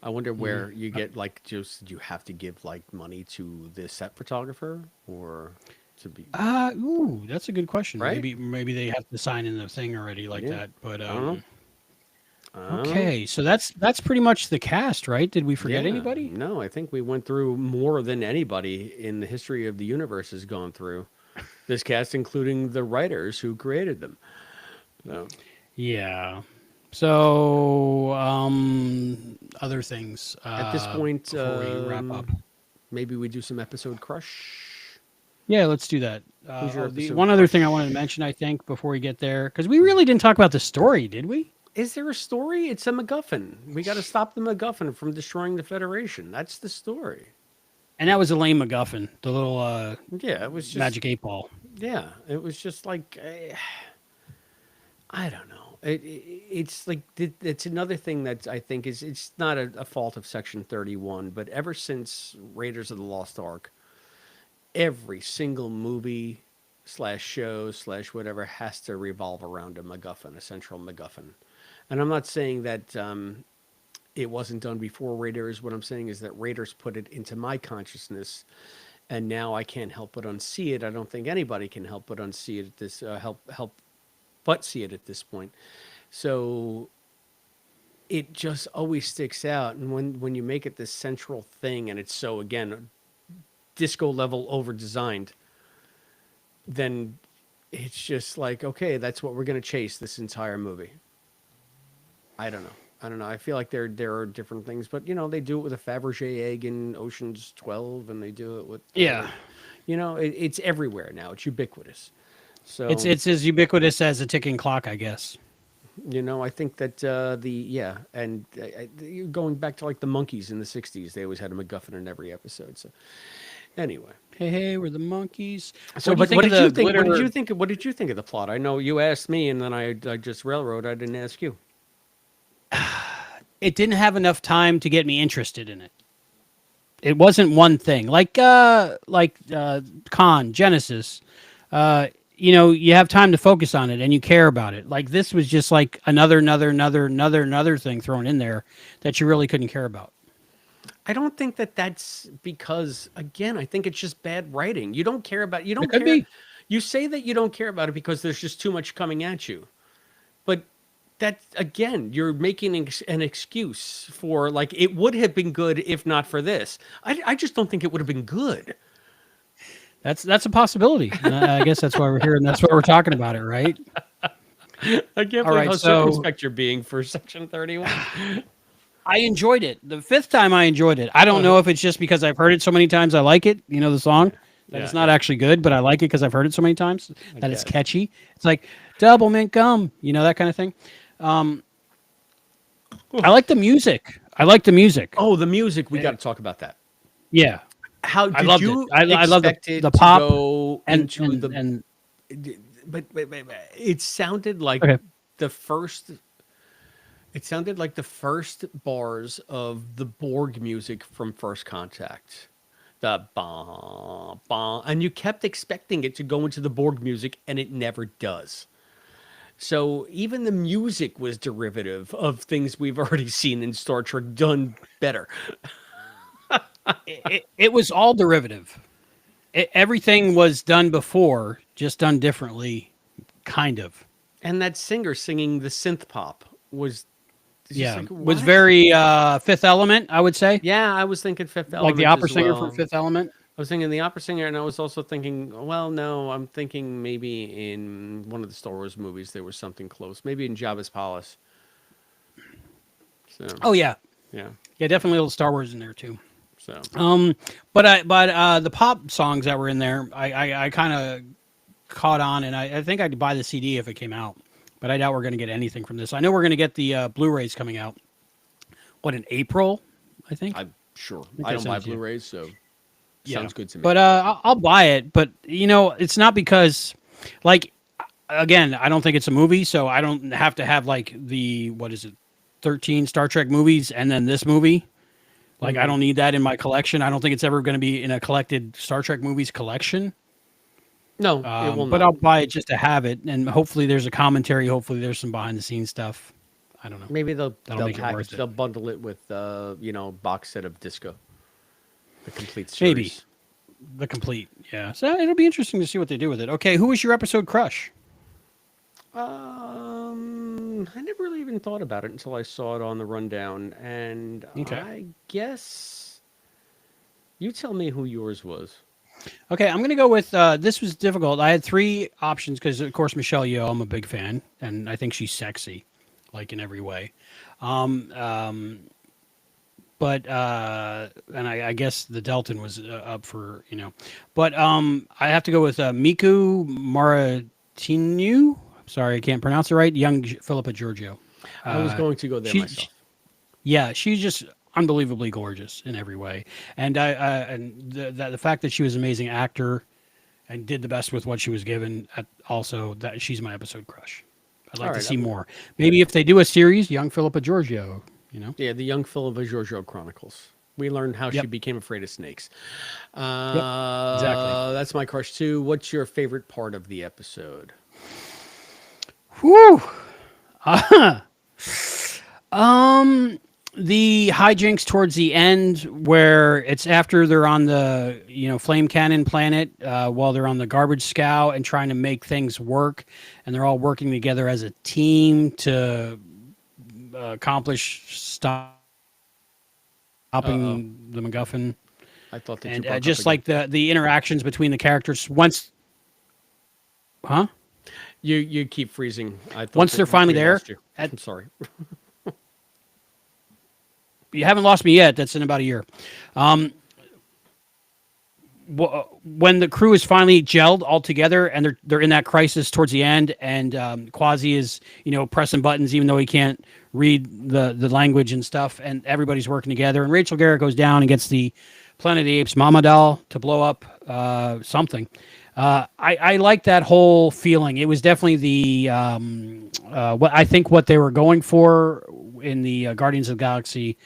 I wonder where you get like just do you have to give like money to the set photographer or to be Ooh, that's a good question. right? Maybe they have to sign in the thing already like Yeah, that. But I don't know. I don't know. okay, so that's pretty much the cast, right? Did we forget Yeah, anybody? no, I think we went through more than anybody in the history of the universe has gone through this cast, including the writers who created them. So, Yeah. So other things at this point, before we wrap up. maybe we do some episode crush. Yeah, let's do that. Who's your The episode one other thing I wanted to crush? mention, I think, before we get there, because we really didn't talk about the story, did we? Is there a story? It's a MacGuffin. We got to stop the MacGuffin from destroying the Federation. That's the story. And that was a lame MacGuffin, the little Yeah, it was just magic 8 ball. yeah, it was just like I don't know. It's like it's another thing that I think is it's not a fault of Section 31, but ever since Raiders of the Lost Ark, every single movie slash show slash whatever has to revolve around a MacGuffin, a central MacGuffin. And I'm not saying that it wasn't done before Raiders. What I'm saying is that Raiders put it into my consciousness, and now I can't help but unsee it. I don't think anybody can help but unsee it at this help but see it at this point. So it just always sticks out, and when you make it this central thing, and it's so again disco level over designed, then it's just like okay, that's what we're gonna chase this entire movie. I don't know. I don't know. I feel like there are different things, but they do it with a Fabergé egg in Ocean's 12, and they do it with Yeah. it's everywhere now. It's ubiquitous. It's So it's as ubiquitous as a ticking clock, I guess. I think that and going back to like the monkeys in the '60s, they always had a MacGuffin in every episode. So anyway, Hey, hey, we're the monkeys. so What do you but think what of did you the think? What did glitter? you think? What did you think of the plot? I know you asked me, and then I just railroad. I didn't ask you. It didn't have enough time to get me interested in it. It wasn't one thing Con Genesis. You have time to focus on it and you care about it. Like this was just like another thing thrown in there that you really couldn't care about. I don't think that that's because again, I think it's just bad writing. You don't care about you It don't could care be. You say that you don't care about it because there's just too much coming at you. But that again, you're making an excuse for like it would have been good if not for this. I just don't think it would have been good. That's a possibility. I guess that's why we're here, and that's why we're talking about it, right? I can't All believe right, how so circumspect you're being for Section 31. I enjoyed it. The fifth time I enjoyed it. I don't know if it's just because I've heard it so many times I like it, the song, that it's not actually good, but I like it because I've heard it so many times that it's catchy. It's like double mint gum, that kind of thing. I like the music. Oh, the music. We got to talk about that. Yeah. How I did loved you it. I love expect it the to pop go and into and but it sounded like okay. the first it sounded like the first bars of the Borg music from First Contact. The bah, bah, and you kept expecting it to go into the Borg music and it never does. So even the music was derivative of things we've already seen in Star Trek done better. It was all derivative. Everything was done before, just done differently, kind of. And that singer singing the synth pop was just like, was what? very Fifth Element, I would say. Yeah, I was thinking Fifth Like Element the opera as singer well. from Fifth Element. I was thinking the opera singer, and I was also thinking, well, no, I'm thinking maybe in one of the Star Wars movies there was something close. Maybe in Jabba's Palace. So, Oh yeah, yeah. definitely a little Star Wars in there too. So, But the pop songs that were in there, I kind of caught on, and I think I'd buy the CD if it came out. But I doubt we're going to get anything from this. I know we're going to get the Blu-rays coming out. What, in April? I think. I'm sure. I I don't buy sent it to you. Blu-rays, so sounds good to me. But I'll buy it. But it's not because, like, again, I don't think it's a movie, so I don't have to have like the 13 Star Trek movies and then this movie. Like, I don't need that in my collection. I don't think it's ever going to be in a collected Star Trek movies collection. No, it will but not. I'll buy it just to have it, and hopefully there's a commentary. Hopefully there's some behind the scenes stuff. I don't know. Maybe they'll make it package, worth it. they'll bundle it with box set of Disco, the complete series. Maybe the complete. Yeah. So it'll be interesting to see what they do with it. Okay, who was your episode crush? I never really even thought about it until I saw it on the rundown, and Okay. I guess you tell me who yours was. Okay, I'm going to go with this was difficult. I had three options because, of course, Michelle Yeoh, I'm a big fan, and I think she's sexy, like in every way. But and I guess the Delton was up for, But I have to go with Miku Maratinu. Sorry, I can't pronounce it right. Young Philippa Georgiou. I was going to go there myself. Yeah, she's just unbelievably gorgeous in every way, and the fact that she was an amazing actor and did the best with what she was given. Also, that she's my episode crush. I'd like to see more. Maybe if they do a series, young Philippa Georgiou. Yeah, the young Philippa Georgiou Chronicles. We learned how she became afraid of snakes. Exactly. That's my crush too. What's your favorite part of the episode? Whew. The hijinks towards the end, where it's after they're on the flame cannon planet, while they're on the garbage scow and trying to make things work, and they're all working together as a team to accomplish stopping the MacGuffin. I thought that and just like the interactions between the characters once, huh? You keep freezing. I thought once they're finally there. I'm sorry. You haven't lost me yet. That's in about a year. When the crew is finally gelled all together and they're in that crisis towards the end, and Quasi is pressing buttons even though he can't read the language and stuff, and everybody's working together, and Rachel Garrett goes down and gets the Planet of the Apes Mama doll to blow up something. I like that whole feeling. It was definitely the what I think what they were going for in the Guardians of the Galaxy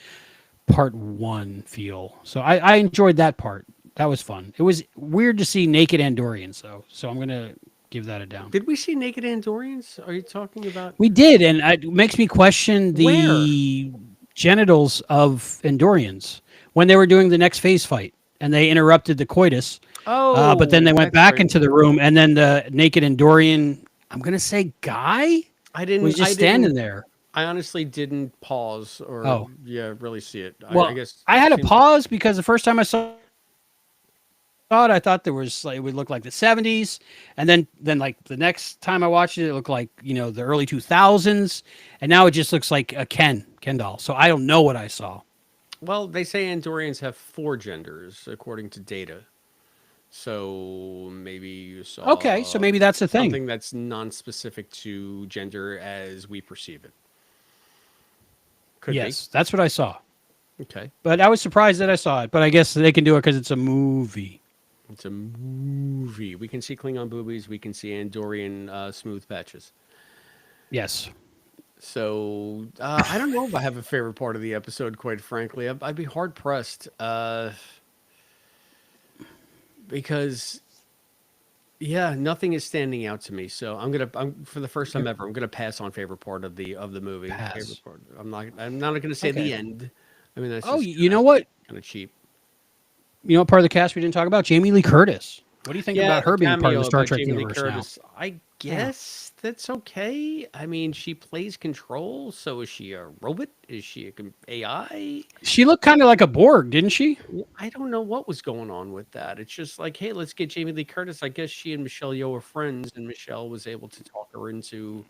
Part 1 feel. So I enjoyed that part. That was fun. It was weird to see naked Andorians, though. So I'm going to give that a down. Did we see naked Andorians? Are you talking about? We did, and it makes me question the genitals of Andorians when they were doing the next phase fight, and they interrupted the coitus. But then Oh, they went that's back right. into the room, and then the naked Andorian, I'm gonna say guy, I was didn't. just standing there. I honestly didn't pause or Oh, yeah, really see it. I well, guess I had it to seems like pause because the first time I saw it, I thought there was like it would look like the '70s, and then like the next time I watched it, it looked like the early 2000s, and now it just looks like a Ken doll. So I don't know what I saw. well, they say Andorians have four genders according to data. So maybe you Okay, so saw maybe that's the thing. something that's non-specific to gender as we perceive it. Could be. Yes, that's what I saw. Okay. But I was surprised that I saw it. But I guess they can do it because it's a movie. It's a movie. We can see Klingon boobies. We can see Andorian smooth patches. Yes. So I don't know if I have a favorite part of the episode. Quite frankly, I'd be hard pressed because yeah, nothing is standing out to me. So I'm for the first time You're ever, I'm gonna pass on favorite part of the movie. Favorite pass. part. I'm not gonna say Okay. the end. I mean that's Oh, just you know what? kind of cheap. You know what part of the cast we didn't talk about? Jamie Lee Curtis. What do you think Yeah, about the her being part of the cameo Star about Trek Jamie Lee universe now? Curtis. I Yeah. guess that's okay. I mean, she plays Control, so is she a robot? Is she a AI? She looked kind of like a Borg, didn't she? I don't know what was going on with that. It's just like, hey, let's get Jamie Lee Curtis. I guess she and Michelle Yeoh are friends, and Michelle was able to talk her into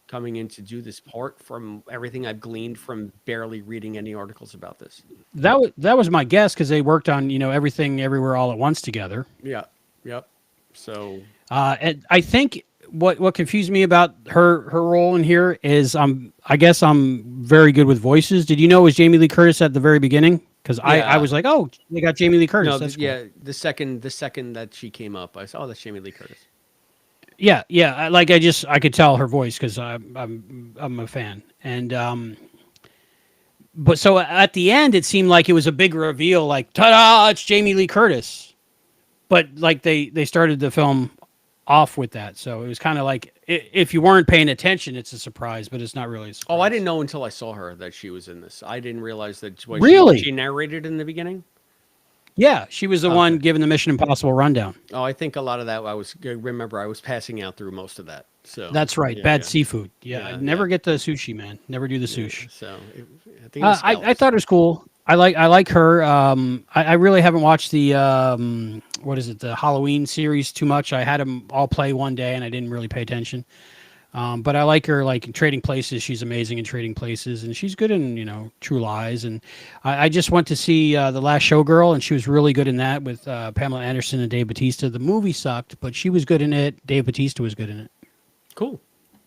coming in to do this part from everything I've gleaned from barely reading any articles about this. That was my guess because they worked on everything everywhere all at once together. Yeah. Yep. So, And I think what confused me about her role in here is I guess I'm very good with voices. Did you know it was Jamie Lee Curtis at the very beginning? Because I yeah. was like, oh, they got Jamie Lee Curtis. No, That's cool. yeah, the second that she came up, I saw, oh, that's Jamie Lee Curtis. Yeah, yeah. I could tell her voice because I'm a fan. And but so at the end, it seemed like it was a big reveal, like ta-da, it's Jamie Lee Curtis. But like they started the film off with that, so it was kind of like if you weren't paying attention, it's a surprise, but it's not really a Oh, I didn't surprise. know until I saw her that she was in this. I didn't realize that was she Really? narrated in the beginning. Yeah, she was the one Okay. giving the Mission Impossible rundown. Oh, I think a lot of that remember I was passing out through most of that. So That's right. yeah, Bad yeah, seafood. Yeah, I yeah, yeah, never get the sushi, man. Never do the yeah. sushi. So I think it was I scallops. thought it was cool. I like her. I really haven't watched the what is it, the Halloween series too much. I had them all play one day and I didn't really pay attention. But I like her like in Trading Places. She's amazing in Trading Places, and she's good in True Lies. And I just went to see the Last Showgirl, and she was really good in that with Pamela Anderson and Dave Bautista. The movie sucked, but she was good in it. Dave Bautista was good in it. Cool,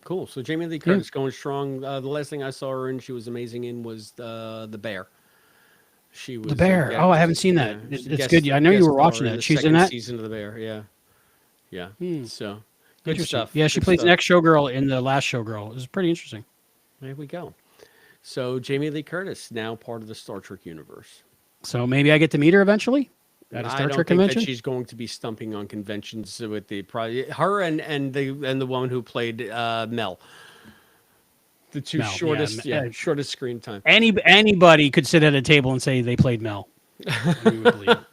cool. So Jamie Lee Yeah, Curtis going strong. The last thing I saw her in, she was amazing in was the Bear. She The was Bear. Oh, I haven't seen yeah, that. she's It's good. I know you guest were watching star in that. the She's in second that. season of the Bear. Yeah, yeah. Hmm. So good Interesting. stuff. Yeah, she Good plays an stuff. ex showgirl in the Last Showgirl. It was pretty interesting. There we go. So Jamie Lee Curtis now part of the Star Trek universe. So maybe I get to meet her eventually at a I Star don't Trek think that convention. she's going to be stumping on conventions with the probably her and the woman who played Mel, the two Mel. Yeah. shortest screen time. Anybody could sit at a table and say they played Mel, and we would believe it.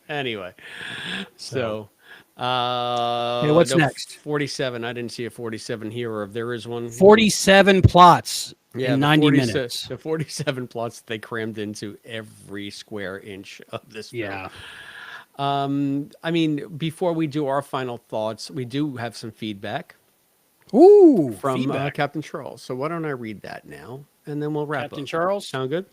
Anyway, So, so okay, what's no next? 47. I didn't see a 47 here, or if there is one. 47 plots Yeah, in the 90 47 minutes. the 47 plots they crammed into every square inch of this film. Yeah. I mean, before we do our final thoughts, we do have some feedback Ooh, from feedback. Captain Charles. So why don't I read that now, and then we'll wrap Captain up. Charles. Sound good?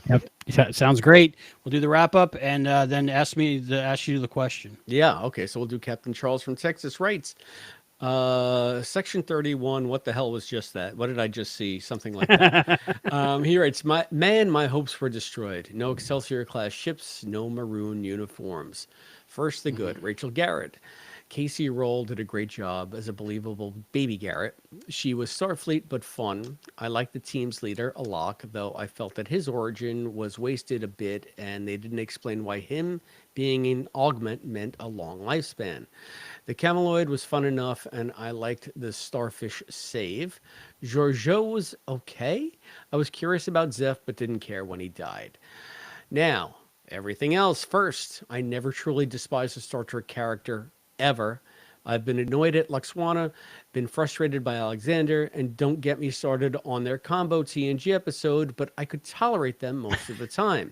Yep. Sounds great. We'll do the wrap up and then ask you the question. Yeah. Okay. So we'll do Captain Charles from Texas writes. Section 31. What the hell was just that? What did I just see? Something like that. He writes, my hopes were destroyed. No Excelsior class ships, no maroon uniforms. First, the good, Rachel Garrett. Casey Roll did a great job as a believable baby Garrett. She was Starfleet but fun. I liked the team's leader, Alok, though I felt that his origin was wasted a bit and they didn't explain why him being an augment meant a long lifespan. The Cameloid was fun enough and I liked the starfish save. Georgiou was okay. I was curious about Zeph but didn't care when he died. Now, Everything else first. I never truly despised a Star Trek character, ever. I've been annoyed at Luxwana, been frustrated by Alexander, and don't get me started on their combo TNG episode, but I could tolerate them most of the time.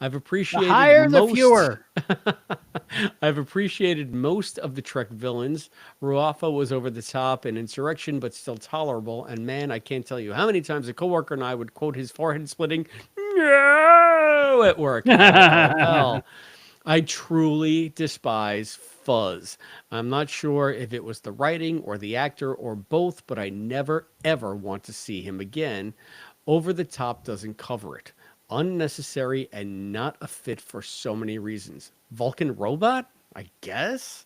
I've The appreciated higher, the most fewer. I've appreciated most of the Trek villains. Ruafa was over the top and Insurrection, but still tolerable. And man, I can't tell you how many times a coworker and I would quote his forehead splitting "No" at work. LOL. I truly despise Fuzz. I'm not sure if it was the writing or the actor or both, but I never ever want to see him again. Over the Top doesn't cover it. Unnecessary and not a fit for so many reasons. Vulcan robot? I guess.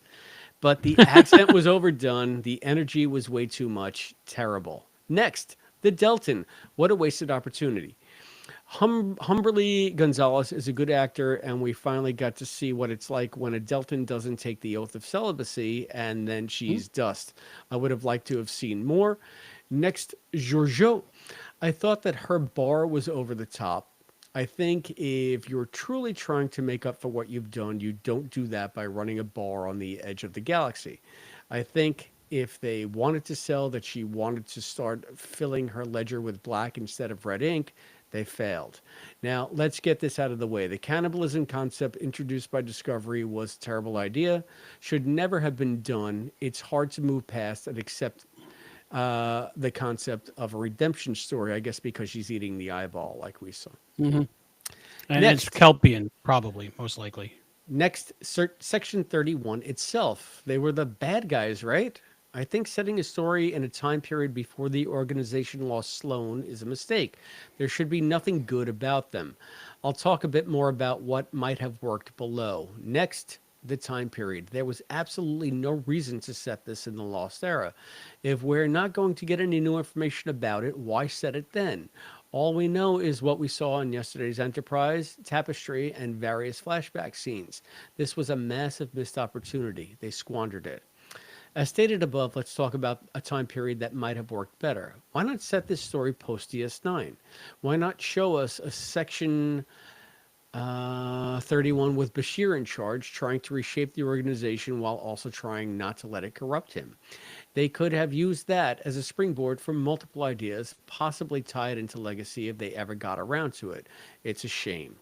But the accent was overdone. The energy was way too much. Terrible. Next, the Delton. What a wasted opportunity. Humberly Gonzalez is a good actor, and we finally got to see what it's like when a Delton doesn't take the oath of celibacy and then she's dust. I would have liked to have seen more. Next, Georgiou. I thought that her bar was over the top. I think if you're truly trying to make up for what you've done, you don't do that by running a bar on the edge of the galaxy. I think if they wanted to sell that she wanted to start filling her ledger with black instead of red ink, they failed. Now, let's get this out of the way. The cannibalism concept introduced by Discovery was a terrible idea, should never have been done. It's hard to move past and accept the concept of a redemption story, I guess, because she's eating the eyeball, like we saw. And it's Next, Kelpian, probably, most likely. Section 31 itself. They were the bad guys, right? I think setting a story in a time period before the organization lost Sloan is a mistake. There should be nothing good about them. I'll talk a bit more about what might have worked below. Next, the time period. There was absolutely no reason to set this in the Lost Era. If we're not going to get any new information about it, why set it then? All we know is what we saw in yesterday's Enterprise, Tapestry, and various flashback scenes. This was a massive missed opportunity. They squandered it. As stated above, let's talk about a time period that might have worked better. Why not set this story post DS9? Why not show us a section 31 with Bashir in charge, trying to reshape the organization while also trying not to let it corrupt him? They could have used that as a springboard for multiple ideas, possibly tie it into Legacy if they ever got around to it. It's a shame.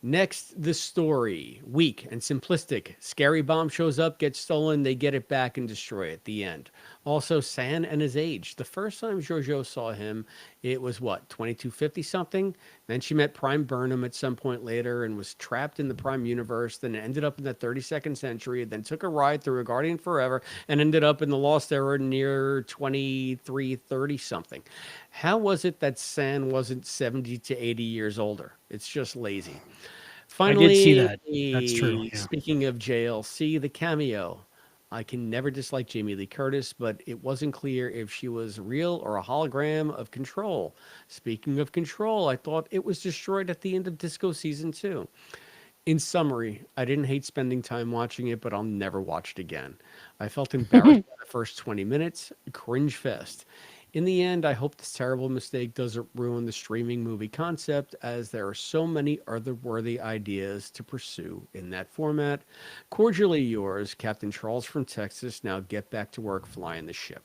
Next, the story. Weak and simplistic. Scary bomb shows up, gets stolen, they get it back and destroy it. The end. Also, San and his age. The first time Georgiou saw him, it was what, 2250 something? Then she met Prime Burnham at some point later and was trapped in the Prime universe, then ended up in the 32nd century, then took a ride through a Guardian Forever, and ended up in the Lost Era near 2330 something. How was it that San wasn't 70 to 80 years older? It's just lazy. I did see Finally, that. That's true. Yeah. speaking of JLC, the cameo. I can never dislike Jamie Lee Curtis, but it wasn't clear if she was real or a hologram of Control. Speaking of Control, I thought it was destroyed at the end of Disco Season 2. In summary, I didn't hate spending time watching it, but I'll never watch it again. I felt embarrassed by the first 20 minutes, cringe fest. In the end, I hope this terrible mistake doesn't ruin the streaming movie concept, as there are so many other worthy ideas to pursue in that format. Cordially yours, Captain Charles from Texas. Now get back to work flying the ship.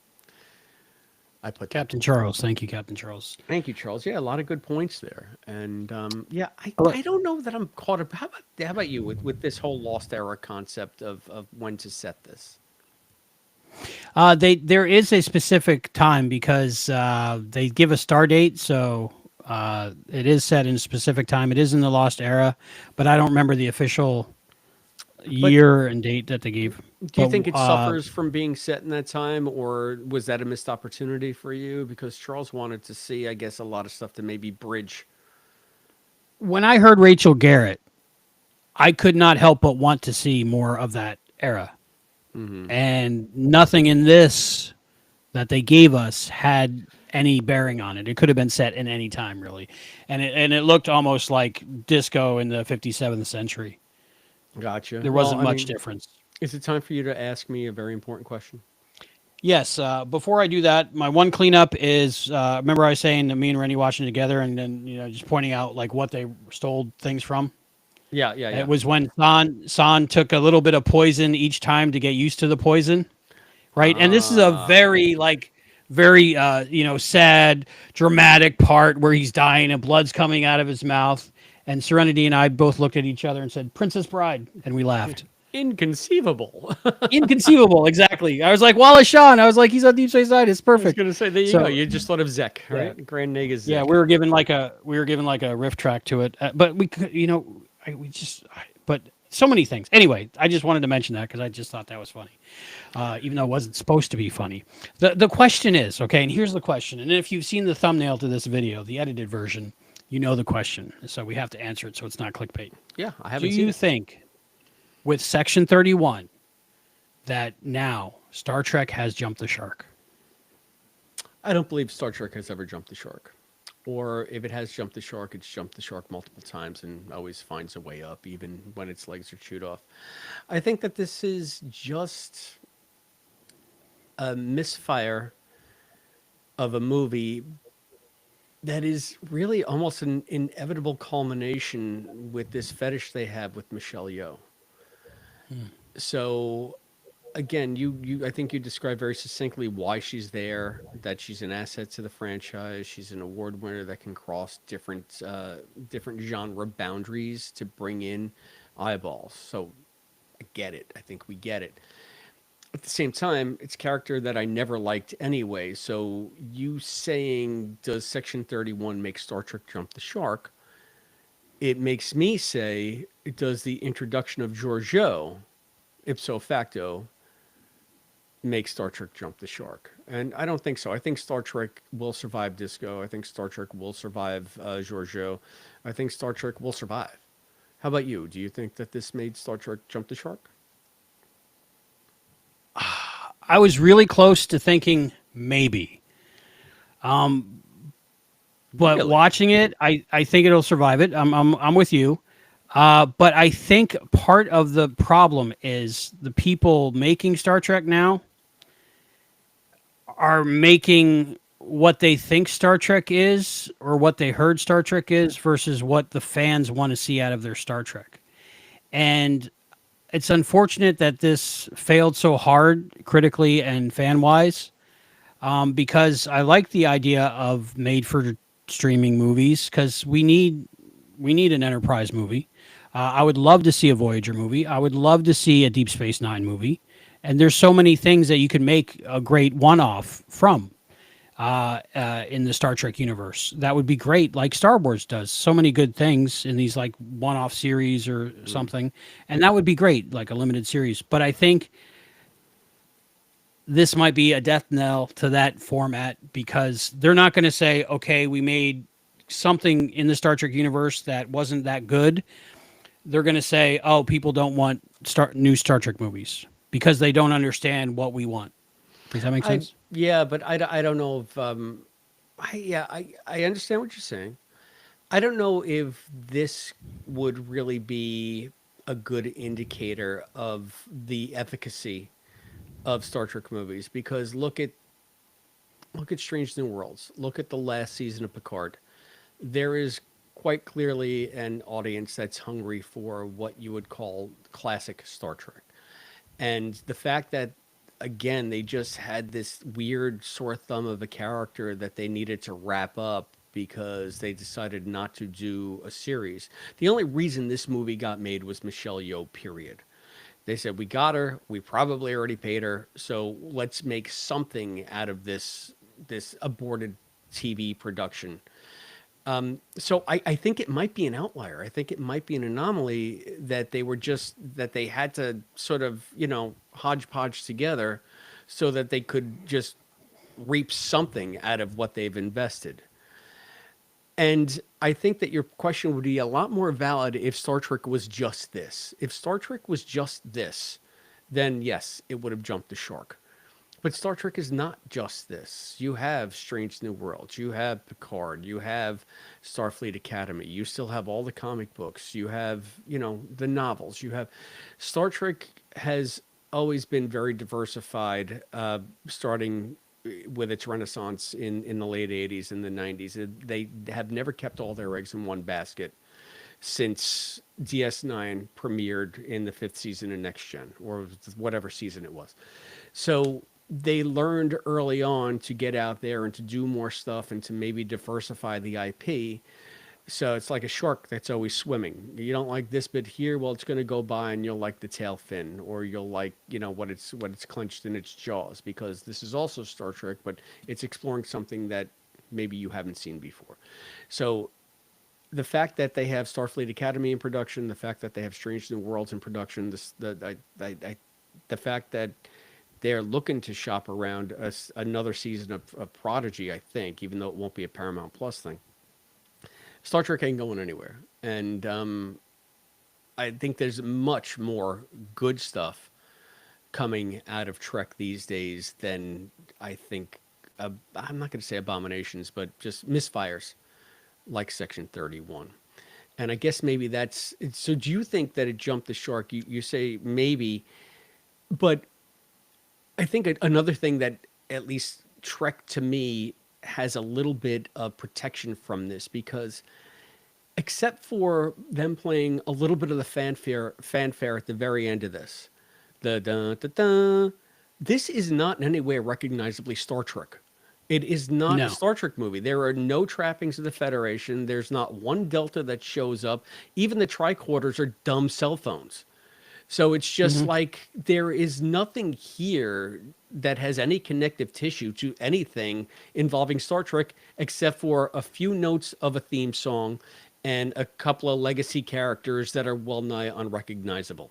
I put that. Captain Charles. Thank you, Captain Charles. Thank you, Charles. Yeah, a lot of good points there. And yeah, Hello. I don't know that I'm caught up. How about you with this whole Lost Era concept of when to set this? There is a specific time because they give a star date, so it is set in a specific time. It is in the Lost Era, but I don't remember the official But year and date that they gave. do you But think it suffers from being set in that time, or was that a missed opportunity for you? Because Charles wanted to see, I guess, a lot of stuff to maybe bridge. when I heard Rachel Garrett, I could not help but want to see more of that era. And nothing in this that they gave us had any bearing on it. It could have been set in any time, really. And it looked almost like disco in the 57th century. Gotcha. There Well, wasn't I much mean, difference. is it time for you to ask me a very important question? Yes. Before I do that, my one cleanup is remember I was saying that me and Rennie watching together, and then just pointing out like what they stole things from. Yeah, yeah, It yeah. was when San took a little bit of poison each time to get used to the poison, right? And this is a Ah, very very sad, dramatic part where he's dying and blood's coming out of his mouth. And Serenity and I both looked at each other and said, "Princess Bride," and we laughed. inconceivable. Inconceivable, exactly. I was like Wallace Shawn. I was like, he's on Deep Space Nine. It's I was perfect. gonna say, there you go. So You just thought of Zek, yeah, right? Grand Nega yeah, Zek. we were given like a riff track to it, but we could, but so many things. Anyway, I just wanted to mention that because I just thought that was funny, even though it wasn't supposed to be funny. The question is, okay, and here's the question. And if you've seen the thumbnail to this video, the edited version, you know the question. So we have to answer it so it's not clickbait. Yeah, I Do haven't seen you it. think with Section 31 that now Star Trek has jumped the shark? I don't believe Star Trek has ever jumped the shark. Or if it has jumped the shark, it's jumped the shark multiple times and always finds a way up, even when its legs are chewed off. I think that this is just a misfire of a movie that is really almost an inevitable culmination with this fetish they have with Michelle Yeoh. So again, you I think you described very succinctly why she's there, that she's an asset to the franchise. She's an award winner that can cross different genre boundaries to bring in eyeballs. So I get it. I think we get it. At the same time, it's a character that I never liked anyway. So you saying, does Section 31 make Star Trek jump the shark? It makes me say, does the introduction of Georgiou, ipso facto, make Star Trek jump the shark? And I don't think so. I think Star Trek will survive Disco. I think Star Trek will survive Georgiou. I think Star Trek will survive. How about you? Do you think that this made Star Trek jump the shark? I was really close to thinking maybe. But Really? watching it, I think it'll survive it. I'm with you. But I think part of the problem is the people making Star Trek now are making what they think Star Trek is or what they heard Star Trek is versus what the fans want to see out of their Star Trek. And it's unfortunate that this failed so hard critically and fan wise, because I like the idea of made for streaming movies because we need an Enterprise movie. I would love to see a Voyager movie. I would love to see a Deep Space Nine movie. And there's so many things that you can make a great one-off from in the Star Trek universe. That would be great, like Star Wars does. So many good things in these like one-off series or something, and that would be great, like a limited series. But I think this might be a death knell to that format because they're not going to say, okay, we made something in the Star Trek universe that wasn't that good. They're going to say, oh, people don't want new Star Trek movies because they don't understand what we want. Does that make I sense? Yeah, but I don't know if I understand what you're saying. I don't know if this would really be a good indicator of the efficacy of Star Trek movies because look at Strange New Worlds. Look at the last season of Picard. There is quite clearly an audience that's hungry for what you would call classic Star Trek. And the fact that, again, they just had this weird sore thumb of a character that they needed to wrap up because they decided not to do a series. The only reason this movie got made was Michelle Yeoh, period. They said, we got her, we probably already paid her, so let's make something out of this aborted TV production. So I think it might be an outlier. I think it might be an anomaly that they had to sort of, hodgepodge together so that they could just reap something out of what they've invested. And I think that your question would be a lot more valid if Star Trek was just this. If Star Trek was just this, then yes, it would have jumped the shark. But Star Trek is not just this. You have Strange New Worlds, you have Picard, you have Starfleet Academy, you still have all the comic books, you have, the novels, you have Star Trek has always been very diversified, starting with its renaissance in the late 80s and the 90s. They have never kept all their eggs in one basket since DS9 premiered in the fifth season of Next Gen, or whatever season it was. So they learned early on to get out there and to do more stuff and to maybe diversify the IP. So it's like a shark that's always swimming. You don't like this bit here, well, it's going to go by and you'll like the tail fin, or you'll like, what it's clenched in its jaws, because this is also Star Trek, but it's exploring something that maybe you haven't seen before. So the fact that they have Starfleet Academy in production, the fact that they have Strange New Worlds in production, the fact that they're looking to shop around another season of Prodigy, I think, even though it won't be a Paramount Plus thing. Star Trek ain't going anywhere. And I think there's much more good stuff coming out of Trek these days than I think, I'm not going to say abominations, but just misfires like Section 31. And I guess maybe that's so. Do you think that it jumped the shark? You say maybe, but I think another thing that at least Trek to me has a little bit of protection from this, because except for them playing a little bit of the fanfare at the very end of this, the da da da, this is not in any way recognizably Star Trek. It is not a No. Star Trek movie. There are no trappings of the Federation. There's not one Delta that shows up. Even the tricorders are dumb cell phones. So it's just like there is nothing here that has any connective tissue to anything involving Star Trek, except for a few notes of a theme song and a couple of legacy characters that are well nigh unrecognizable.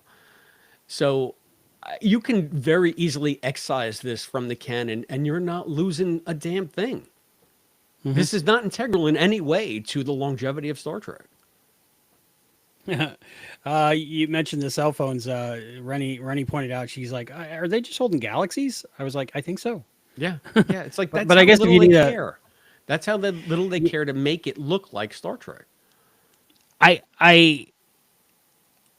So you can very easily excise this from the canon and you're not losing a damn thing. This is not integral in any way to the longevity of Star Trek. You mentioned the cell phones. Rennie pointed out, she's like, are they just holding galaxies? I was like, I think so. Yeah. Yeah. It's like that's But I how guess if little you they need care. That's how little they care to make it look like Star Trek. I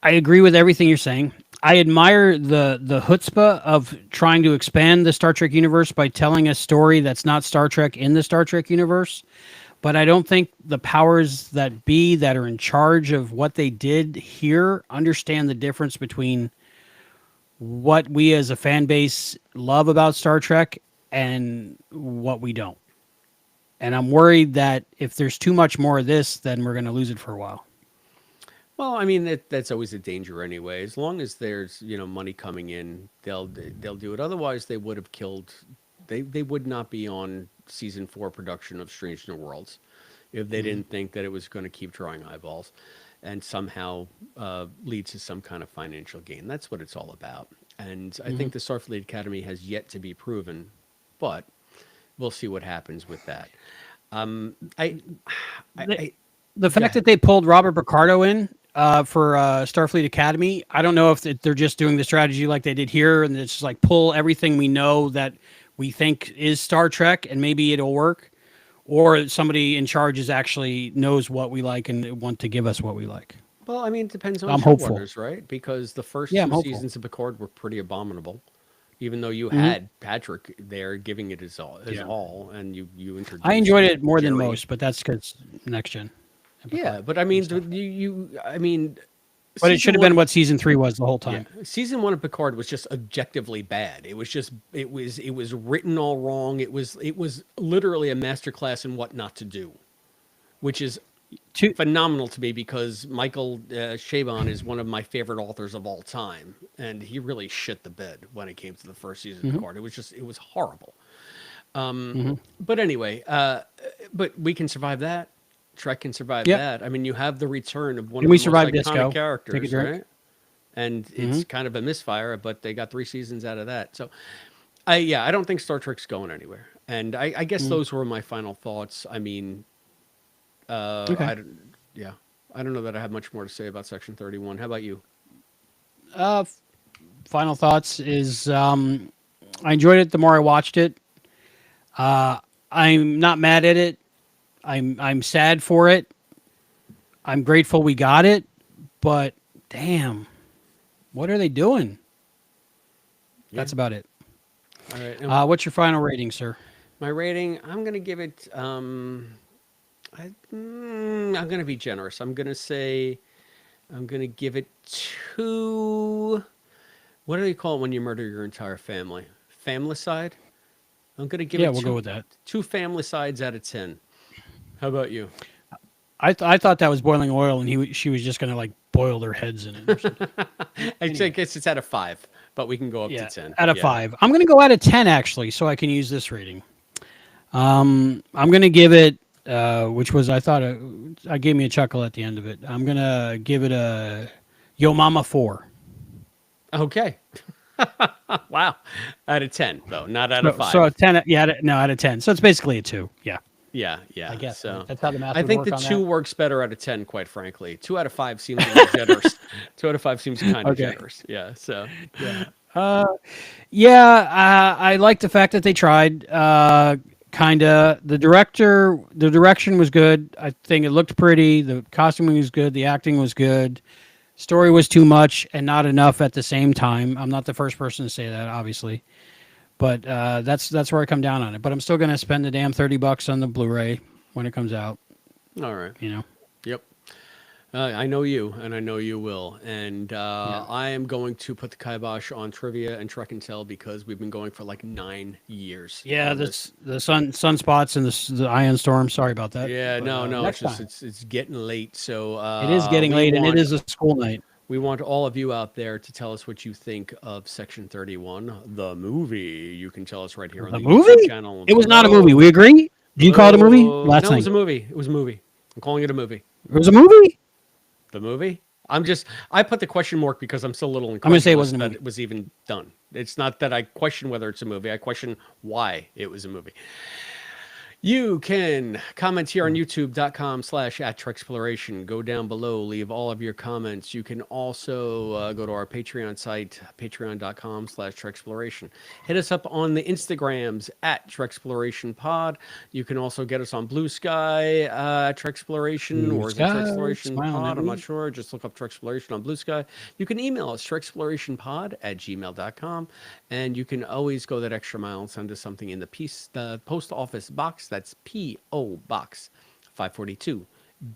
I agree with everything you're saying. I admire the chutzpah of trying to expand the Star Trek universe by telling a story that's not Star Trek in the Star Trek universe. But I don't think the powers that be that are in charge of what they did here understand the difference between what we as a fan base love about Star Trek and what we don't. And I'm worried that if there's too much more of this, then we're going to lose it for a while. Well, I mean that's always a danger anyway. As long as there's money coming in, they'll do it. Otherwise, they would have killed. They would not be on season 4 production of Strange New Worlds if they didn't think that it was going to keep drawing eyeballs and somehow lead to some kind of financial gain. That's what it's all about. And I think the Starfleet Academy has yet to be proven, but we'll see what happens with that. Um, I, I, The, I the Go fact that ahead. they pulled Robert Picardo in for Starfleet Academy, I don't know if they're just doing the strategy like they did here, and it's just like pull everything we know that we think is Star Trek, and maybe it'll work, or somebody in charge is actually knows what we like and want to give us what we like. Well, I mean, it depends on I'm hopeful. showrunners, right? Because the first Yeah, I'm two hopeful. seasons of Picard were pretty abominable, even though you hmm had Patrick there giving it his Yeah, all, and you I introduced enjoyed it more than Jerry. most, but that's because next gen and Yeah, Picard but I and mean, stuff. I mean, But it should season have been one, what season 3 was the whole yeah, time. season 1 of Picard was just objectively bad. It was written all wrong. It was literally a masterclass in what not to do, which is Two. phenomenal to me because Michael Chabon is one of my favorite authors of all time, and he really shit the bed when it came to the first season of hmm Picard. It was horrible. hmm But anyway, but we can survive that. Trek can survive Yep. that. I mean, you have the return of one And of we the most survived iconic disco. Take a characters, drink. right? And hmm it's kind of a misfire, but they got 3 seasons out of that. So, I don't think Star Trek's going anywhere. And I guess mm those were my final thoughts. I mean, Okay. I don't, yeah, I don't know that I have much more to say about Section 31. How about you? Uh, Final thoughts is I enjoyed it the more I watched it. I'm not mad at it. I'm sad for it. I'm grateful we got it, but damn, what are they doing? Yeah. That's about it. All right. And What's your final rating, sir? my rating, I'm gonna give it. I'm gonna be generous. I'm gonna say I'm gonna give it two. What do they call it when you murder your entire family? Familicide. I'm gonna give Yeah, it we'll go with that. two family sides out of 10. How about you? I thought that was boiling oil, and she was just gonna like boil their heads in it or something. I Anyway, guess it's out of 5, but we can go up to yeah, 10. out of Yeah. 5, I'm gonna go out of 10 actually, so I can use this rating. I'm gonna give it, which was I thought I gave me a chuckle at the end of it. I'm gonna give it a Yo Mama 4. Okay. Wow. Out of 10, though, not out of So 5. a 10, yeah, no, out of 10. So it's basically a 2. Yeah, Yeah, I yeah. guess right? So That's how the math I would think work the on 2 that. works better out of 10, quite frankly. 2 out of 5 seems a little generous. 2 out of 5 seems kind of Okay. generous. Yeah. So, Yeah. Yeah, I like the fact that they tried. Kinda. The direction was good. I think it looked pretty. The costuming was good. The acting was good. Story was too much and not enough at the same time. I'm not the first person to say that, obviously, but that's where I come down on it. But I'm still gonna spend the damn $30 on the Blu-ray when it comes out. all right. You know. Yep. I know you, and I know you will. And Yeah. I am going to put the kibosh on trivia and Trek and Tell because we've been going for like 9 years Yeah. on this. The sunspots and the ion storm. Sorry about that. Yeah, But no, no, it's next just time. it's getting late. So It is getting late, and it is a school night. we want all of you out there to tell us what you think of Section 31, the movie. You can tell us right here on The the YouTube movie? channel It was not a movie. below. We agree. Do you call it a movie? Below. Last No, it was night. a movie. It was a movie. I'm calling it a movie. It was a movie. The movie? I put the question mark because I'm still a little I'm gonna say it incredulous wasn't a that movie. it was even done. It's not that I question whether it's a movie. I question why it was a movie. You can comment here on youtube.com/at Trexploration. Go down below, leave all of your comments. You can also go to our Patreon site, patreon.com/Trexploration. Hit us up on the Instagrams at Trexploration Pod. You can also get us on Blue Sky Trexploration, Blue or is it sky, Trexploration smiling Pod? at I'm not me. sure. Just look up Trexploration on Blue Sky. You can email us, trexplorationpod@gmail.com. And you can always go that extra mile and send us something in the post office box. That's P.O. Box 542,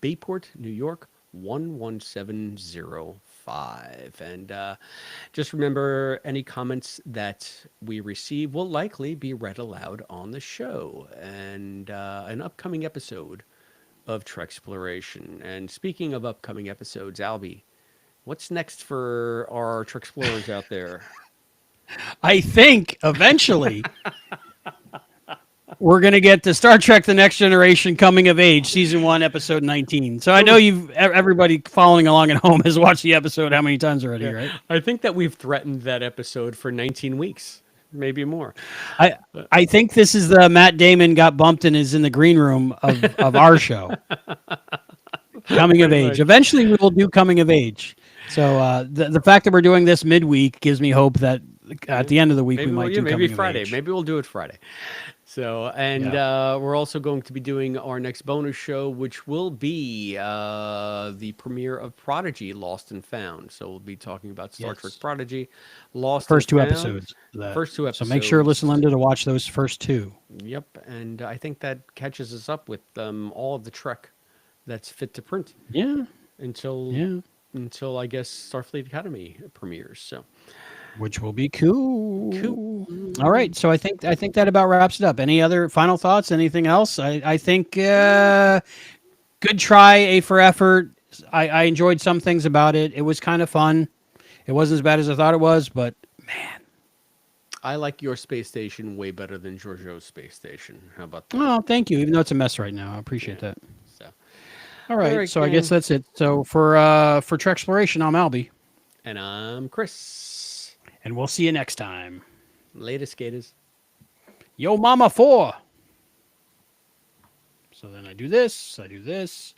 Bayport, New York 11705. And just remember, any comments that we receive will likely be read aloud on the show and an upcoming episode of Trexploration. And speaking of upcoming episodes, Albie, what's next for our Trexplorers out there? I think eventually we're gonna get to Star Trek: The Next Generation Coming of Age, Season 1, Episode 19. So I know everybody following along at home has watched the episode how many times already, Yeah, right? I think that we've threatened that episode for 19 weeks, maybe more. I I think this is the Matt Damon got bumped and is in the green room of our show, Coming of Pretty Age. much. Eventually, we will do Coming of Age. So the fact that we're doing this midweek gives me hope that at the end of the week we Maybe might yeah, do maybe Coming of Friday. Age. Maybe we'll do it Friday. So, and Yeah. we're also going to be doing our next bonus show, which will be the premiere of Prodigy: Lost and Found. So we'll be talking about Star Trek Yes. Prodigy: Lost and First two Found. episodes of that. First two So make sure, listen, episodes. Linda, to watch those first two. Yep, and I think that catches us up with all of the Trek that's fit to print Yeah. until Yeah. I guess Starfleet Academy premieres. So Which will be cool. cool. All right. So I think that about wraps it up. Any other final thoughts? Anything else? I think good try, A for effort. I enjoyed some things about it. It was kind of fun. It wasn't as bad as I thought it was, but I like your space station way better than Georgiou's space station. How about that? oh, thank you. Even though it's a mess right now, I Yeah. appreciate that. So, All all right. right, So I guess gang. that's it. So for Trek Exploration, I'm Albie, And I'm Chris. and we'll see you next time. Later, skaters. Yo, Mama 4. So then I do this, I do this,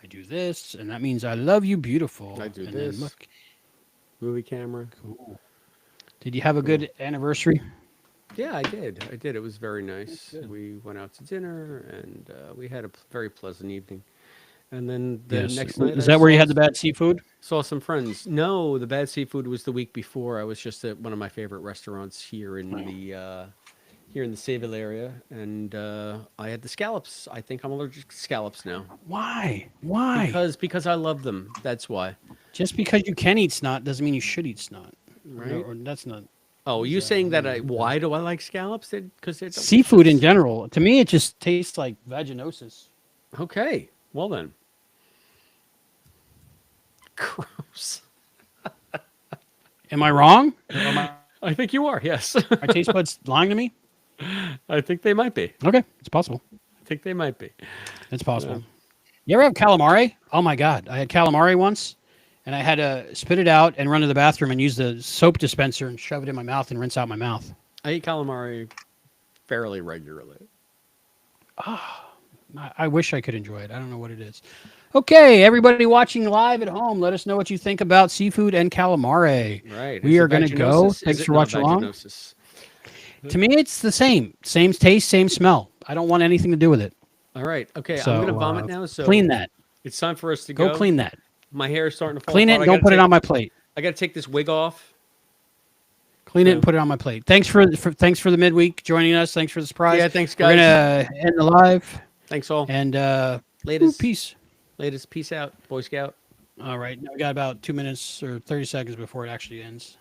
I do this, and that means I love you, beautiful. I do and this. Then look, Movie camera. cool. Did you have a Cool. good anniversary? Yeah, I did. I did. It was very nice. We went out to dinner and we had a very pleasant evening. And then the Yes. next night, Is I that where you had the bad seafood? saw some friends. No, the bad seafood was the week before. I was just at one of my favorite restaurants here in the Sayville area, and I had the scallops. I think I'm allergic to scallops now Why? Why? because I love them. That's why. Just because you can eat snot doesn't mean you should eat snot. Right? No, or that's not. Oh, What is you that? I saying don't that know. why do I like scallops? Because they're Seafood in delicious. general, to me, it just tastes like vaginosis. Okay. Well then. Gross. Am I wrong? Or are I think you are. Yes. my taste buds lying to me? I think they might be. Okay, it's possible. I think they might be. It's Yeah. possible. You ever have calamari? Oh my god, I had calamari once, and I had to spit it out and run to the bathroom and use the soap dispenser and shove it in my mouth and rinse out my mouth. I eat calamari fairly regularly. I wish I could enjoy it. I don't know what it is. Okay, everybody watching live at home, let us know what you think about seafood and calamari. Right. We Is are it going to go. vaginosis? Is Thanks it for not watching along. vaginosis? To me, it's the same. Same taste, same smell. I don't want anything to do with it. All right. Okay. So I'm going to vomit now. So clean that. it's time for us to Go go. clean that. My hair is starting to fall Clean it apart. and don't put it on my plate. I got to take this wig off. Clean it Yeah. and put it on my plate. Thanks for the midweek joining us. Thanks for the surprise. Yeah. Thanks, We're guys. gonna end the live Thanks all. and Latest. peace. Latest. Peace out, Boy Scout. All right, now we got about 2 minutes or 30 seconds before it actually ends.